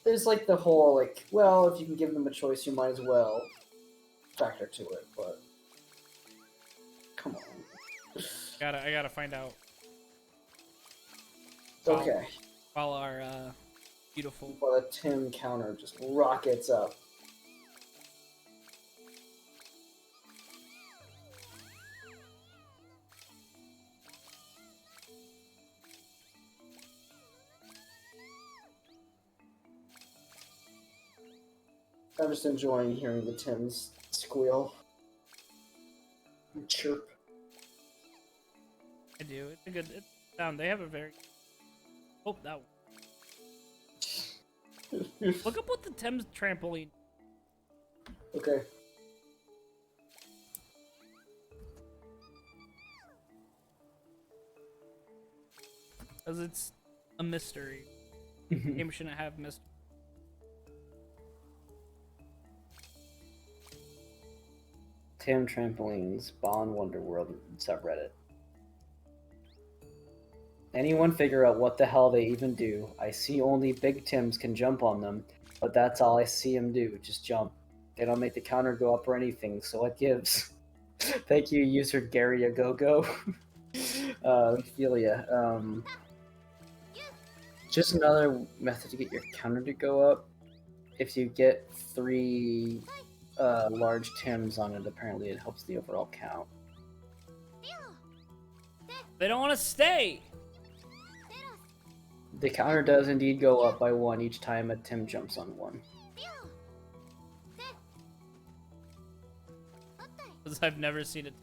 S2: There's, like, the whole, like, well, if you can give them a choice, you might as well factor to it, but... Come on.
S1: I gotta find out.
S2: Okay.
S1: While our, beautiful...
S2: While the Tim counter just rockets up. I'm just enjoying hearing the Tims squeal and chirp.
S1: I do. It's a good sound. They have a very. Oh, that one. Look up what the Thames trampoline.
S2: Okay.
S1: Because it's a mystery. Game shouldn't have mystery.
S2: Tam Trampolines, Balan Wonderworld subreddit. Anyone figure out what the hell they even do? I see only big Tims can jump on them, but that's all I see them do, just jump. They don't make the counter go up or anything, so it gives. Thank you, user Gary Agogo. Feel ya. Just another method to get your counter to go up. If you get 3 large Tims on it, apparently it helps the overall count.
S1: They don't want to stay.
S2: The counter does indeed go up by 1 each time a Tim jumps on one.
S1: Because I've never seen it.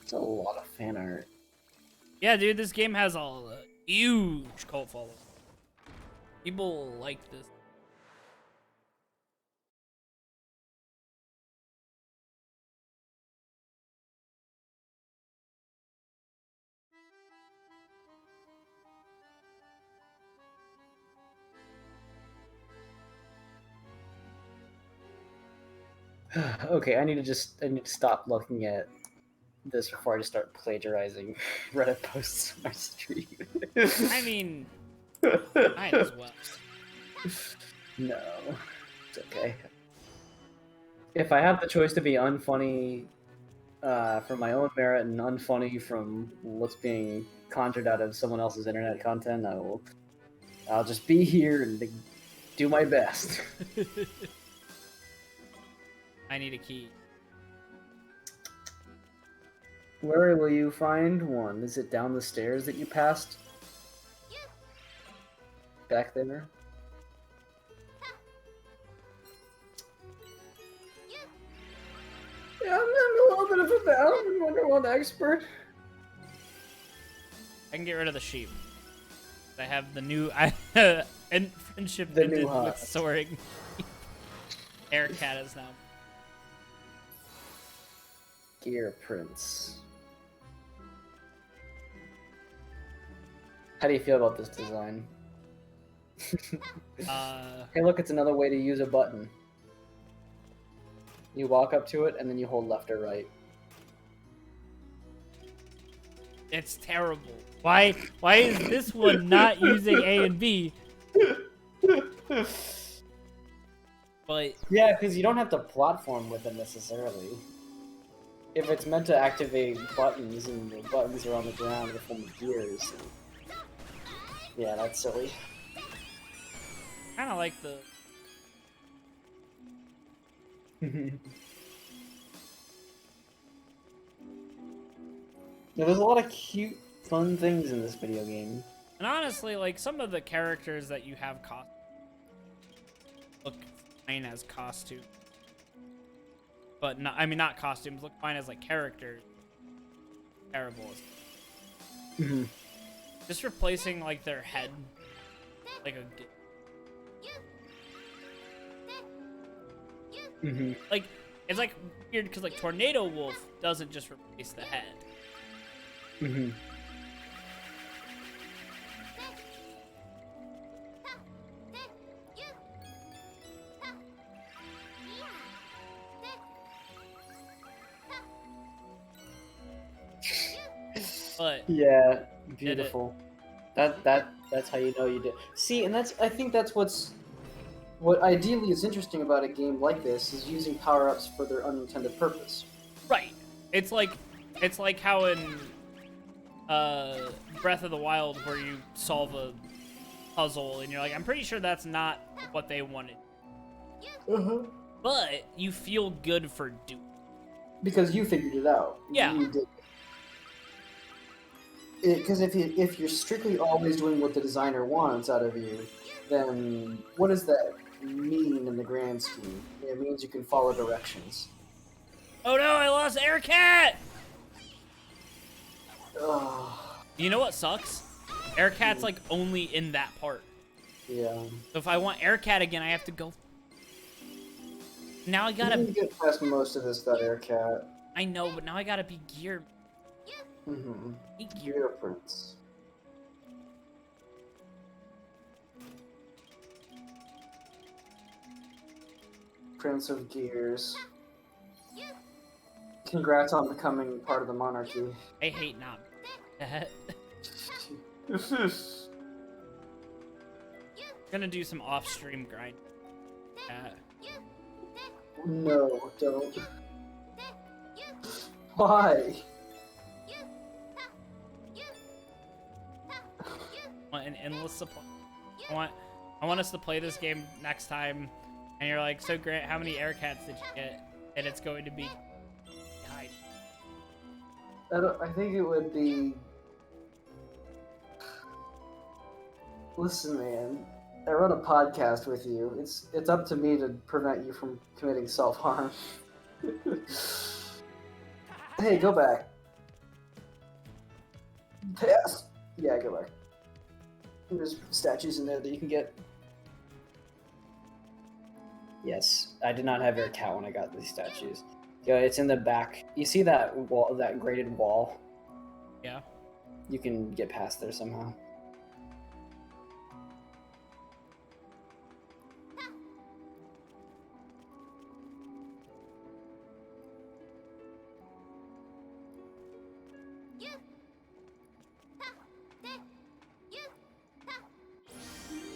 S2: It's a lot of fan art.
S1: Yeah, dude, this game has a huge cult following. People like this.
S2: Okay, I need to stop looking at this before I just start plagiarizing Reddit posts on my stream.
S1: I mean, might as well.
S2: No, it's okay. If I have the choice to be unfunny from my own merit and unfunny from what's being conjured out of someone else's internet content, I'll just be here and do my best.
S1: I need a key.
S2: Where will you find one? Is it down the stairs that you passed? Back there? Yeah, I'm a little bit of a Balan Wonderworld expert.
S1: I can get rid of the sheep. I have the new and friendship
S2: The
S1: ended
S2: new
S1: with
S2: hut.
S1: soaring. Aircat is now.
S2: Gear prints. How do you feel about this design? Hey, look, it's another way to use a button. You walk up to it, and then you hold left or right.
S1: It's terrible. Why is this one not using A and B? But
S2: Yeah, because you don't have to platform with it necessarily. If it's meant to activate buttons, and the buttons are on the ground with them gears. Yeah, that's silly.
S1: kind of like the.
S2: Yeah, there's a lot of cute, fun things in this video game.
S1: And honestly, like some of the characters that you have look fine as costumes. But not, I mean, not costumes. Look fine as like characters. Terrible. Just replacing like their head, like a. Like it's like weird because like Tornado Wolf doesn't just replace the head. But
S2: Yeah, beautiful. That's how you know you did. See, and I think that's what ideally is interesting about a game like this is using power-ups for their unintended purpose.
S1: right, it's like how in Breath of the Wild where you solve puzzle, and you're like, I'm pretty sure that's not what they wanted. But you feel good for doing it.
S2: Because you figured it out.
S1: Yeah.
S2: You did. Because if you're strictly always doing what the designer wants out of you, then what does that mean in the grand scheme? It means you can follow directions.
S1: Oh no, I lost Aircat!
S2: Ugh.
S1: You know what sucks? Aircat's like only in that part.
S2: Yeah.
S1: So if I want Aircat again, I have to go. Now I gotta.
S2: You can get past most of this without Aircat.
S1: I know, but now I gotta be geared.
S2: Gear Prince. Prince of Gears. Congrats on becoming part of the monarchy.
S1: I hate not that. Gonna do some off-stream grind.
S2: No, don't. Why?
S1: I want an endless supply. I want us to play this game next time, and you're like, so Grant, how many Aircats did you get? And it's going to be high.
S2: I think it would be. Listen, man. I run a podcast with you. It's up to me to prevent you from committing self-harm. Hey, go back. Yes. Yeah, go back. There's statues in there that you can get. Yes, I did not have your cat when I got these statues. Yeah, it's in the back. You see that wall, that graded wall?
S1: Yeah.
S2: You can get past there somehow.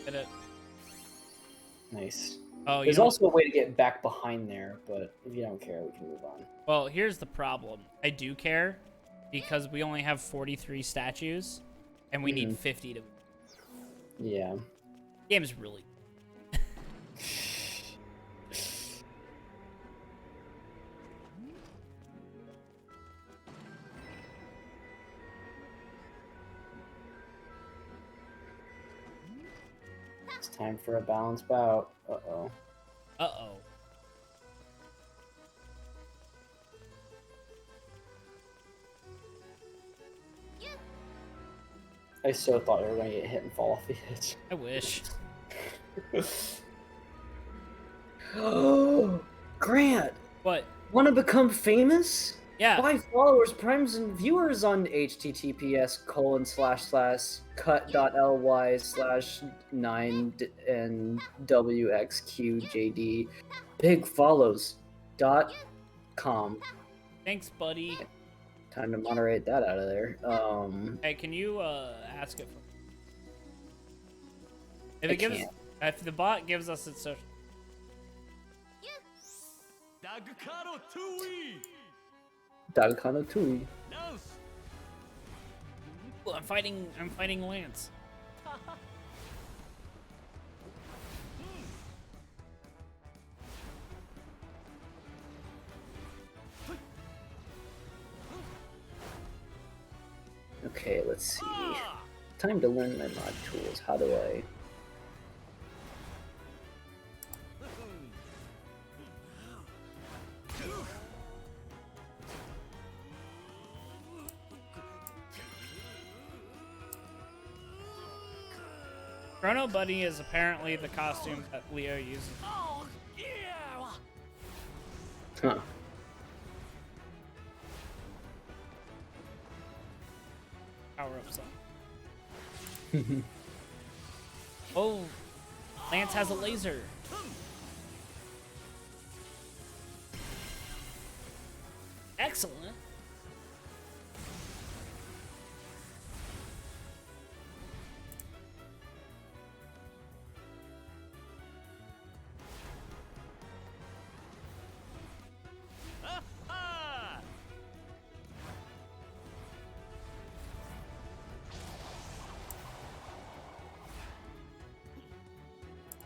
S1: Did it.
S2: Nice.
S1: Oh,
S2: There's also a way to get back behind there, but if you don't care, we can move on.
S1: Well, here's the problem. I do care because we only have 43 statues, and we need 50 to.
S2: Yeah.
S1: Game's really.
S2: It's time for a balanced bout. Uh-oh.
S1: Uh-oh.
S2: I so thought we were going to get hit and fall off the edge.
S1: I wish.
S2: Oh, Grant!
S1: What?
S2: Want to become famous?
S1: Yeah.
S2: Buy followers, primes, and viewers on https://cut.ly/9 and wxqjd bigfollows.com.
S1: Thanks, buddy.
S2: Time to moderate that out of there.
S1: Hey, can you ask it for me? If
S2: I
S1: it gives,
S2: can't.
S1: if the bot gives us its social.
S2: Dagakano Tui.
S1: Ooh, I'm fighting Lance.
S2: Okay, let's see. Time to learn my mod tools. How do I...
S1: Chrono Buddy is apparently the costume that Leo uses.
S2: Huh.
S1: Power up some. Oh, Lance has a laser. Excellent.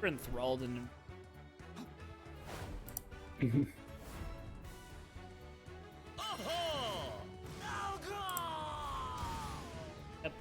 S1: We're enthralled in. Yep.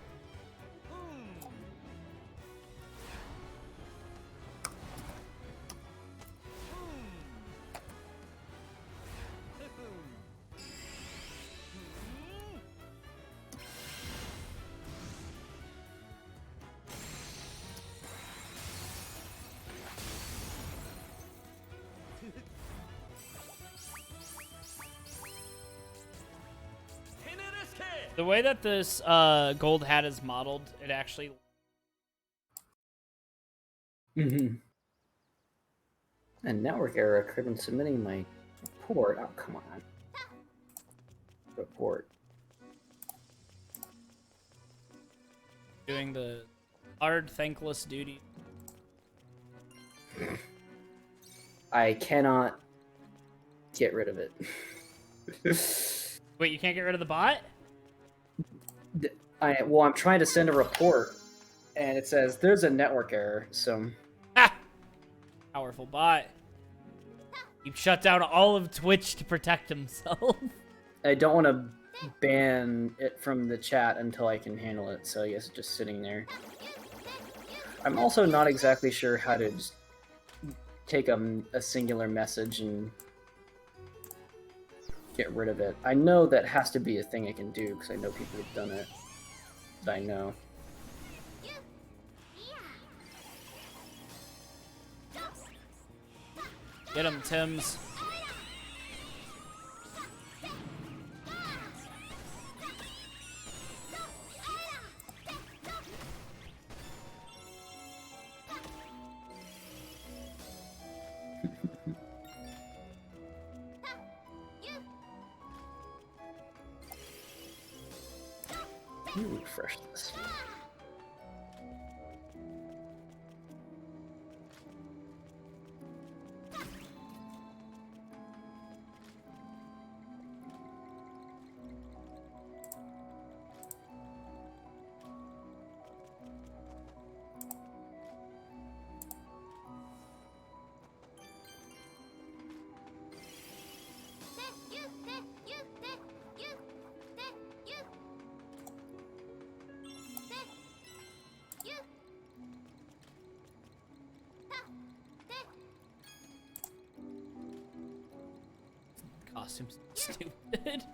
S1: The way that this gold hat is modeled, it actually.
S2: A network error occurred when submitting my report. Oh, come on. Report.
S1: Doing the hard, thankless duty.
S2: I cannot get rid of it.
S1: Wait, you can't get rid of the bot?
S2: Well, I'm trying to send a report, and it says there's a network error, so...
S1: Ha! Powerful bot. He shut down all of Twitch to protect himself.
S2: I don't want to ban it from the chat until I can handle it, so I guess it's just sitting there. I'm also not exactly sure how to just take a singular message and get rid of it. I know that has to be a thing I can do, because I know people have done it. I know.
S1: Get him, Tims.
S2: Let me refresh this.
S1: Costume's stupid.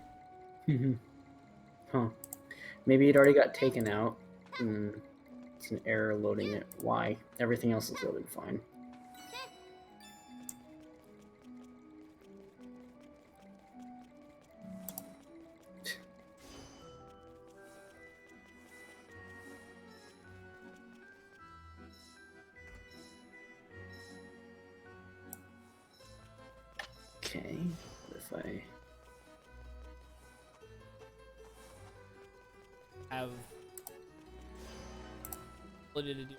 S2: Huh. Maybe it already got taken out. It's an error loading it. Why? Everything else is loaded fine. Okay, if I...
S1: Have ability to do.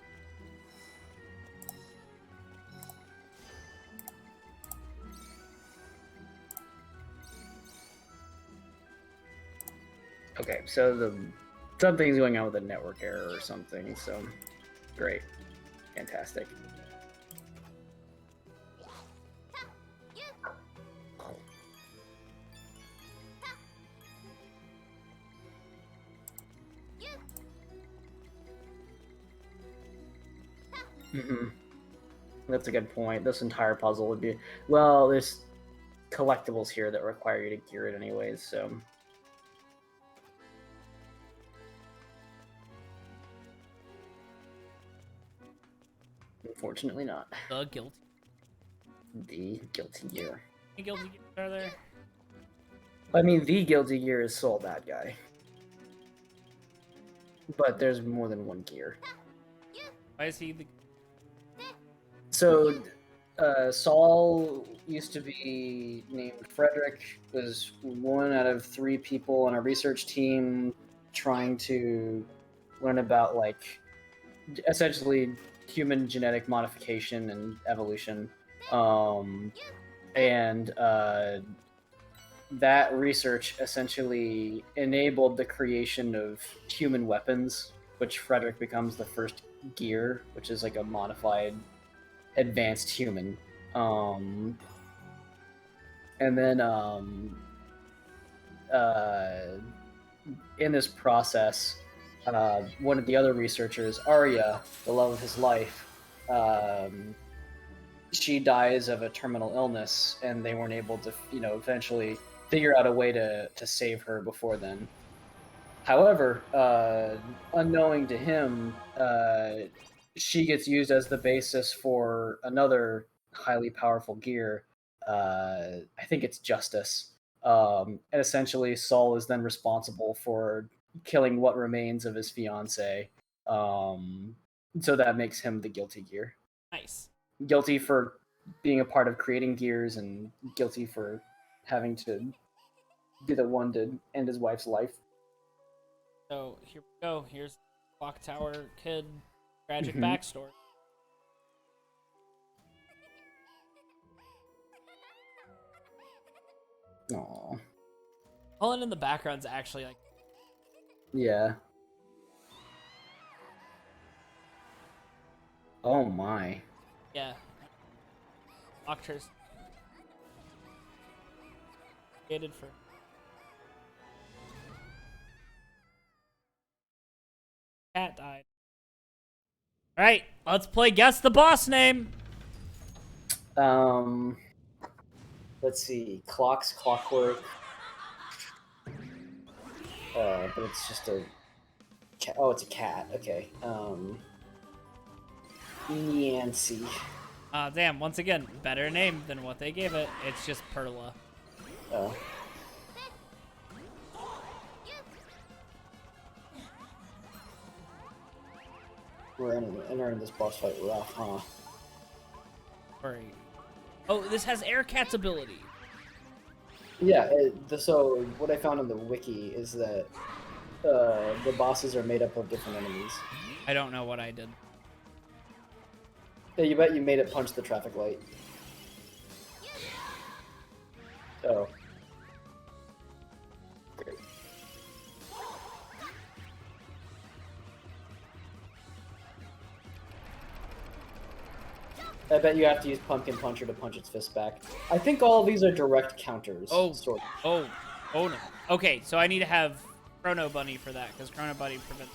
S2: Okay, so something's going on with the network error or something, so great. Fantastic. That's a good point. This entire puzzle would be... Well, there's collectibles here that require you to gear it anyways, so... Unfortunately not.
S1: The guilty.
S2: The guilty gear.
S1: Any guilty gears are there?
S2: I mean, the guilty gear is Soul Bad Guy. But there's more than one gear.
S1: Why is he the...
S2: So, Saul used to be named Frederick, was one out of 3 people on a research team trying to learn about, like, essentially human genetic modification and evolution. That research essentially enabled the creation of human weapons, which Frederick becomes the first gear, which is like a modified advanced human. And then in this process, one of the other researchers, Arya, the love of his life, she dies of a terminal illness, and they weren't able to, eventually figure out a way to save her before then. However, unknowing to him, she gets used as the basis for another highly powerful gear. I think it's Justice. And essentially, Saul is then responsible for killing what remains of his fiancée. So that makes him the guilty gear.
S1: Nice.
S2: Guilty for being a part of creating gears, and guilty for having to be the one to end his wife's life.
S1: So here we go. Here's Clock Tower kid tragic backstory.
S2: Aww.
S1: Cullen in the background's actually like.
S2: Yeah. Oh my.
S1: Yeah. Doctors. Created for. Cat died. All right, let's play Guess the Boss Name.
S2: Let's see. Clockwork. But it's just a cat. Oh, it's a cat. Okay. Yancy.
S1: Damn, once again, better name than what they gave it. It's just Perla.
S2: Oh. We're entering this boss fight rough, huh?
S1: Sorry. Oh, this has Air Cat's ability.
S2: Yeah, so what I found on the wiki is that the bosses are made up of different enemies.
S1: I don't know what I did.
S2: Yeah, you bet you made it punch the traffic light. Oh. Great. I bet you have to use Pumpkin Puncher to punch its fist back. I think all of these are direct counters.
S1: Oh,
S2: sort
S1: of. Oh no. Okay, so I need to have Chrono Bunny for that, because Chrono Bunny prevents...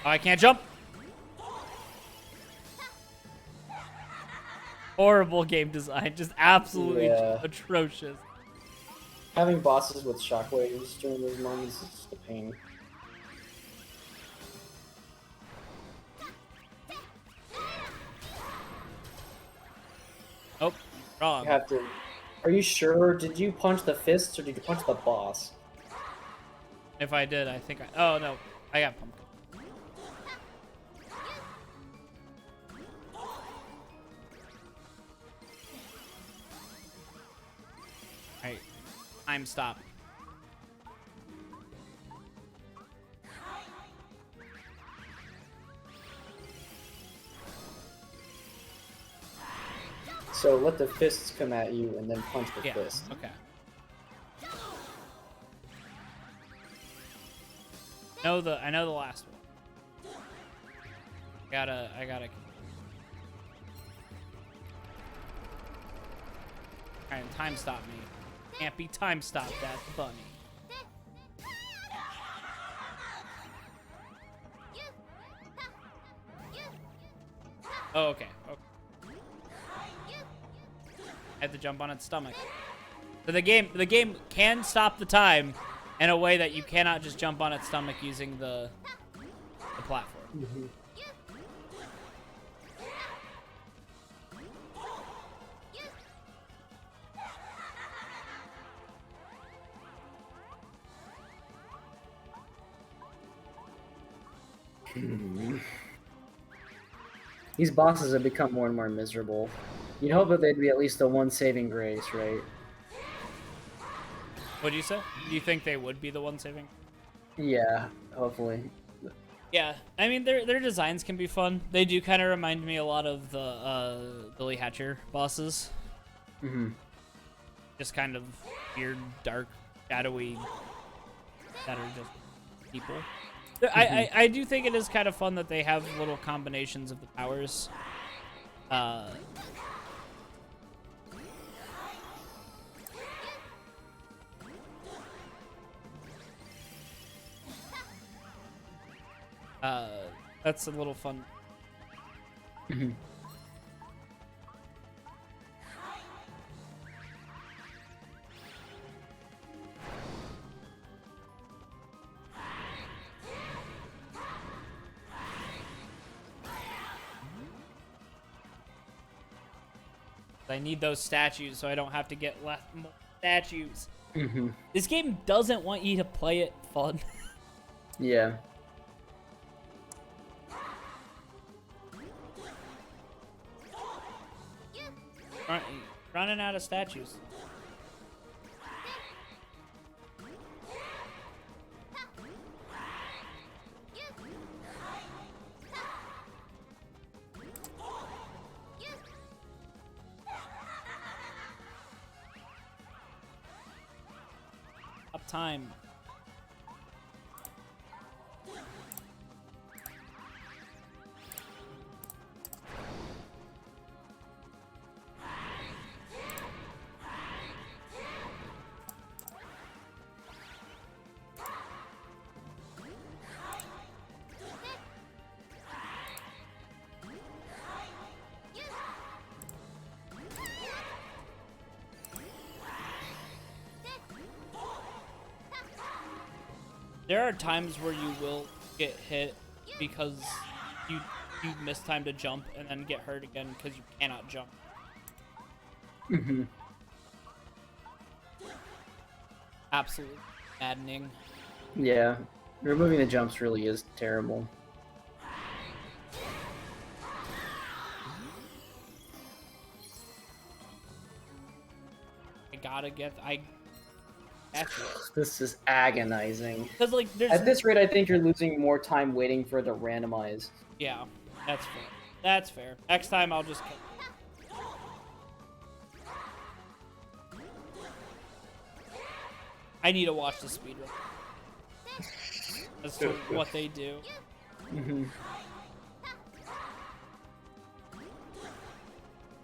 S1: Oh, I can't jump! Horrible game design, just absolutely atrocious.
S2: Having bosses with shockwaves during those moments is just a pain.
S1: Oh, wrong.
S2: You have to... Are you sure? Did you punch the fists or did you punch the boss?
S1: If I did, I think I... Oh, no. I got pumpkin. Alright. Time stop.
S2: So let the fists come at you and then punch the fist.
S1: Okay. I know the last one. I gotta. Alright, time stop me. Can't be time stopped at the bunny. Oh, okay. I had to jump on its stomach. So the game can stop the time in a way that you cannot just jump on its stomach using the platform.
S2: Mm-hmm. These bosses have become more and more miserable. You'd hope that they'd be at least the one saving grace, right?
S1: What do you say? Do you think they would be the one saving?
S2: Yeah, hopefully.
S1: Yeah, I mean their designs can be fun. They do kind of remind me a lot of the Billy Hatcher bosses.
S2: Mm-hmm.
S1: Just kind of weird, dark, shadowy that are just people. I do think it is kind of fun that they have little combinations of the powers. That's a little fun. I need those statues so I don't have to get more statues. This game doesn't want you to play it fun.
S2: Yeah.
S1: Running out of statues. Up time. There are times where you will get hit because you miss time to jump and then get hurt again because you cannot jump. Absolutely maddening.
S2: Yeah. Removing the jumps really is terrible.
S1: I gotta get...
S2: This is agonizing.
S1: Because like,
S2: at this rate, I think you're losing more time waiting for the randomized.
S1: Yeah, that's fair. That's fair. Next time, I'll just kill. I need to watch the speedrun as to what they do.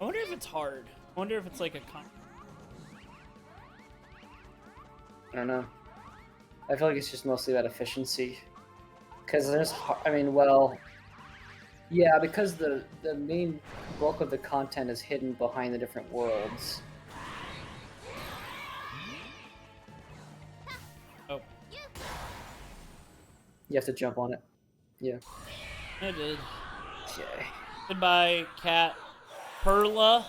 S1: I wonder if it's hard. I wonder if it's like a
S2: I don't know. I feel like it's just mostly about efficiency. Because there's, I mean, well, yeah, because the main bulk of the content is hidden behind the different worlds.
S1: Oh.
S2: You have to jump on it. Yeah.
S1: I did.
S2: Okay.
S1: Goodbye, cat. Perla.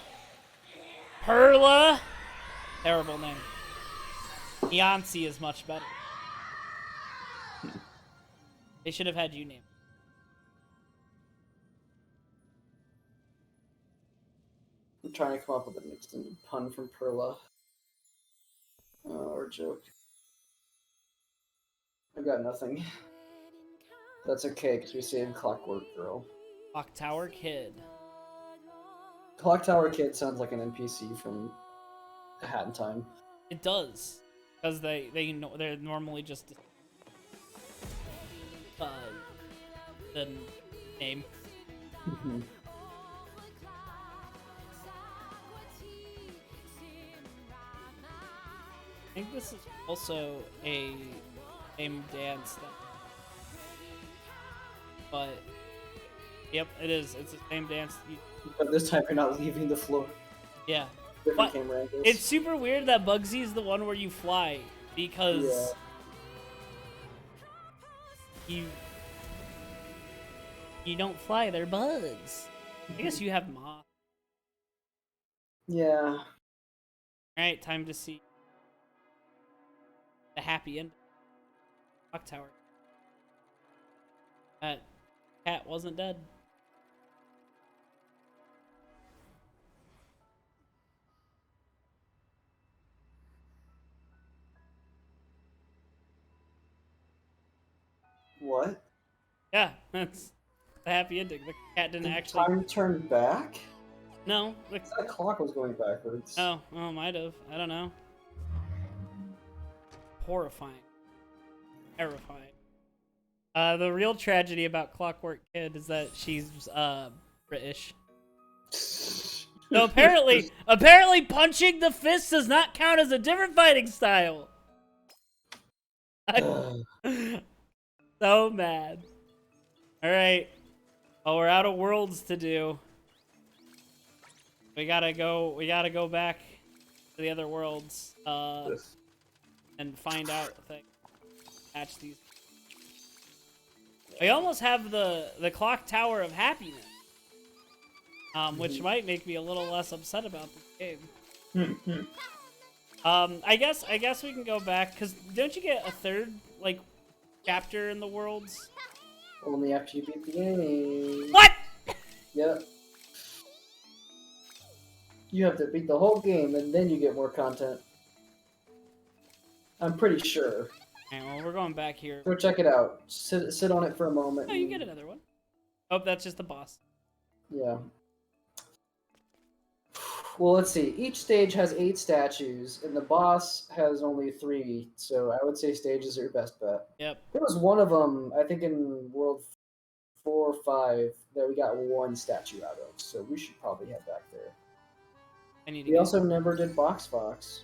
S1: Perla. Terrible name. Beyonce is much better. They should have had you name.
S2: I'm trying to come up with an extended pun from Perla. Or joke. I've got nothing. That's okay, because we saved Clockwork Girl.
S1: Clock Tower Kid.
S2: Clock Tower Kid sounds like an NPC from A Hat in Time.
S1: It does. Because they're normally just the name. I think this is also a same dance but yep, it is. It's the same dance.
S2: But this time you're not leaving the floor.
S1: Yeah.
S2: Different camera angles.
S1: It's super weird that Bugsy is the one where you fly because you don't fly, they're bugs. I guess you have moth.
S2: Yeah.
S1: Alright, time to see the happy end. Clock Tower. That cat wasn't dead.
S2: What?
S1: Yeah, that's the happy ending. The cat didn't actually.
S2: Time turned back?
S1: No.
S2: The clock was going backwards.
S1: Oh, might have. I don't know. horrifying. Terrifying. The real tragedy about Clockwork Kid is that she's British. So apparently punching the fist does not count as a different fighting style. So mad. All right. Oh, we're out of worlds to do. We gotta go back to the other worlds and find out things. Match these. We almost have the clock tower of happiness, which might make me a little less upset about this game. I guess we can go back, because don't you get a third like chapter in the worlds?
S2: Only after you beat the game.
S1: What?
S2: Yep. You have to beat the whole game, and then you get more content. I'm pretty sure.
S1: Okay, well, we're going back here.
S2: Go check it out. Sit on it for a moment.
S1: Oh, you get another one. Oh, that's just the boss.
S2: Yeah. Well, let's see. Each stage has 8 statues, and the boss has only 3. So I would say stages are your best bet.
S1: Yep.
S2: There was one of them, I think, in World 4 or 5 that we got 1 statue out of. So we should probably head back there. We also never did Box Fox.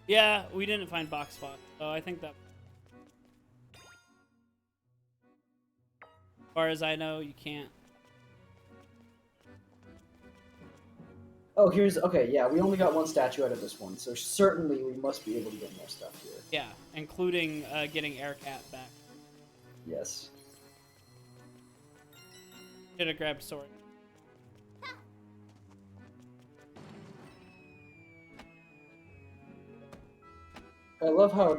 S1: Yeah, we didn't find Box Fox, so I think that. As far as I know, you can't.
S2: Oh, okay, yeah, we only got 1 statue out of this one, so certainly we must be able to get more stuff here.
S1: Yeah, including getting Aircat back.
S2: Yes.
S1: Should have grabbed sword.
S2: I love how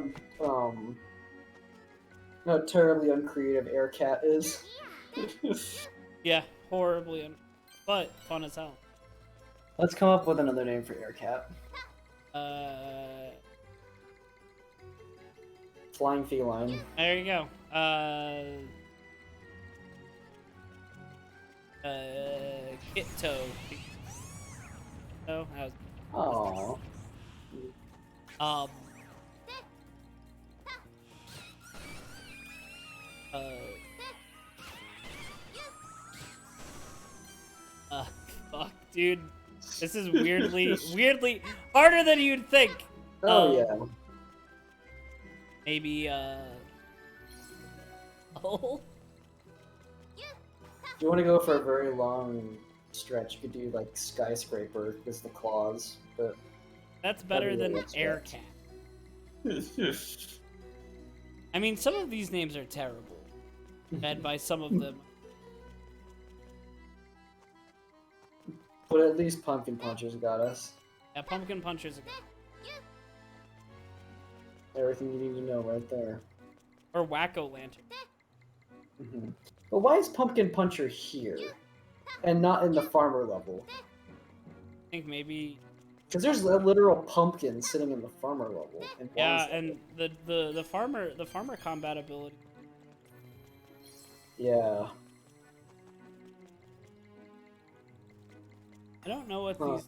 S2: terribly uncreative Aircat is.
S1: Yeah, horribly, but fun as hell.
S2: Let's come up with another name for Aircat. Flying feline.
S1: There you go. Kitto. Oh, that was.
S2: Aww.
S1: Fuck, dude. This is weirdly harder than you'd think.
S2: Oh, yeah.
S1: Maybe, oh.
S2: If you want to go for a very long stretch, you could do, like, Skyscraper, because the claws, but...
S1: That's better than Aircat. I mean, some of these names are terrible. Read by some of them.
S2: But at least Pumpkin Puncher's got us.
S1: Yeah, Pumpkin Puncher's a good.
S2: Everything you need to know right there.
S1: Or Wacko Lantern.
S2: But why is Pumpkin Puncher here? And not in the farmer level?
S1: I think maybe...
S2: Because there's a literal pumpkin sitting in the farmer level.
S1: Yeah, and the farmer combat ability.
S2: Yeah.
S1: I don't know what these...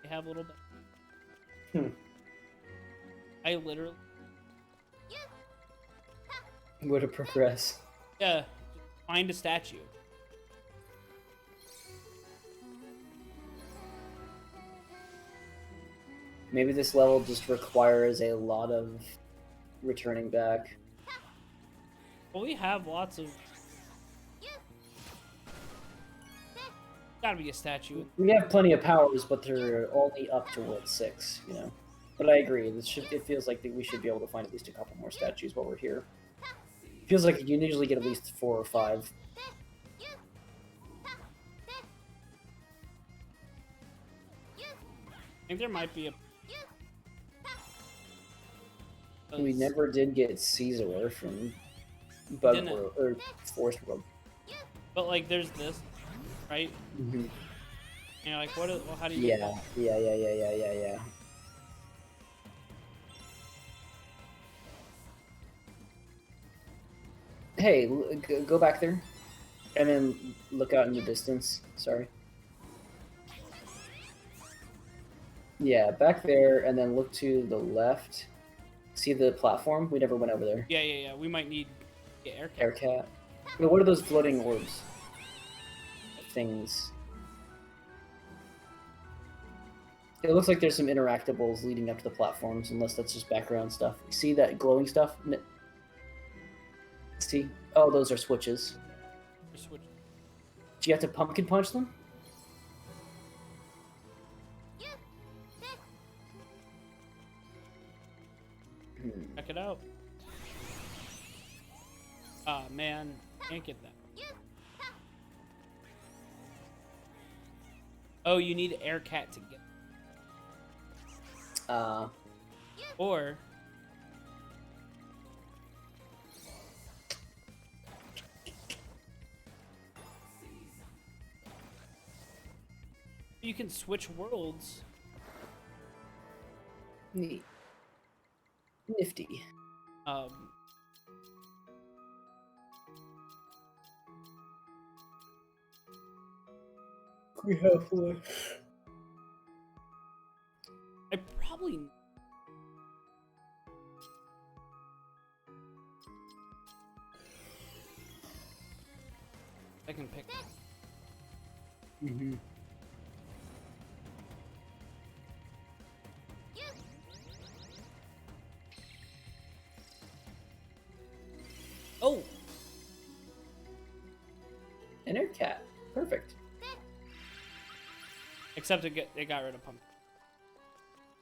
S1: They have a little bit. I literally...
S2: Would it progress?
S1: Yeah, find a statue.
S2: Maybe this level just requires a lot of returning back.
S1: Well, we have lots of... Gotta be a statue.
S2: We have plenty of powers, but they're only up to World 6, you know. But I agree, it feels like we should be able to find at least a couple more statues while we're here. Feels like you usually get at least 4 or 5.
S1: I think there might be a...
S2: We never did get Caesar from Bug World, or Forest World.
S1: But, like, there's this, right?
S2: Mm-hmm.
S1: And you're like, well, how do you...
S2: Yeah. Hey, go back there, and then look out in the distance. Sorry. Yeah, back there, and then look to the left. See the platform? We never went over there.
S1: Yeah. We might need air cat.
S2: Air cat. But what are those floating orbs? Things. It looks like there's some interactables leading up to the platforms, unless that's just background stuff. See that glowing stuff? See? Oh, those are switches.
S1: Switch.
S2: Do you have to pumpkin punch them?
S1: Check it out. Ah, man. Can't get that. Oh, you need air cat to get. Or. You can switch worlds.
S2: Neat. Nifty. We have one.
S1: I probably. I can pick.
S2: Mm-hmm.
S1: Oh!
S2: An air cat. Perfect.
S1: Except it got rid of pump.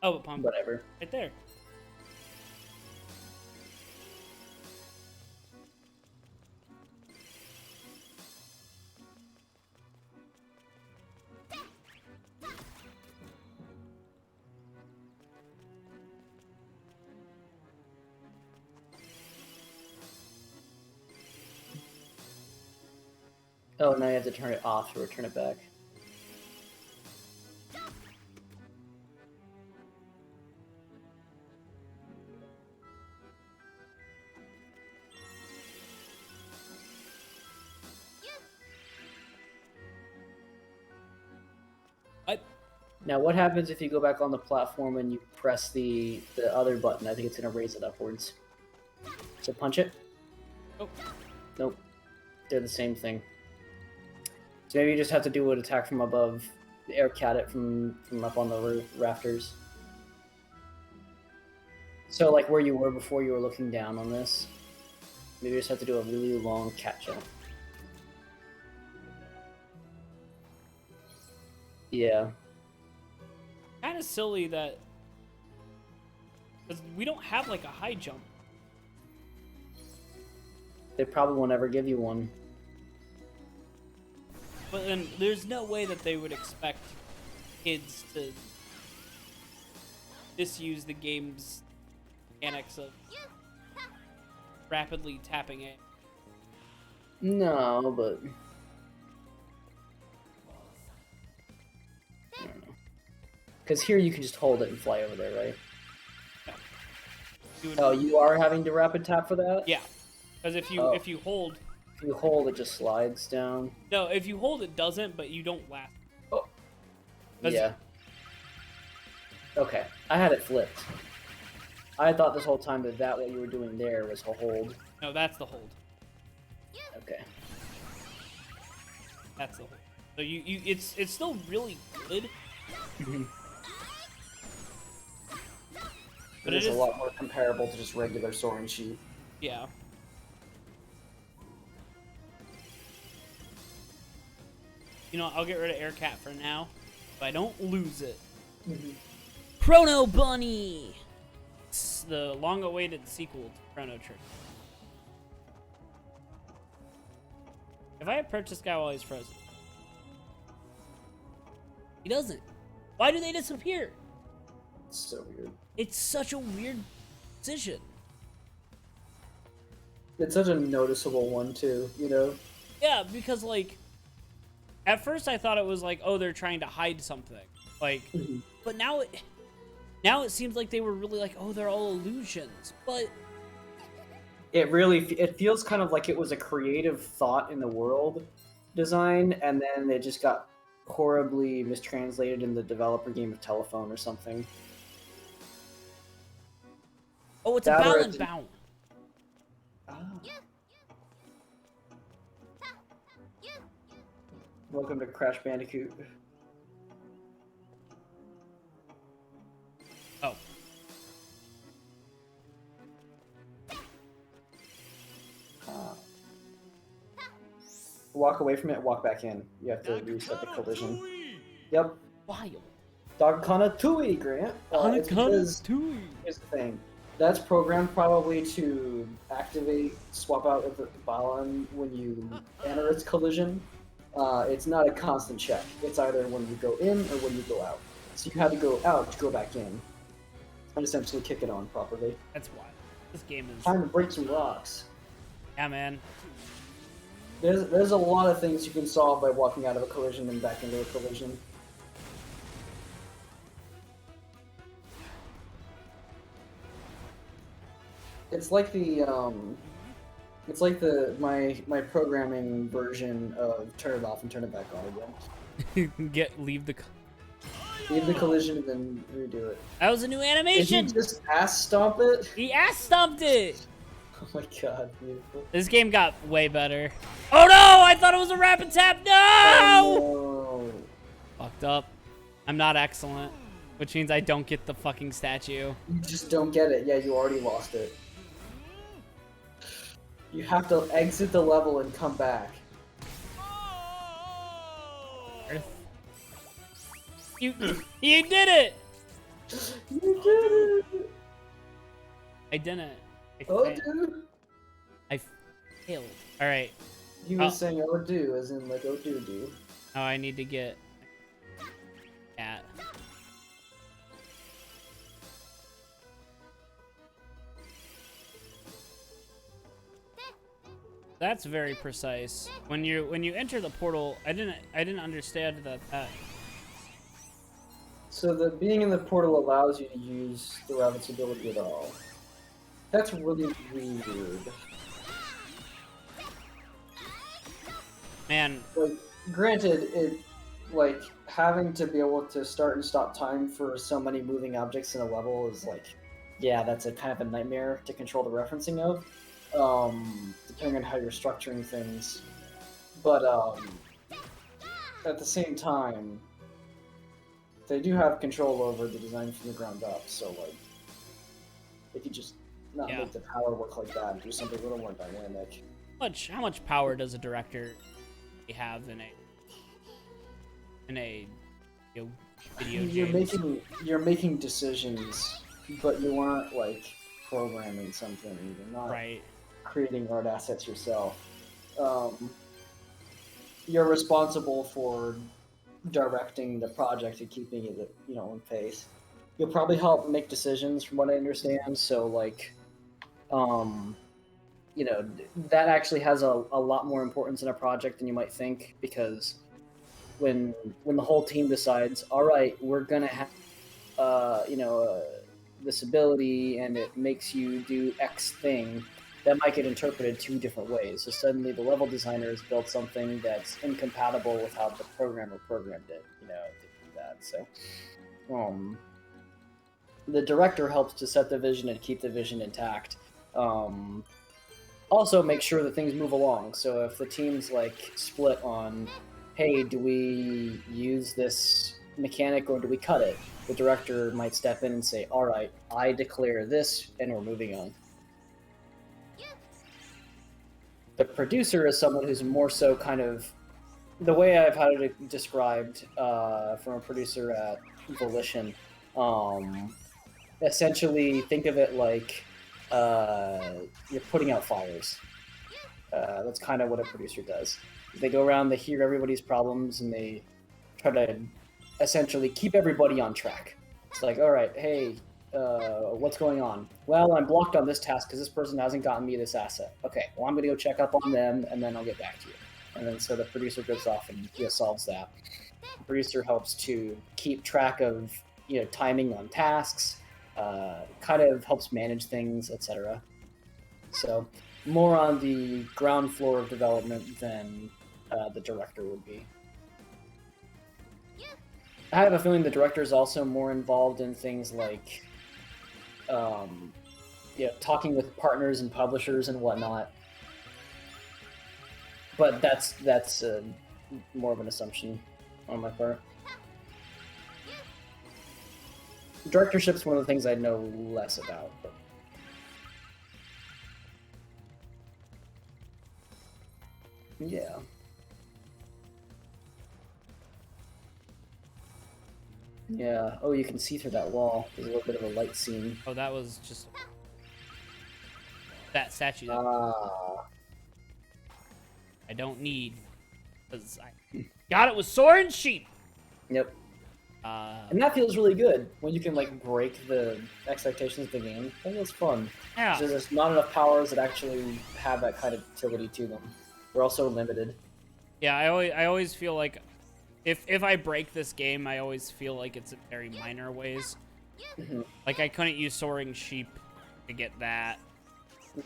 S1: Oh, but pump.
S2: Whatever.
S1: Right there.
S2: Oh, now you have to turn it off to return it back. Now, what happens if you go back on the platform and you press the other button? I think it's going to raise it upwards. So punch it?
S1: Oh.
S2: Nope. They're the same thing. So maybe you just have to do an attack from above, air cat it from up on the roof, rafters. So like where you were before you were looking down on this. Maybe you just have to do a really long cat jump. Yeah.
S1: Kind of silly that. Because we don't have like a high jump.
S2: They probably won't ever give you one.
S1: But then there's no way that they would expect kids to misuse the game's mechanics of rapidly tapping it.
S2: No, but I don't know. Because here you can just hold it and fly over there, right?
S1: No.
S2: Oh, you are having to rapid tap for that?
S1: Yeah, because if you hold.
S2: If you hold, it just slides down.
S1: No, if you hold, it doesn't, but you don't last.
S2: Oh. Yeah. Okay, I had it flipped. I thought this whole time that what you were doing there was a hold.
S1: No, that's the hold.
S2: Okay.
S1: That's the hold. So it's still really good.
S2: But it is a lot more comparable to just regular soaring sheep.
S1: Yeah. You know, I'll get rid of Air Cat for now, but I don't lose it. Chrono Bunny! It's the long-awaited sequel to Chrono Trigger. If I approach this guy while he's frozen. He doesn't. Why do they disappear?
S2: It's so weird.
S1: It's such a weird decision.
S2: It's such a noticeable one, too, you know?
S1: Yeah, because, like, at first I thought it was like, oh, they're trying to hide something. Like, but now it seems like they were really like, oh, they're all illusions. But
S2: it feels kind of like it was a creative thought in the world design, and then it just got horribly mistranslated in the developer game of Telephone or something.
S1: Oh, it's a Balan bound.
S2: Ah. Welcome to Crash Bandicoot.
S1: Oh.
S2: Walk away from it, walk back in. You have to reset the collision. Yep.
S1: Wild.
S2: Dogkana Tui, Grant. It's because, here's the thing. That's programmed probably to activate, swap out with the Balan when you enter its collision. It's not a constant check. It's either when you go in or when you go out. So you had to go out to go back in. And essentially kick it on properly.
S1: That's wild. This game is...
S2: Time to break some rocks.
S1: Yeah, man.
S2: There's a lot of things you can solve by walking out of a collision and back into a collision. It's like my programming version of turn it off and turn it back on again. Leave the collision and then redo it.
S1: That was a new animation.
S2: Did he just ass stomp it?
S1: He ass stomped it.
S2: Oh my god, beautiful.
S1: This game got way better. Oh no! I thought it was a rapid tap. No!
S2: Oh, no.
S1: Fucked up. I'm not excellent, which means I don't get the fucking statue.
S2: You just don't get it. Yeah, you already lost it. You have to exit the level and come back.
S1: You did it!
S2: You did it!
S1: I didn't.
S2: Dude.
S1: I failed. Alright.
S2: You were saying oh do, as in like oh do.
S1: Oh, I need to get that. That's very precise. When you enter the portal, I didn't understand that.
S2: So the being in the portal allows you to use the rabbit's ability at all. That's really weird.
S1: Man.
S2: Like, granted, it like having to be able to start and stop time for so many moving objects in a level is like, yeah, that's a kind of a nightmare to control the referencing of. Depending on how you're structuring things. But at the same time, they do have control over the design from the ground up, so like, if you just not make the power work like that and do something a little more dynamic.
S1: How much power does a director have in a video game?
S2: You're making decisions, but you aren't like programming something. You're not creating art assets yourself. You're responsible for directing the project and keeping it, in pace. You'll probably help make decisions, from what I understand. So, like, that actually has a lot more importance in a project than you might think, because when the whole team decides, all right, we're gonna have, this ability, and it makes you do X thing, that might get interpreted two different ways. So suddenly the level designer has built something that's incompatible with how the programmer programmed it, that. So, the director helps to set the vision and keep the vision intact. Also make sure that things move along. So if the team's like split on, hey, do we use this mechanic or do we cut it? The director might step in and say, all right, I declare this and we're moving on. The producer is someone who's more so kind of, the way I've had it described from a producer at Volition, essentially think of it like you're putting out fires. That's kind of what a producer does. They go around, they hear everybody's problems, and they try to essentially keep everybody on track. It's like, all right, hey, what's going on? Well, I'm blocked on this task because this person hasn't gotten me this asset. Okay, well, I'm going to go check up on them, and then I'll get back to you. And then so the producer goes off and solves that. The producer helps to keep track of timing on tasks, kind of helps manage things, etc. So more on the ground floor of development than the director would be. I have a feeling the director is also more involved in things like, talking with partners and publishers and whatnot. But that's more of an assumption on my part. Directorship's one of the things I know less about. Yeah. Yeah. Oh, you can see through that wall. There's a little bit of a light scene.
S1: Oh, that was just that statue. I don't need, because I got it with sword and sheep.
S2: Yep. And that feels really good when you can like break the expectations of the game. That feels fun.
S1: Yeah.
S2: So there's not enough powers that actually have that kind of utility to them. They're also limited.
S1: Yeah, I always feel like if I break this game, I always feel like it's in very minor ways.
S2: Mm-hmm.
S1: Like I couldn't use soaring sheep to get that.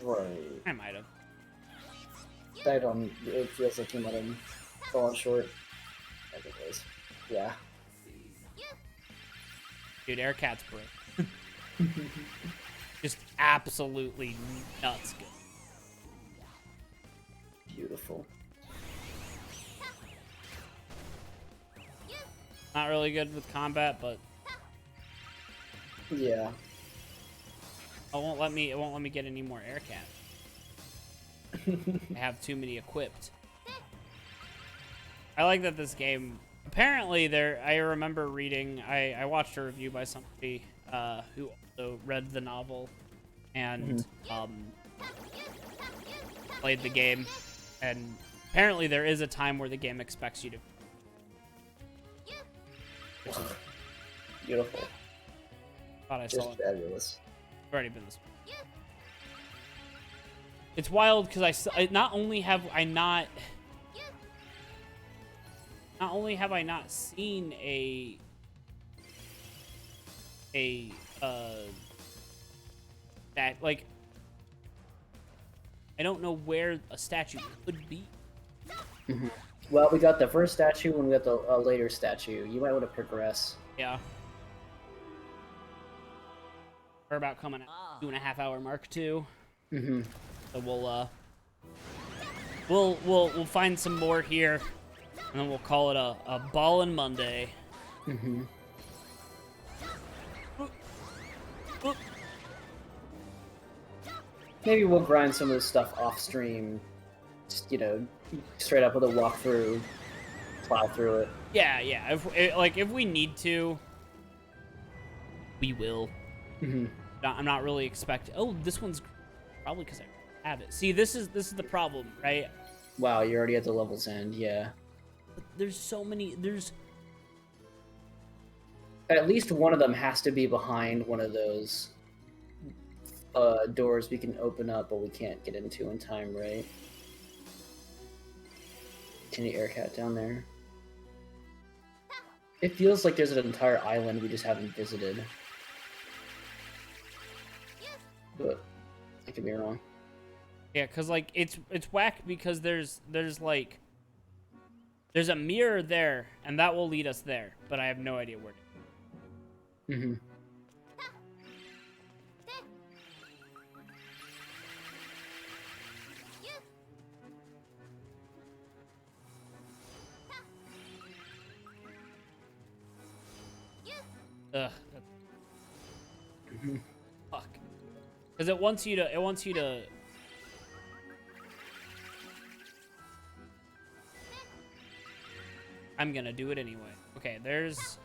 S2: Right.
S1: I might have.
S2: It feels like you might have fallen short. Anyways, yeah.
S1: Dude, Aircat's brick. Just absolutely nuts good.
S2: Beautiful.
S1: Not really good with combat, but
S2: yeah.
S1: it won't let me get any more Aircat. I have too many equipped. I like that this game. Apparently, I remember reading. I watched a review by somebody who also read the novel and played the game. And apparently, there is a time where the game expects you to.
S2: Beautiful.
S1: Thought I saw
S2: Just
S1: it.
S2: fabulous.
S1: I've already been this way. It's wild because not only have I not seen that, like, I don't know where a statue could be.
S2: Mm-hmm. Well, we got the first statue and we got the later statue. You might want to progress.
S1: Yeah. We're about coming at 2.5 hour mark too.
S2: Mm-hmm.
S1: So we'll find some more here, and then we'll call it a Balan Monday.
S2: Mm-hmm. Maybe we'll grind some of this stuff off stream. Just, straight up with a walkthrough, plow through it.
S1: Yeah. If we need to, we will.
S2: Mm-hmm.
S1: I'm not really expecting. Oh, this one's probably because I have it. See, this is the problem, right?
S2: Wow, you're already at the level's end. Yeah.
S1: But there's so many. There's
S2: at least one of them has to be behind one of those doors we can open up, but we can't get into in time, right? Can you Aircat down there? It feels like there's an entire island we just haven't visited. But I could be wrong.
S1: Yeah, cause like it's whack because there's like there's a mirror there and that will lead us there, but I have no idea where.
S2: Mm-hmm.
S1: Ugh. Fuck. Because it wants you to. I'm gonna do it anyway. Okay, there's.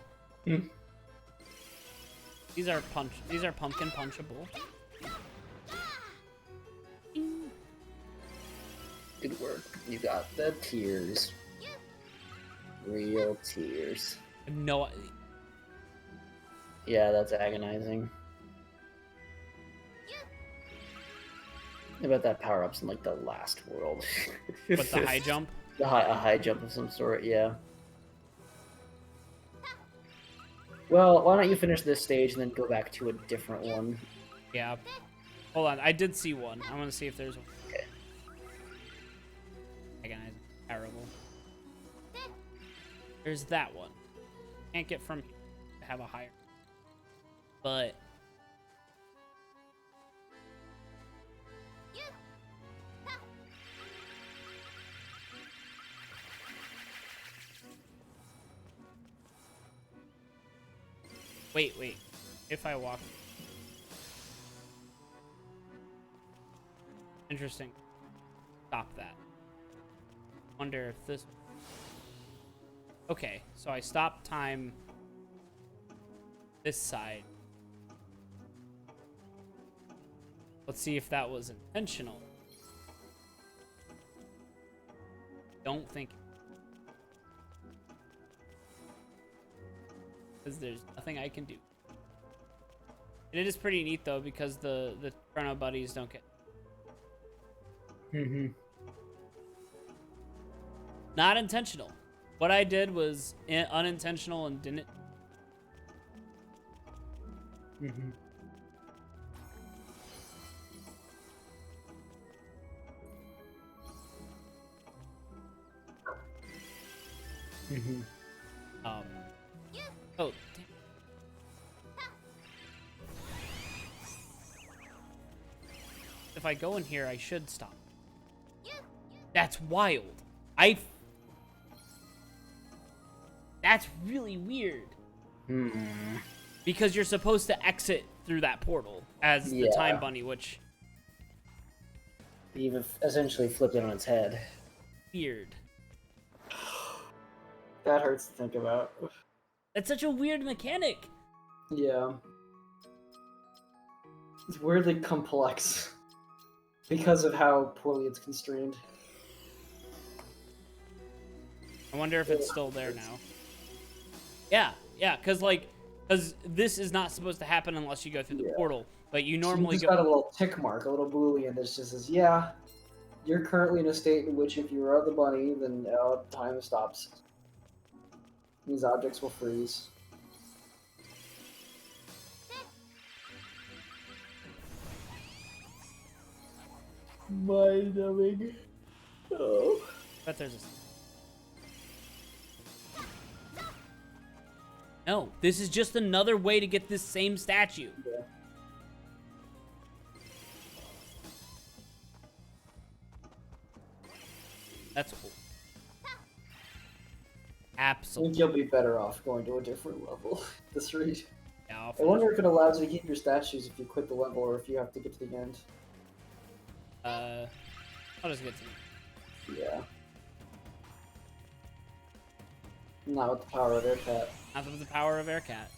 S1: These are pumpkin punchable.
S2: Good work. You got the tears. Real tears.
S1: No.
S2: Yeah, that's agonizing. I bet that power-up's in, like, the last world.
S1: With the high jump?
S2: A high jump of some sort, yeah. Well, why don't you finish this stage and then go back to a different one?
S1: Yeah. Hold on, I did see one. I want to see if there's one.
S2: Okay.
S1: Agonizing. Terrible. There's that one. can't get from here to have a higher. But wait. If I walk, interesting. Stop that. Wonder if this. Okay, so I stopped time this side. Let's see if that was intentional. Don't think. Because there's nothing I can do. And it is pretty neat though, because the Chrono buddies don't get. Not intentional. What I did was unintentional and didn't. Oh, damn. If I go in here, I should stop. That's wild. That's really weird. Because you're supposed to exit through that portal as the time bunny, which...
S2: You've essentially flipped it on its head.
S1: Weird.
S2: That hurts to think about.
S1: That's such a weird mechanic.
S2: Yeah. It's weirdly complex. Because of how poorly it's constrained.
S1: I wonder if it's still there now. Yeah, because this is not supposed to happen unless you go through the portal. But you normally
S2: so you just got a little tick mark, a little boolean that just says, yeah, you're currently in a state in which if you are the bunny, then time stops. These objects will freeze. Mind-numbing. Oh.
S1: But there's a... No, this is just another way to get this same statue.
S2: Yeah.
S1: That's cool.
S2: I
S1: Absolutely.
S2: think you'll be better off going to a different level this read.
S1: Yeah,
S2: I wonder if it allows you to keep your statues if you quit the level or if you have to get to the end.
S1: I'll just get to it.
S2: Yeah. Not with the power of Aircat.
S1: Not with the power of Aircat.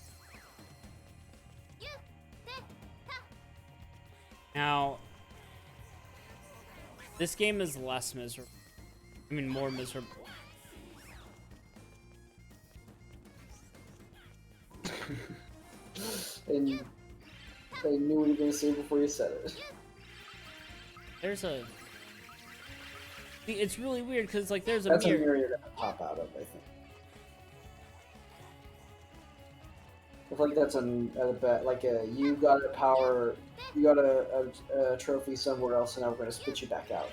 S1: Now, this game is less miserable. I mean, more miserable.
S2: And I knew what you were going to say before you said it.
S1: There's a... See, it's really weird because, like, there's a
S2: That's
S1: mirror.
S2: a mirror you're going to pop out of, I think. I feel like that's you got a power, you got a trophy somewhere else, and now we're going to spit you back out.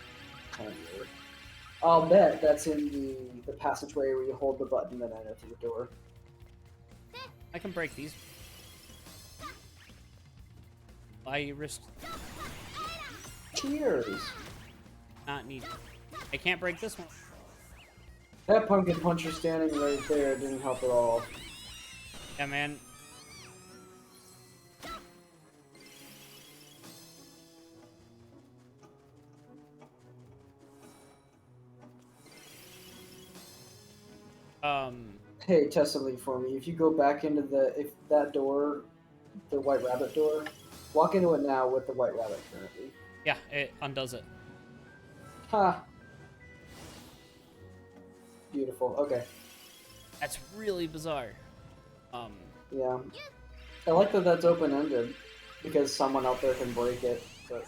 S2: Kind of weird. I'll bet that's in the passageway where you hold the button and then enter through the door.
S1: I can break these. I risk
S2: Cheers!
S1: not needed. I can't break this one.
S2: That pumpkin puncher standing right there didn't help at all.
S1: Yeah, man.
S2: Hey, test something for me. If you go back into that door, the White Rabbit door, walk into it now with the White Rabbit currently.
S1: Yeah, it undoes it.
S2: Ha! Beautiful. Okay.
S1: That's really bizarre.
S2: Yeah. I like that that's open-ended, because someone out there can break it, but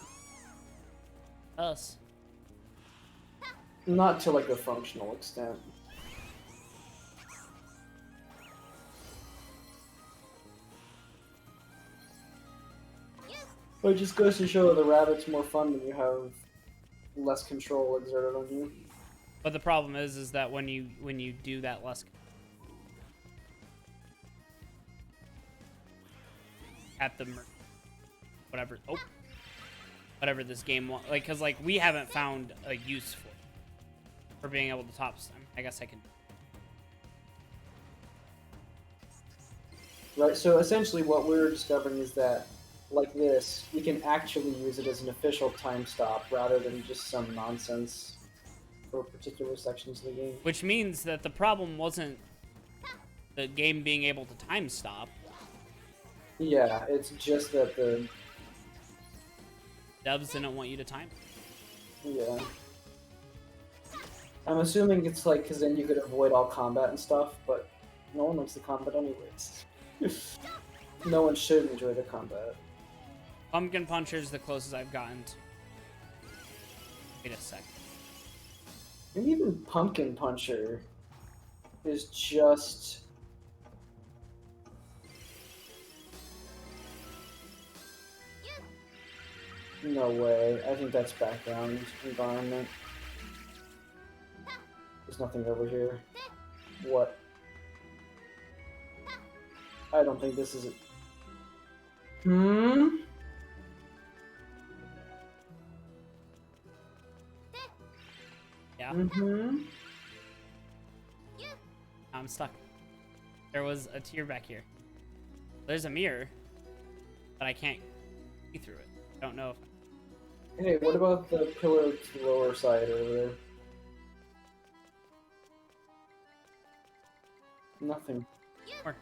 S1: Us.
S2: not to like a functional extent. But it just goes to show the rabbit's more fun when you have less control exerted on you.
S1: But the problem is that when you do that less, at the whatever. Oh, whatever this game wants. Like, cause like we haven't found a use for being able to top. I guess I can.
S2: Right. So essentially, what we're discovering is that, like this, we can actually use it as an official time stop rather than just some nonsense for particular sections of the game.
S1: Which means that the problem wasn't the game being able to time stop.
S2: Yeah, it's just that the
S1: devs didn't want you to time.
S2: Yeah. I'm assuming it's like because then you could avoid all combat and stuff, but no one likes the combat anyways. No one should enjoy the combat.
S1: Pumpkin Puncher is the closest I've gotten to. Wait a second.
S2: And even Pumpkin Puncher is just... No way. I think that's background environment. There's nothing over here. What? I don't think this is it. Hmm?
S1: Yeah.
S2: Mm-hmm.
S1: I'm stuck. There was a tier back here. There's a mirror, but I can't see through it. I don't know if...
S2: Hey, what about the pillar to the lower side over there? Nothing.
S1: More.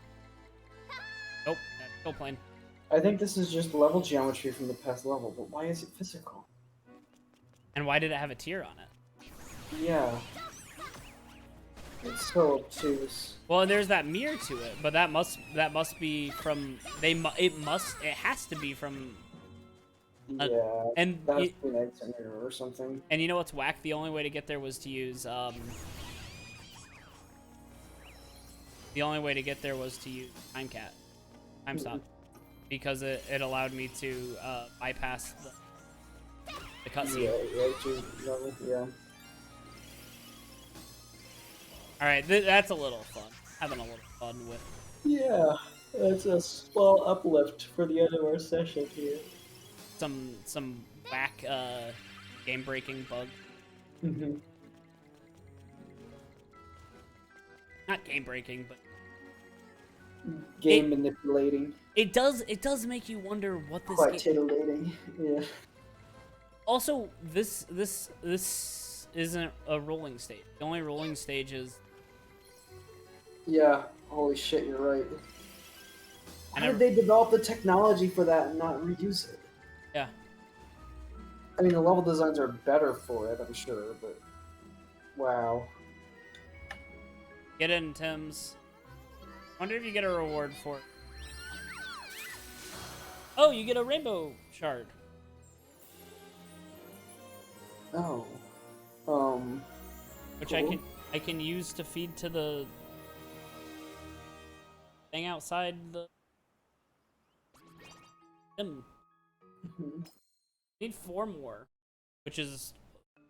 S1: Nope, that's still plain.
S2: I think this is just level geometry from the past level, but why is it physical?
S1: And why did it have a tier on it?
S2: Yeah. It's so obtuse.
S1: Well, there's that mirror to it, but that must be from it has to be from.
S2: Yeah.
S1: And
S2: that's an exit mirror or something.
S1: And you know what's whack? The only way to get there was to use the only way to get there was to use time stop, because it allowed me to bypass the cutscene.
S2: Yeah.
S1: All right, that's a little fun. Having a little fun with.
S2: Yeah, that's a small uplift for the end of our session here.
S1: Some whack game-breaking bug. Not game-breaking, but
S2: manipulating.
S1: It does make you wonder what this.
S2: Quite titillating. Yeah.
S1: Also, this isn't a rolling stage. The only rolling stage is.
S2: Yeah. Holy shit, you're right. How did they develop the technology for that and not reuse it?
S1: Yeah.
S2: I mean, the level designs are better for it, I'm sure, but wow.
S1: Get in, Tim's. Wonder if you get a reward for it. Oh, you get a rainbow shard.
S2: Oh.
S1: Which
S2: cool.
S1: I can use to feed to the thing outside the Tim. Need 4 more, which is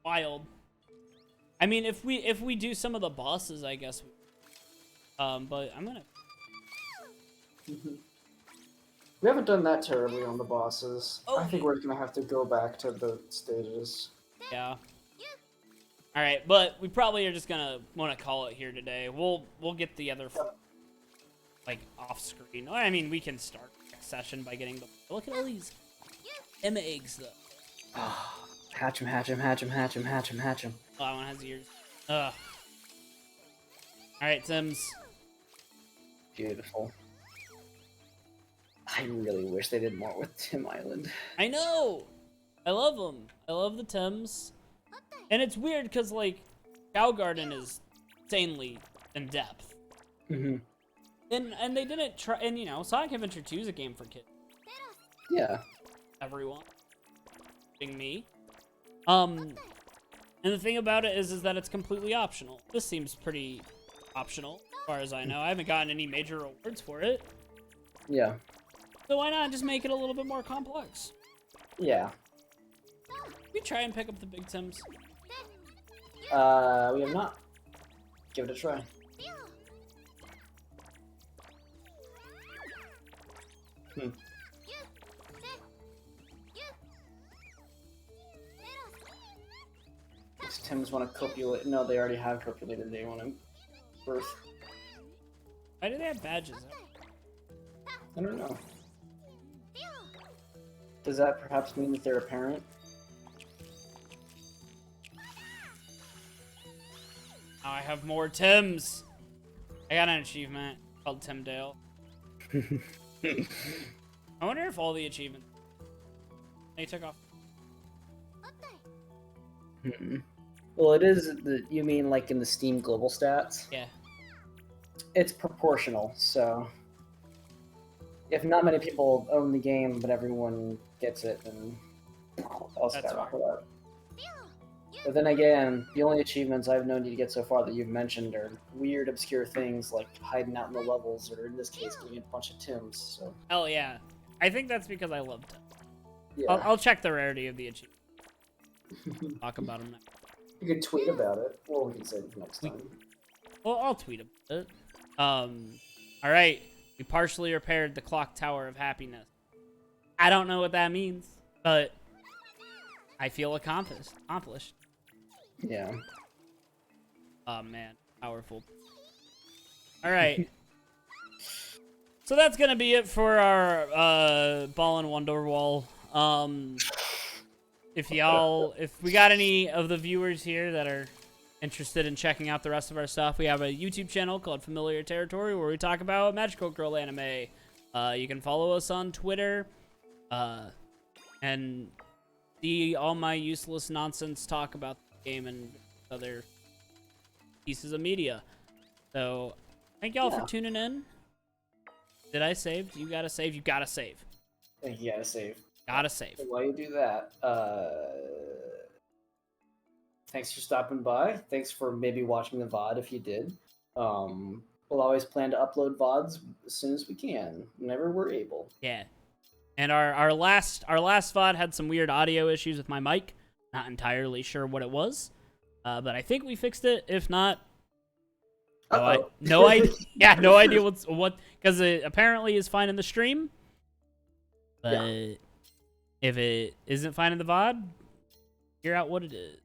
S1: wild. I mean, if we do some of the bosses, I guess. But I'm gonna.
S2: We haven't done that terribly on the bosses.
S1: Oh.
S2: I think we're gonna have to go back to the stages.
S1: Yeah. All right, but we probably are just gonna want to call it here today. We'll get the other like off screen. I mean, we can start next session by getting the. Look at all these Emma eggs though.
S2: Oh, hatch him, hatch him, hatch him, hatch him, hatch him, hatch him.
S1: Oh, that one has ears. Ugh. All right, Sims.
S2: Beautiful. I really wish they did more with Tim Island.
S1: I know. I love them. I love the Tims. And it's weird because like, Cow Garden is insanely in depth. And they didn't try. And you know, Sonic Adventure 2 is a game for kids.
S2: Yeah.
S1: Everyone, including me. And the thing about it is that it's completely optional. This seems pretty optional, as far as I know. I haven't gotten any major rewards for it.
S2: Yeah.
S1: So why not just make it a little bit more complex?
S2: Yeah.
S1: We try and pick up the big Tims.
S2: We have not. Give it a try. Tim's want to copulate. No, they already have copulated. They want to birth.
S1: Why do they have badges?
S2: I don't know. Does that perhaps mean that they're a parent?
S1: Now I have more Tims. I got an achievement called Tim Dale. I wonder if all the achievements they took off.
S2: Well, it is. You mean like in the Steam global stats?
S1: Yeah.
S2: It's proportional, so if not many people own the game, but everyone gets it, then I'll skyrocket that. But then again, the only achievements I've known you to get so far that you've mentioned are weird, obscure things like hiding out in the levels, or in this case, getting a bunch of Tims. So.
S1: Hell yeah. I think that's because I love Tim.
S2: Yeah.
S1: I'll check the rarity of the achievement. Talk about them next.
S2: You could tweet about it. Well, we can say it next time.
S1: Well, I'll tweet about it. All right. We partially repaired the clock tower of happiness. I don't know what that means, but I feel accomplished.
S2: Yeah.
S1: Oh man, powerful. All right. So that's gonna be it for our Balan Wonderworld. If we got any of the viewers here that are interested in checking out the rest of our stuff, we have a YouTube channel called Familiar Territory where we talk about Magical Girl anime. You can follow us on Twitter, and see all my useless nonsense talk about the game and other pieces of media. So, thank y'all for tuning in. Did I save? You gotta save. You gotta save.
S2: You gotta save.
S1: Gotta save.
S2: While you do that, thanks for stopping by. Thanks for maybe watching the VOD if you did. We'll always plan to upload VODs as soon as we can, whenever we're able.
S1: Yeah. And our last VOD had some weird audio issues with my mic. Not entirely sure what it was, but I think we fixed it. If not, no idea. Yeah, no idea what because it apparently is fine in the stream. But if it isn't fine in the VOD, figure out what it is.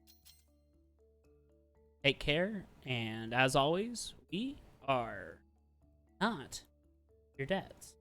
S1: Take care, and as always, we are not your dads.